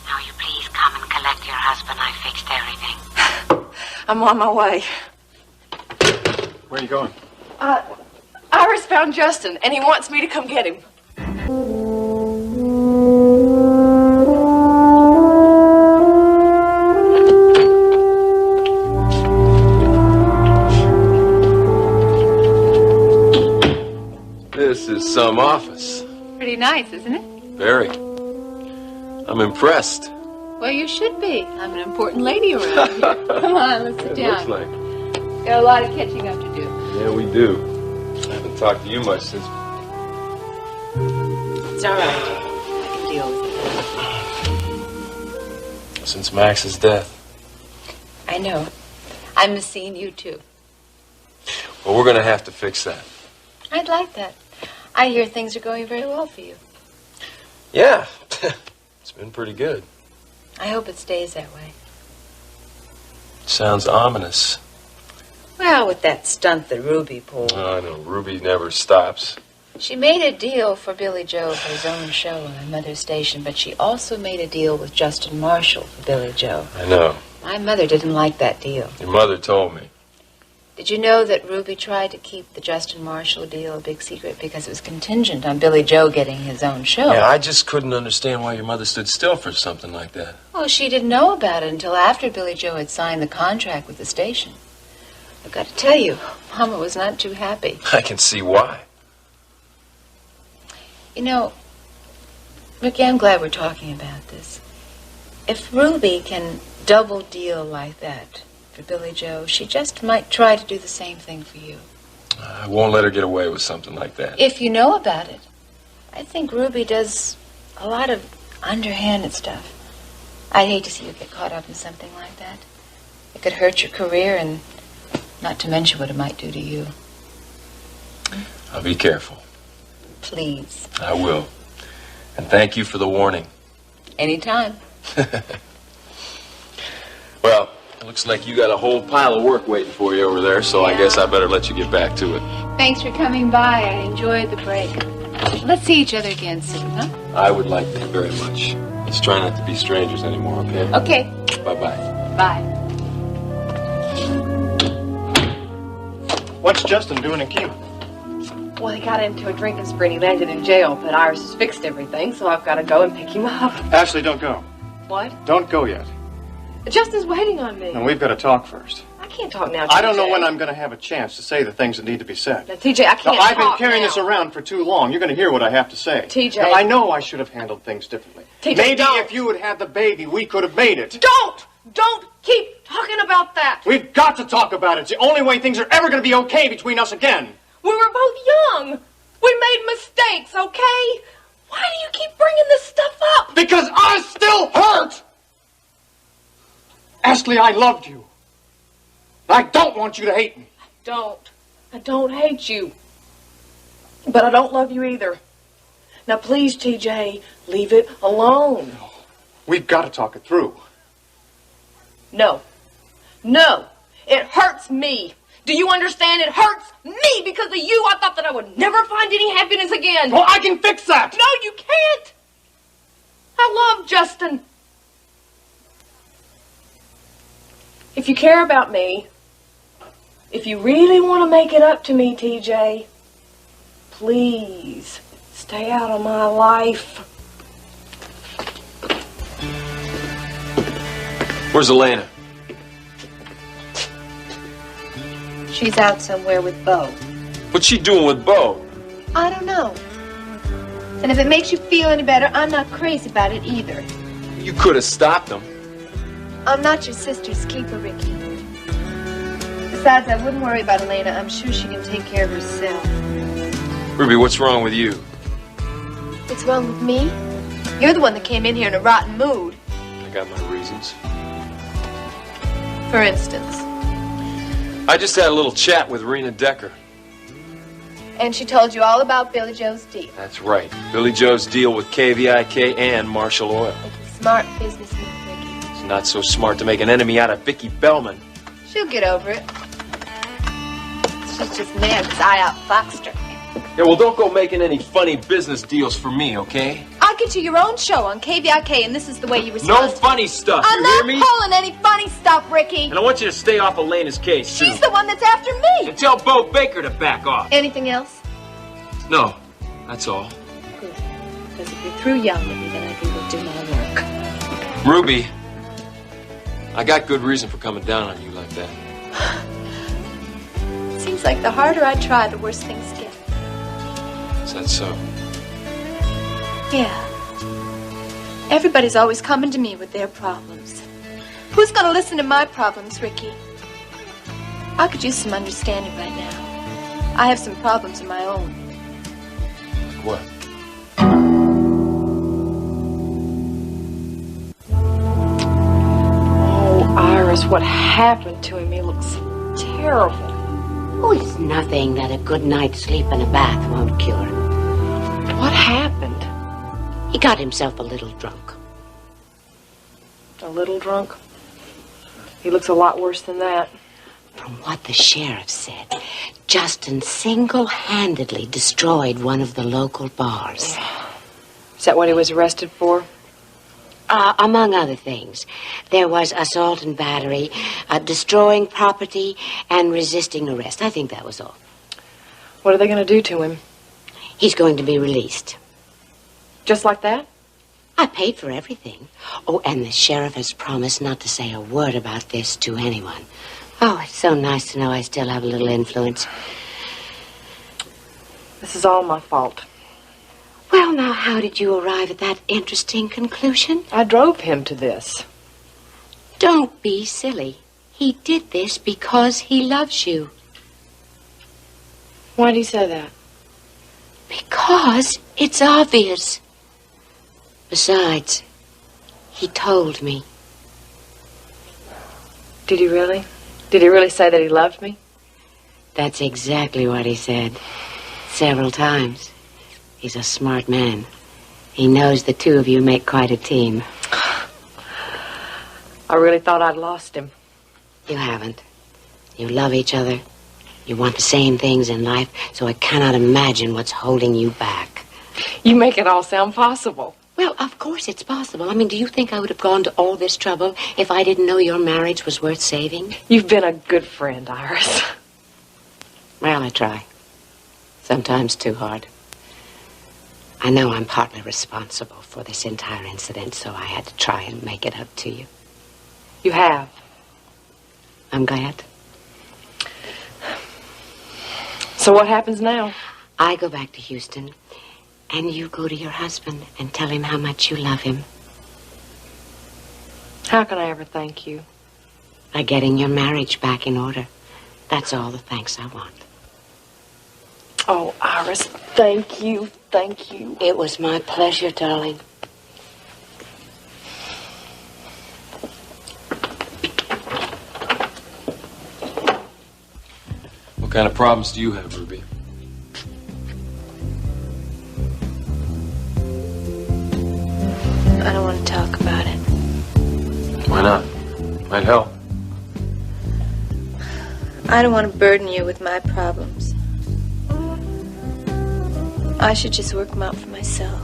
Now you please come and collect your husband. I fixed everything. I'm on my way. Where are you going? Iris found Justin, and he wants me to come get him. This is some office. Pretty nice, isn't it? Very. I'm impressed. Well, you should be. I'm an important lady around here. Come on, let's sit It down. looks like. Got a lot of catching up to do. Yeah, we do. I haven't talked to you much since. It's all right. I can deal with it. Since Max's death. I know. I miss seeing you, too. Well, we're gonna have to fix that. I'd like that. I hear things are going very well for you. Yeah. It's been pretty good. I hope it stays that way. Sounds ominous. Well, with that stunt that Ruby pulled. Oh, no, Ruby never stops. She made a deal for Billy Joe for his own show on her mother's station, but she also made a deal with Justin Marshall for Billy Joe. I know. My mother didn't like that deal. Your mother told me. Did you know that Ruby tried to keep the Justin Marshall deal a big secret because it was contingent on Billy Joe getting his own show? Yeah, I just couldn't understand why your mother stood still for something like that. Well, she didn't know about it until after Billy Joe had signed the contract with the station. I've got to tell you, Mama was not too happy. I can see why. You know, Ricky, I'm glad we're talking about this. If Ruby can double deal like that for Billy Joe, she just might try to do the same thing for you. I won't let her get away with something like that. If you know about it. I think Ruby does a lot of underhanded stuff. I'd hate to see you get caught up in something like that. It could hurt your career, and not to mention what it might do to you. I'll be careful. Please. I will. And thank you for the warning. Anytime. Well, it looks like you got a whole pile of work waiting for you over there, so I guess I better let you get back to it. Thanks for coming by. I enjoyed the break. Let's see each other again soon, huh? I would like that very much. Let's try not to be strangers anymore, okay? Okay. Bye-bye. Bye. What's Justin doing in Cuba? Well, he got into a drinking spree and he landed in jail, but Iris has fixed everything, so I've got to go and pick him up. Ashley, don't go. What? Don't go yet. Justin's waiting on me. And we've got to talk first. I can't talk now, TJ. I don't know when I'm going to have a chance to say the things that need to be said. Now, TJ, I can't Now, I've been talk carrying now. this around for too long. You're going to hear what I have to say. TJ. Now, I know I should have handled things differently. TJ, Maybe don't. if you had had the baby, we could have made it. Don't keep talking about that. We've got to talk about it. It's the only way things are ever going to be okay between us again. We were both young. We made mistakes, okay? Why do you keep bringing this stuff up? Because I still hurt! Ashley, I loved you. I don't want you to hate me. I don't hate you. But I don't love you either. Now, please, TJ, leave it alone. We've got to talk it through. No. No. It hurts me. Do you understand? It hurts me because of you. I thought that I would never find any happiness again. Well, I can fix that. No, you can't. I love Justin. If you care about me, if you really want to make it up to me, TJ, please stay out of my life. Where's Elena? She's out somewhere with Bo. What's she doing with Bo? I don't know. And if it makes you feel any better, I'm not crazy about it either. You could have stopped them. I'm not your sister's keeper, Ricky. Besides, I wouldn't worry about Elena. I'm sure she can take care of herself. Ruby, what's wrong with you? What's wrong with me? You're the one that came in here in a rotten mood. I got my reasons. For instance. I just had a little chat with Rena Decker. And she told you all about Billy Joe's deal. That's right. Billy Joe's deal with KVIK and Marshall Oil. Smart businessman, Ricky. It's not so smart to make an enemy out of Vicki Bellman. She'll get over it. She's just mad because I outfoxed her. Yeah, well, don't go making any funny business deals for me, okay? I'll get you your own show on KVIK, and this is the way you respond. No funny stuff, I'm you not hear me? pulling any funny stuff, Ricky. And I want you to stay off Elena's case, too. She's the one that's after me. And tell Bo Baker to back off. Anything else? No, that's all. Good. Because if you're through yelling at me, then I can go do my work. Ruby, I got good reason for coming down on you like that. Seems like the harder I try, the worse things get. Is that so? Yeah. Everybody's always coming to me with their problems. Who's gonna listen to my problems, Ricky? I could use some understanding right now. I have some problems of my own. What? Oh, Iris, what happened to him? He looks terrible. Oh, it's nothing that a good night's sleep in a bath won't cure. What happened? He got himself a little drunk. A little drunk? He looks a lot worse than that. From what the sheriff said, Justin single-handedly destroyed one of the local bars. Is that what he was arrested for? Among other things. There was assault and battery, destroying property, and resisting arrest. I think that was all. What are they going to do to him? He's going to be released. Just like that? I paid for everything. Oh, and the sheriff has promised not to say a word about this to anyone. Oh, it's so nice to know I still have a little influence. This is all my fault. Well, now, how did you arrive at that interesting conclusion? I drove him to this. Don't be silly. He did this because he loves you. Why did he say that? Because it's obvious. Besides, he told me. Did he really? Did he really say that he loved me? That's exactly what he said. Several times. He's a smart man. He knows the two of you make quite a team. I really thought I'd lost him. You haven't. You love each other. You want the same things in life, so I cannot imagine what's holding you back. You make it all sound possible. Well, of course it's possible. I mean, do you think I would have gone to all this trouble if I didn't know your marriage was worth saving? You've been a good friend, Iris. Well, I try. Sometimes too hard. I know I'm partly responsible for this entire incident, so I had to try and make it up to you. You have. I'm glad. So what happens now? I go back to Houston, and you go to your husband and tell him how much you love him. How can I ever thank you? By getting your marriage back in order. That's all the thanks I want. Oh, Iris, thank you, thank you. It was my pleasure, darling. What kind of problems do you have, Ruby? I don't want to talk about it. Why not? Might help. I don't want to burden you with my problems. I should just work them out for myself.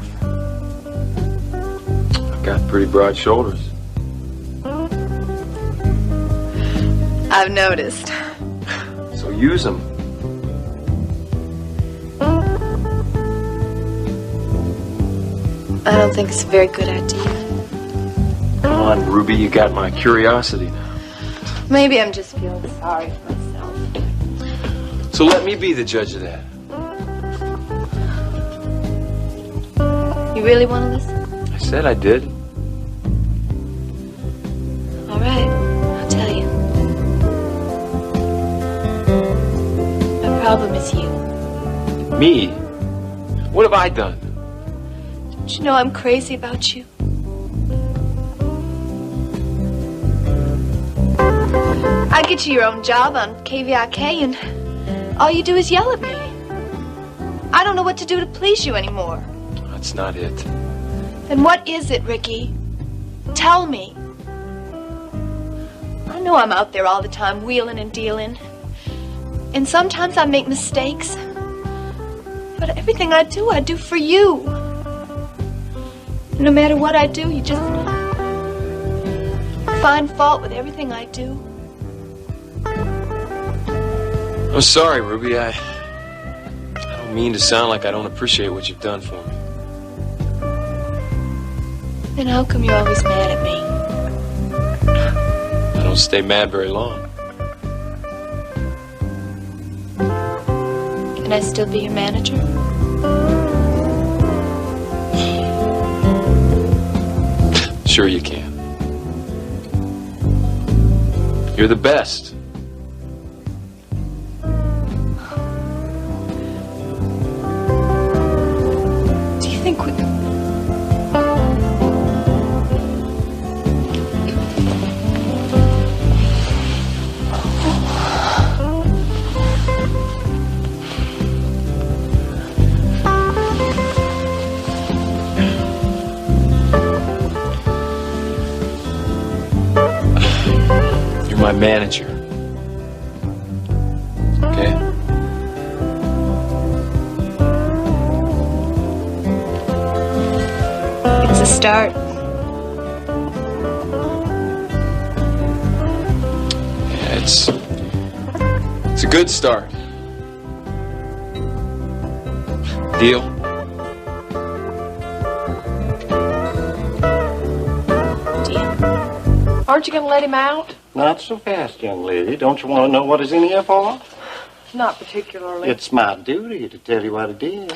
I've got pretty broad shoulders. I've noticed. So use them. I don't think it's a very good idea. Come on, Ruby, you got my curiosity now. Maybe I'm just feeling sorry for myself. So let me be the judge of that. You really want to listen? I said I did. All right, I'll tell you. My problem is you. Me? What have I done? Don't you know I'm crazy about you? I get you your own job on KVIK and all you do is yell at me. I don't know what to do to please you anymore. That's not it. Then what is it, Ricky? Tell me. I know I'm out there all the time wheeling and dealing. And sometimes I make mistakes. But everything I do for you. No matter what I do, you just find fault with everything I do. I'm sorry, Ruby. I don't mean to sound like I don't appreciate what you've done for me. Then how come you're always mad at me? I don't stay mad very long. Can I still be your manager? Sure you can. You're the best. Do you think we... You're my manager. start? Yeah, it's a good start. Deal? Aren't you going to let him out? Not so fast, young lady. Don't you want to know what he's in here for? Not particularly. It's my duty to tell you what it is.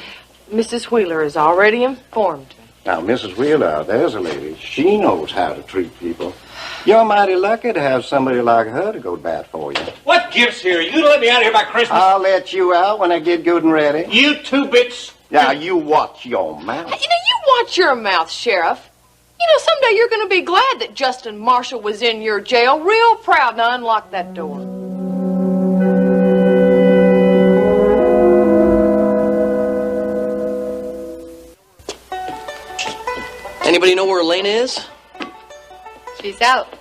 Mrs. Wheeler has already informed me. Now, Mrs. Wheeler, there's a lady. She knows how to treat people. You're mighty lucky to have somebody like her to go to bat for you. What gives here? You let me out of here by Christmas? I'll let you out when I get good and ready. You two bits. Now, you watch your mouth. You know, you watch your mouth, Sheriff. You know, someday you're going to be glad that Justin Marshall was in your jail. Real proud. Now, unlock that door. Anybody know where Elena is? She's out.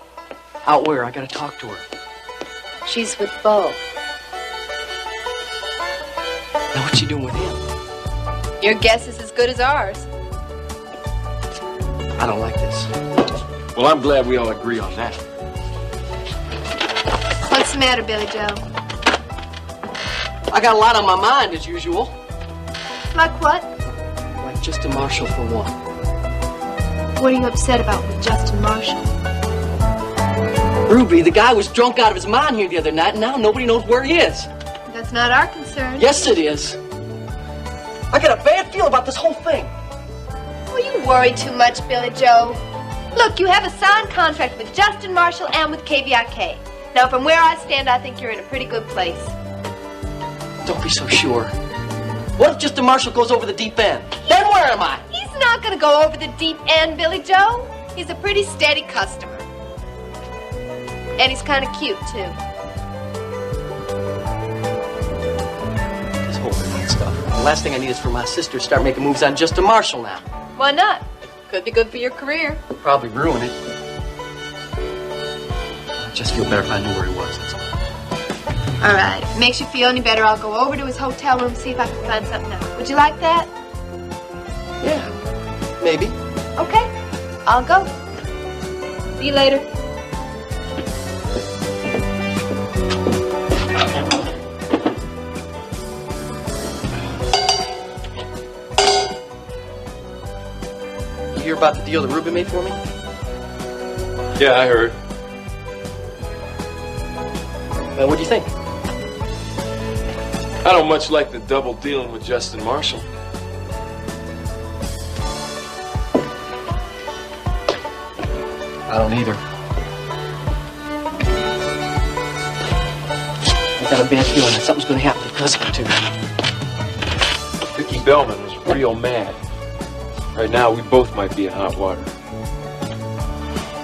Out where? I gotta talk to her. She's with Bo. Now, what's she doing with him? Your guess is as good as ours. I don't like this. Well, I'm glad we all agree on that. What's the matter, Billy Joe? I got a lot on my mind, as usual. Like what? Like Justin Marshall, for one. What are you upset about with Justin Marshall? Ruby, the guy was drunk out of his mind here the other night, and now nobody knows where he is. That's not our concern. Yes, it is. I got a bad feel about this whole thing. Well, you worry too much, Billy Joe. Look, you have a signed contract with Justin Marshall and with KVIK. Now, from where I stand, I think you're in a pretty good place. Don't be so sure. What if Justin Marshall goes over the deep end? Then where am I? He's not going to go over the deep end, Billy Joe. He's a pretty steady customer. And he's kind of cute, too. This whole thing stuff. The last thing I need is for my sister to start making moves on Justin Marshall now. Why not? Could be good for your career. Probably ruin it. I'd just feel better if I knew where he was, that's all. All right. If it makes you feel any better, I'll go over to his hotel room, see if I can find something out. Would you like that? Yeah, maybe. Okay. I'll go. See you later. You hear about the deal that Ruby made for me? Yeah, I heard. What do you think? I don't much like the double dealing with Justin Marshall. I don't either. I got a bad feeling that something's going to happen because of it, too. Vicky Bellman was real mad. Right now, we both might be in hot water.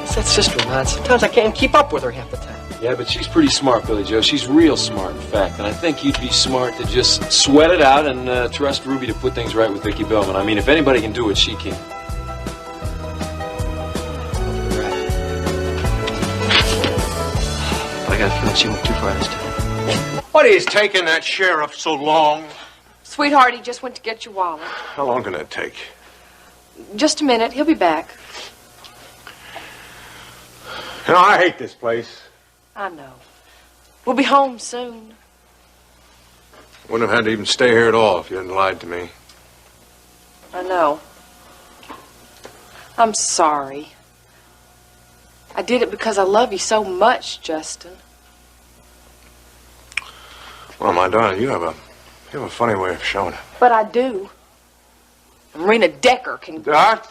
It's that sister of mine. Sometimes I can't even keep up with her half the time. Yeah, but she's pretty smart, Billy Joe. She's real smart, in fact. And I think you'd be smart to just sweat it out and trust Ruby to put things right with Vicky Bellman. I mean, if anybody can do it, she can. I got a feeling she went too far this time. What is taking that sheriff so long? Sweetheart, he just went to get your wallet. How long can that take? Just a minute. He'll be back. You know, I hate this place. I know. We'll be home soon. Wouldn't have had to even stay here at all if you hadn't lied to me. I know. I'm sorry. I did it because I love you so much, Justin. Well, my darling, you have a funny way of showing it. But I do. And Rena Decker can... Doc,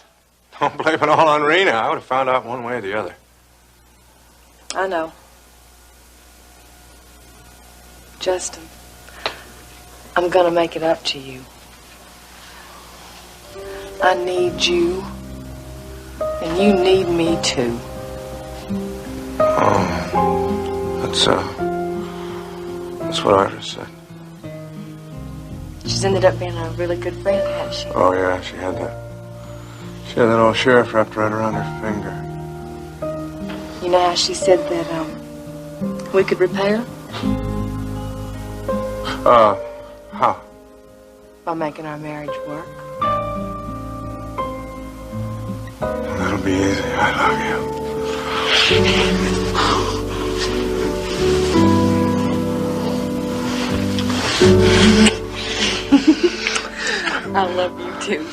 don't blame it all on Rena. I would have found out one way or the other. I know. Justin, I'm gonna make it up to you. I need you, and you need me too. That's what Arthur said. She's ended up being a really good friend, hasn't she? Oh, yeah, she had that old sheriff wrapped right around her finger. You know how she said that, we could repair? How? By making our marriage work. That'll be easy. I love I love you too.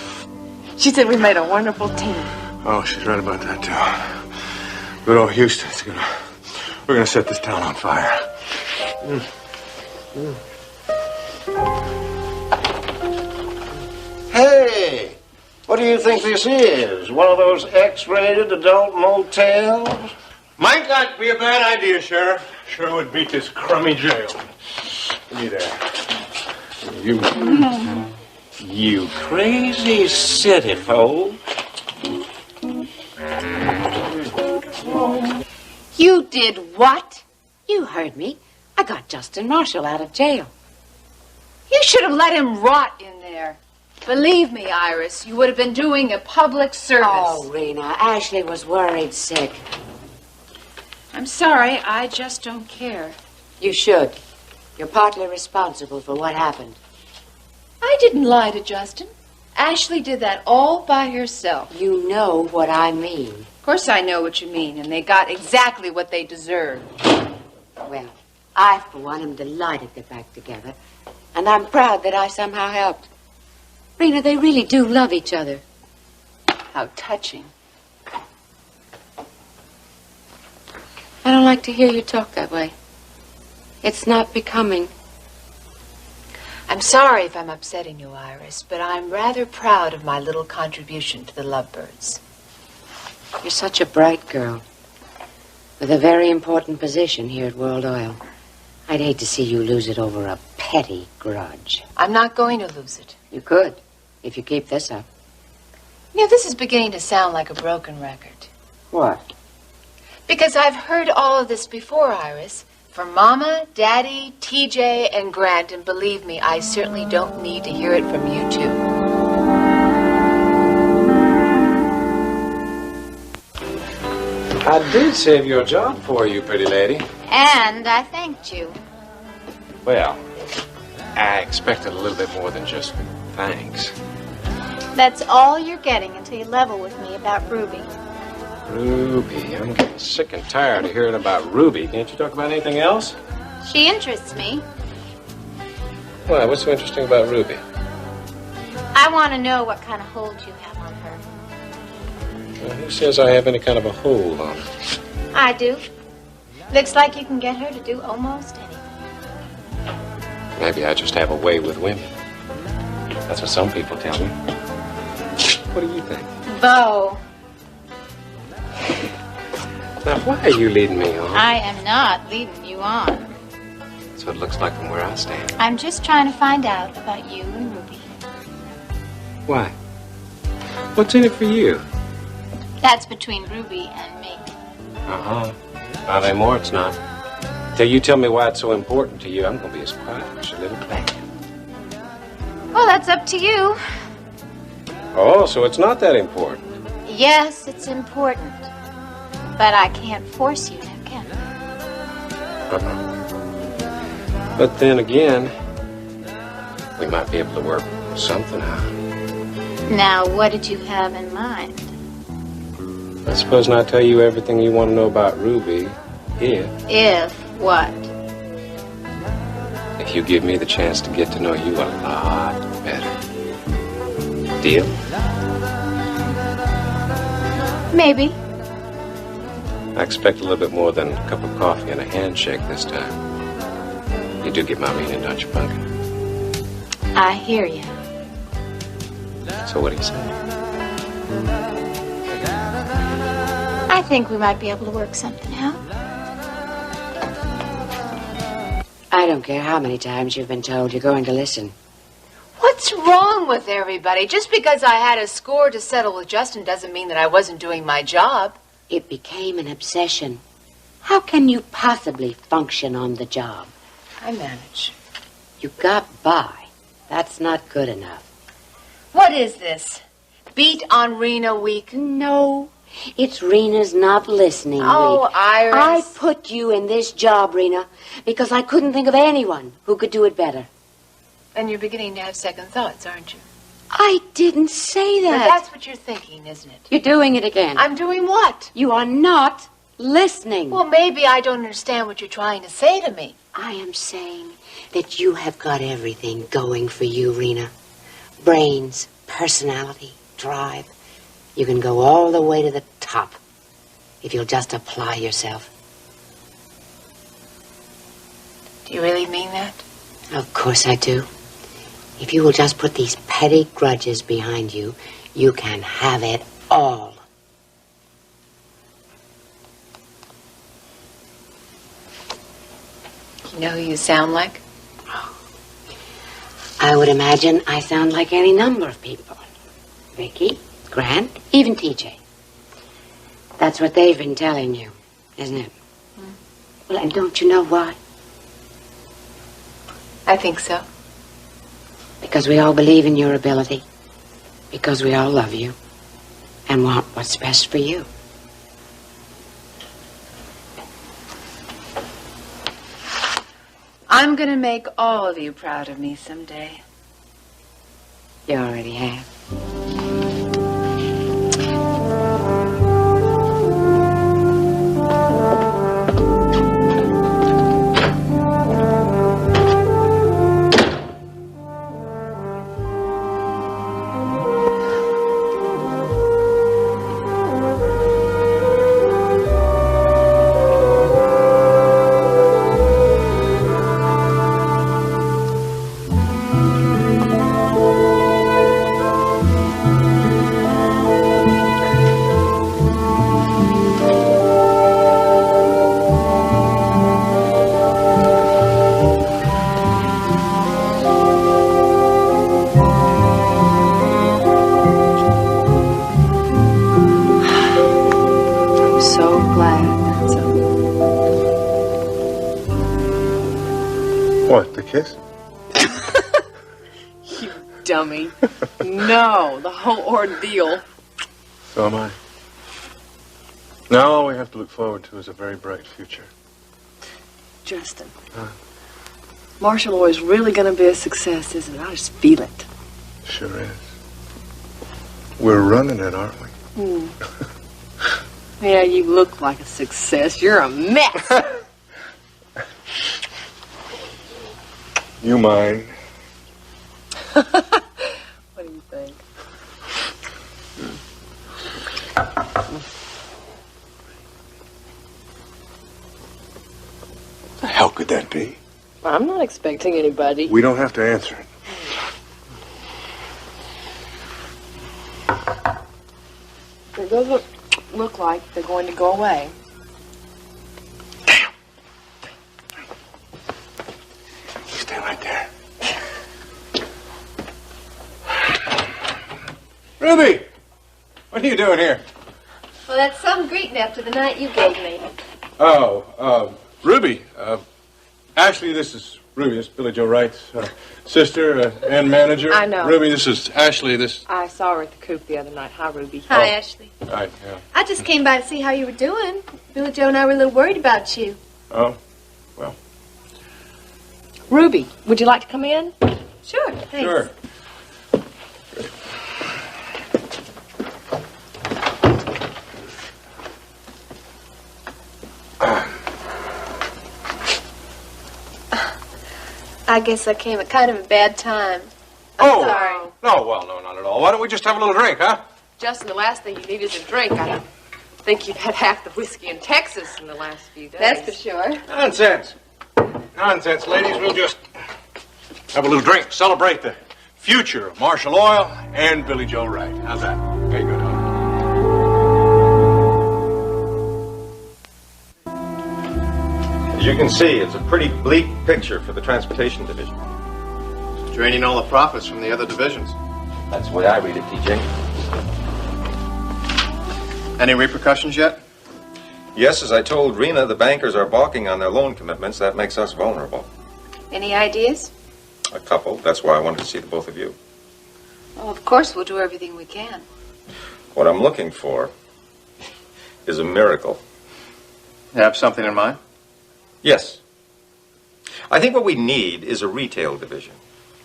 She said we made a wonderful team. you. Oh, she's right about that, too. Good old Houston's gonna... We're gonna set this town on fire. Hey, what do you think this is? One of those X-rated adult motels? Might not be a bad idea, Sheriff. Sure would beat this crummy jail. Give me that. You crazy city folk. You did what? You heard me. I got Justin Marshall out of jail. You should have let him rot in there. Believe me, Iris, you would have been doing a public service. Oh, Rena, Ashley was worried sick. I'm sorry, I just don't care. You should. You're partly responsible for what happened. I didn't lie to Justin. Ashley did that all by herself. You know what I mean. Of course I know what you mean, and they got exactly what they deserved. Well, I, for one, am delighted they're back together. And I'm proud that I somehow helped. Rena, they really do love each other. How touching. I don't like to hear you talk that way. It's not becoming. I'm sorry if I'm upsetting you, Iris, but I'm rather proud of my little contribution to the Lovebirds. You're such a bright girl. With a very important position here at World Oil. I'd hate to see you lose it over a petty grudge. I'm not going to lose it. You could, if you keep this up. You know, this is beginning to sound like a broken record. What? Because I've heard all of this before, Iris. From Mama, Daddy, TJ, and Grant, and believe me, I certainly don't need to hear it from you two. I did save your job for you, pretty lady. And I thanked you. Well, I expected a little bit more than just thanks. That's all you're getting until you level with me about Ruby. Ruby, I'm getting sick and tired of hearing about Ruby. Can't you talk about anything else? She interests me. Why, what's so interesting about Ruby? I want to know what kind of hold you have on her. Well, who says I have any kind of a hold on her? I do. Looks like you can get her to do almost anything. Maybe I just have a way with women. That's what some people tell me. What do you think? Bo, Now, why are you leading me on? I am not leading you on. That's what it looks like from where I stand. I'm just trying to find out about you and Ruby. Why? What's in it for you? That's between Ruby and me. Uh-huh. Not anymore, it's not. Till you tell me why it's so important to you, I'm going to be as quiet as a little clam. Well, that's up to you. Oh, so it's not that important. Yes, it's important. But I can't force you now, can I? Uh-uh. But then again, we might be able to work something out. Now, what did you have in mind? I suppose I tell you everything you want to know about Ruby, If what? if you give me the chance to get to know you a lot better. Deal? Maybe. I expect a little bit more than a cup of coffee and a handshake this time. You do get my meaning, don't you, Pumpkin? I hear you. So what do you say? I think we might be able to work something out. I don't care how many times you've been told you're going to listen. What's wrong with everybody? Just because I had a score to settle with Justin doesn't mean that I wasn't doing my job. It became an obsession. How can you possibly function on the job? I manage. You got by. That's not good enough. What is this? Beat on Rena week? No, it's Rena's not listening Oh, week. Iris. I put you in this job, Rena, because I couldn't think of anyone who could do it better. And you're beginning to have second thoughts, aren't you? I didn't say But that. that's what you're thinking, isn't it? You're doing it again. I'm doing what? You are not listening. Well, maybe I don't understand what you're trying to say to me. I am saying that you have got everything going for you, Rena. Brains, personality, drive. You can go all the way to the top if you'll just apply yourself. Do you really mean that? Of course I do. If you will just put these petty grudges behind you, you can have it all. You know who you sound like? I would imagine I sound like any number of people. Vicky, Grant, even TJ. That's what they've been telling you, isn't it? Well, and don't you know why? I think so. Because we all believe in your ability. Because we all love you. And want what's best for you. I'm gonna make all of you proud of me someday. You already have. What, the kiss? You dummy. No, the whole ordeal. So am I. Now all we have to look forward to is a very bright future. Justin. Marshall Law is really going to be a success, isn't it? I just feel it. Sure is. We're running it, aren't we? Yeah, you look like a success. You're a mess. You mind? What do you think? The hell could that be? I'm not expecting anybody. We don't have to answer it. It doesn't look like they're going to go away. Stay right there. Ruby! What are you doing here? Well, that's some greeting after the night you gave me. Oh, Ruby. Ashley, this is Ruby. This is Billy Joe Wright's sister and manager. I know. Ruby, this is Ashley. This. I saw her at the coop the other night. Hi, Ruby. Hi, Ashley. Right, yeah. I just came by to see how you were doing. Billy Joe and I were a little worried about you. Oh, well. Ruby, would you like to come in? Sure, thanks. Sure. I guess I came at kind of a bad time. Oh, sorry. No, well, no, not at all. Why don't we just have a little drink, huh? Justin, the last thing you need is a drink. I don't think you've had half the whiskey in Texas in the last few days. That's for sure. Nonsense. Nonsense, ladies. We'll just have a little drink, celebrate the future of Marshall Oil and Billy Joe Wright. How's that? Very good, huh? As you can see, it's a pretty bleak picture for the transportation division. Draining all the profits from the other divisions. That's the way I read it, TJ. Any repercussions yet? Yes, as I told Rena, the bankers are balking on their loan commitments. That makes us vulnerable. Any ideas? A couple. That's why I wanted to see the both of you. Well, of course we'll do everything we can. What I'm looking for is a miracle. You have something in mind? Yes. I think what we need is a retail division.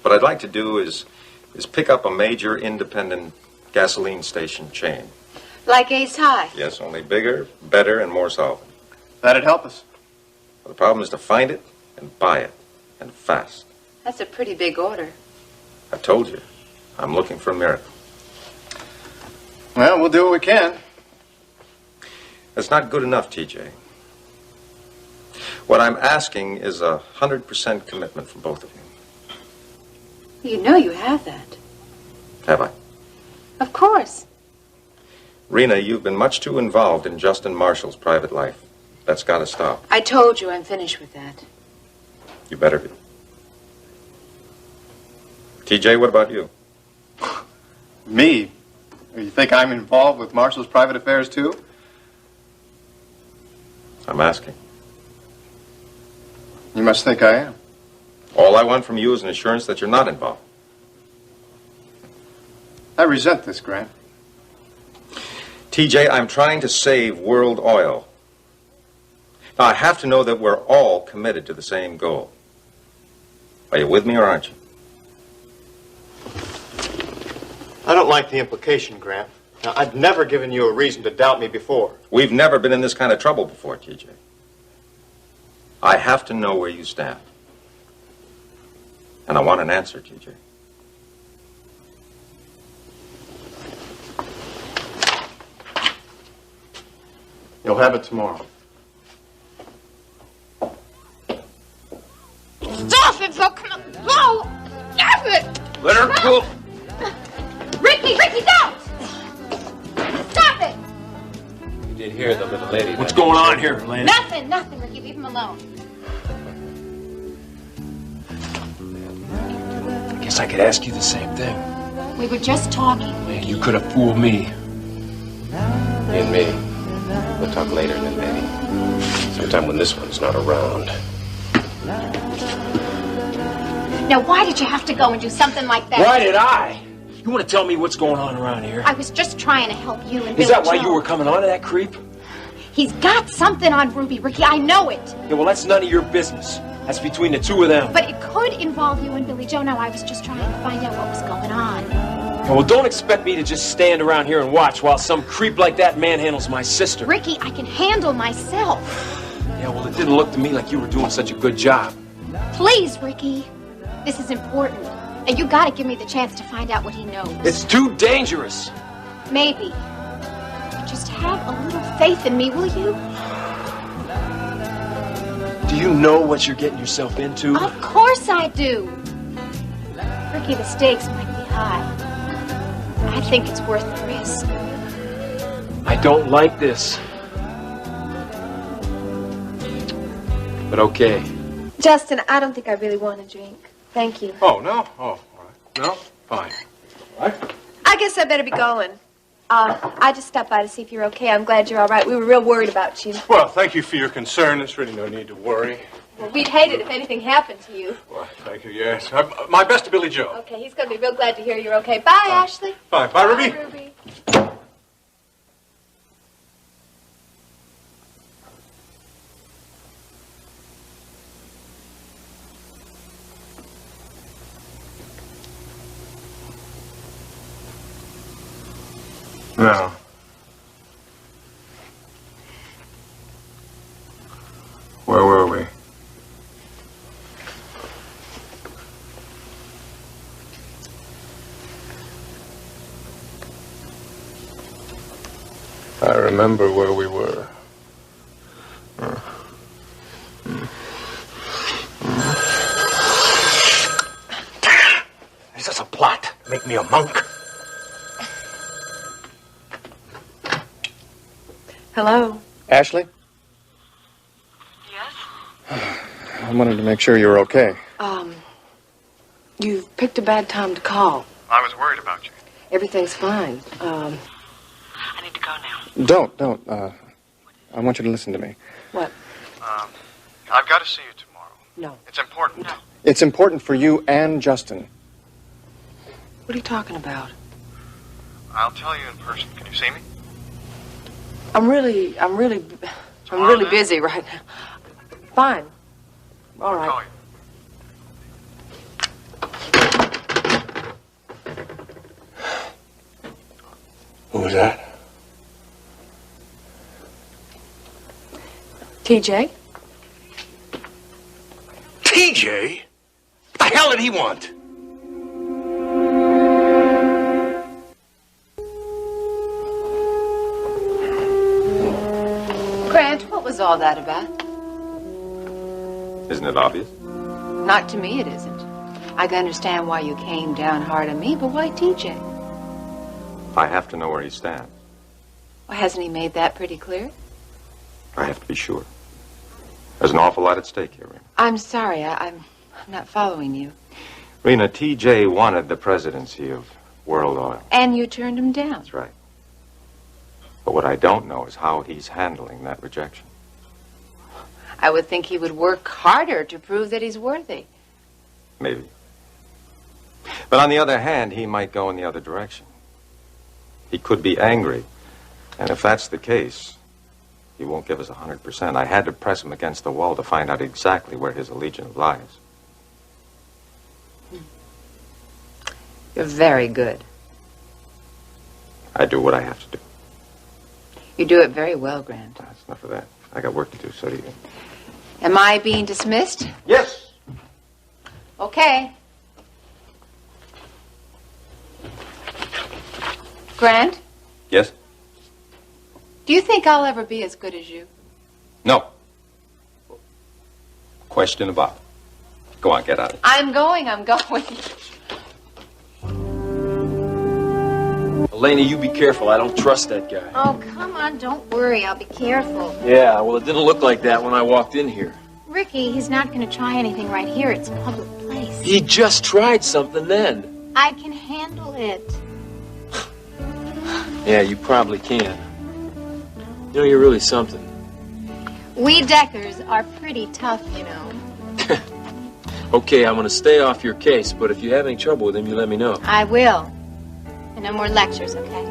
What I'd like to do is is pick up a major independent gasoline station chain. Like Ace High. Yes, only bigger, better, and more solvent. That'd help us. Well, the problem is to find it and buy it, and fast. That's a pretty big order. I told you, I'm looking for a miracle. Well, we'll do what we can. That's not good enough, TJ. What I'm asking is 100% commitment from both of you. You know you have that. Have I? Of course. Rena, you've been much too involved in Justin Marshall's private life. That's got to stop. I told you I'm finished with that. You better be. TJ, what about you? Me? You think I'm involved with Marshall's private affairs, too? I'm asking. You must think I am. All I want from you is an assurance that you're not involved. I resent this, Grant. TJ, I'm trying to save World Oil. Now, I have to know that we're all committed to the same goal. Are you with me or aren't you? I don't like the implication, Grant. Now, I've never given you a reason to doubt me before. We've never been in this kind of trouble before, TJ. I have to know where you stand. And I want an answer, TJ. You'll have it tomorrow. Stop it, Phil! Come on! No! Stop it! Let her cool. Ricky, don't! Stop it! You did hear the little lady. What's going on here, Elena? Nothing, Ricky. Leave him alone. I guess I could ask you the same thing. We were just talking. Man, you could have fooled me. And me. We'll talk later then, maybe. Sometime when this one's not around. Now, why did you have to go and do something like that? Why did I? You want to tell me what's going on around here? I was just trying to help you and Is Billy that why Joe. you were coming on to that creep? He's got something on Ruby, Ricky. I know it. Yeah, well, that's none of your business. That's between the two of them. But it could involve you and Billy Joe. Now, I was just trying to find out what was going on. Yeah, well, don't expect me to just stand around here and watch while some creep like that manhandles my sister. Ricky, I can handle myself. Yeah, well, it didn't look to me like you were doing such a good job. Please, Ricky. This is important. And you gotta give me the chance to find out what he knows. It's too dangerous. Maybe. Just have a little faith in me, will you? Do you know what you're getting yourself into? Of course I do. Ricky, the stakes might be high. I think it's worth the risk. I don't like this. But okay. Justin, I don't think I really want a drink. Thank you. Oh, no? Oh, all right. No? Fine. All right. I guess I better be going. I just stopped by to see if you're okay. I'm glad you're all right. We were real worried about you. Well, thank you for your concern. There's really no need to worry. Well, we'd hate it if anything happened to you. Well, thank you, yes. My best to Billy Joe. Okay, he's going to be real glad to hear you're okay. Bye, Ashley. Fine. Bye, Ruby. Bye, Ruby. No. Where were we? I remember where we were. Is this a plot? Make me a monk? Hello? Ashley? Yes? I wanted to make sure you were okay. You've picked a bad time to call. I was worried about you. Everything's fine. Don't. I want you to listen to me. What? I've got to see you tomorrow. No. It's important. No. It's important for you and Justin. What are you talking about? I'll tell you in person. Can you see me? I'm really busy right now. Fine. All right. was that? TJ? TJ? What the hell did he want? Grant, what was all that about? Isn't it obvious? Not to me, it isn't. I can understand why you came down hard on me, but why TJ? I have to know where he stands. Well, hasn't he made that pretty clear? I have to be sure. There's an awful lot at stake here, Rena. I'm sorry, I'm not following you. Rena, TJ wanted the presidency of World Oil. And you turned him down. That's right. But what I don't know is how he's handling that rejection. I would think he would work harder to prove that he's worthy. Maybe. But on the other hand, he might go in the other direction. He could be angry. And if that's the case, he won't give us 100%. I had to press him against the wall to find out exactly where his allegiance lies. You're very good. I do what I have to do. You do it very well, Grant. That's enough of that. I got work to do, so do you. Am I being dismissed? Yes. Okay. Grant, Yes? do you think I'll ever be as good as you? No. Question about it. Go on, get out of it. I'm going. Elena, you be careful. I don't trust that guy. Oh, come on, don't worry. I'll be careful. Yeah, well, it didn't look like that when I walked in here. Ricky, he's not going to try anything right here. It's a public place. He just tried something then. I can handle it. Yeah, you probably can. You know, you're really something. We Deckers are pretty tough, you know. Okay, I'm going to stay off your case, but if you have any trouble with him, you let me know. I will. And no more lectures, okay?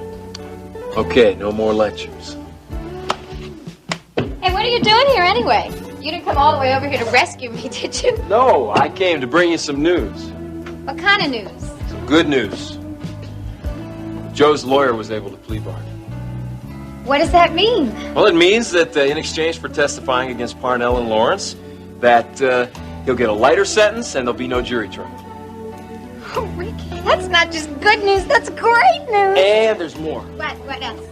Okay, no more lectures. Hey, what are you doing here anyway? You didn't come all the way over here to rescue me, did you? No, I came to bring you some news. What kind of news? Some good news. Joe's lawyer was able to plea bargain. What does that mean? Well, it means that in exchange for testifying against Parnell and Lawrence, that he'll get a lighter sentence and there'll be no jury trial. Oh, Ricky, that's not just good news, that's great news. And there's more. What else?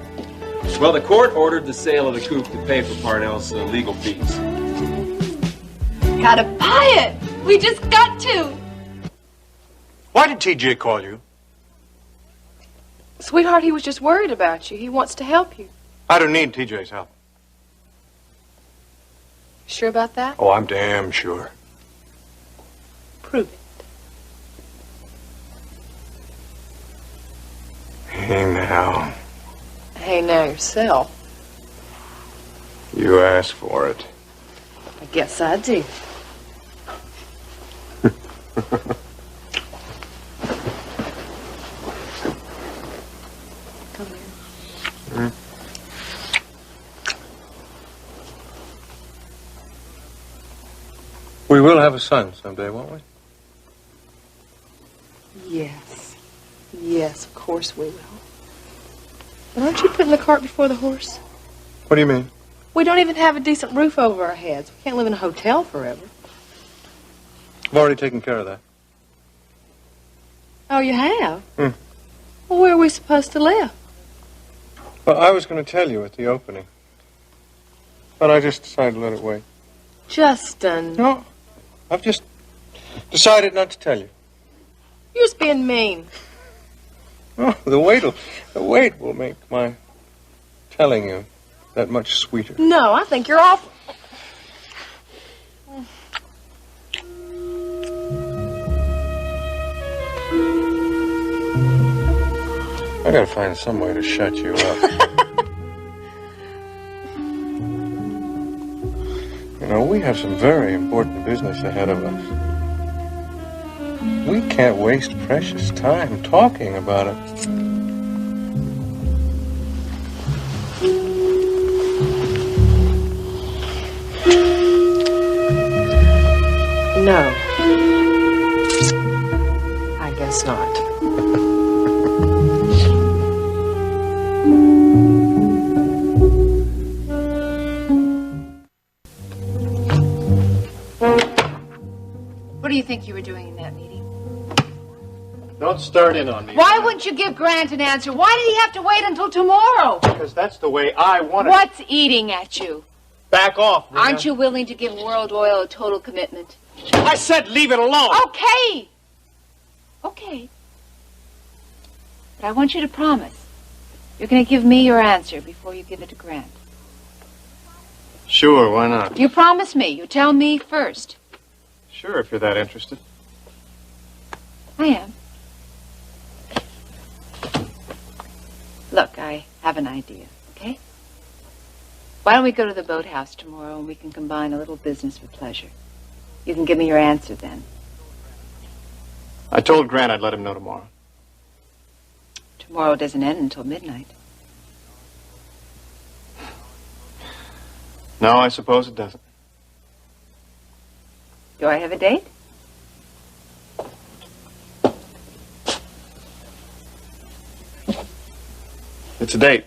Well, the court ordered the sale of the coupe to pay for Parnell's legal fees. Gotta buy it. We just got to. Why did TJ call you? Sweetheart, he was just worried about you. He wants to help you. I don't need TJ's help. Sure about that? Oh, I'm damn sure. Prove it. Hey, now. Hey, now yourself. You asked for it. I guess I do. Come here. We will have a son someday, won't we? Yes. Yes, of course we will. But aren't you putting the cart before the horse? What do you mean? We don't even have a decent roof over our heads. We can't live in a hotel forever. I've already taken care of that. Oh, you have? Hmm. Well, where are we supposed to live? Well, I was going to tell you at the opening. But I just decided to let it wait. Justin. No, I've just decided not to tell you. You're just being mean. Oh, the wait will make my telling you that much sweeter. No, I think you're awful. I gotta find some way to shut you up. You know, we have some very important business ahead of us. We can't waste precious time talking about it. No. I guess not. think you were doing in that meeting? Don't start in on me. Why wouldn't you give Grant an answer? Why did he have to wait until tomorrow? Because that's the way I want it. What's eating at you? Back off, Rena. Aren't you willing to give World Oil a total commitment? I said leave it alone. Okay. Okay. But I want you to promise you're going to give me your answer before you give it to Grant. Sure, why not? You promise me. You tell me first. Sure, if you're that interested. I am. Look, I have an idea, okay? Why don't we go to the boathouse tomorrow and we can combine a little business with pleasure? You can give me your answer then. I told Grant I'd let him know tomorrow. Tomorrow doesn't end until midnight. No, I suppose it doesn't. Do I have a date? It's a date.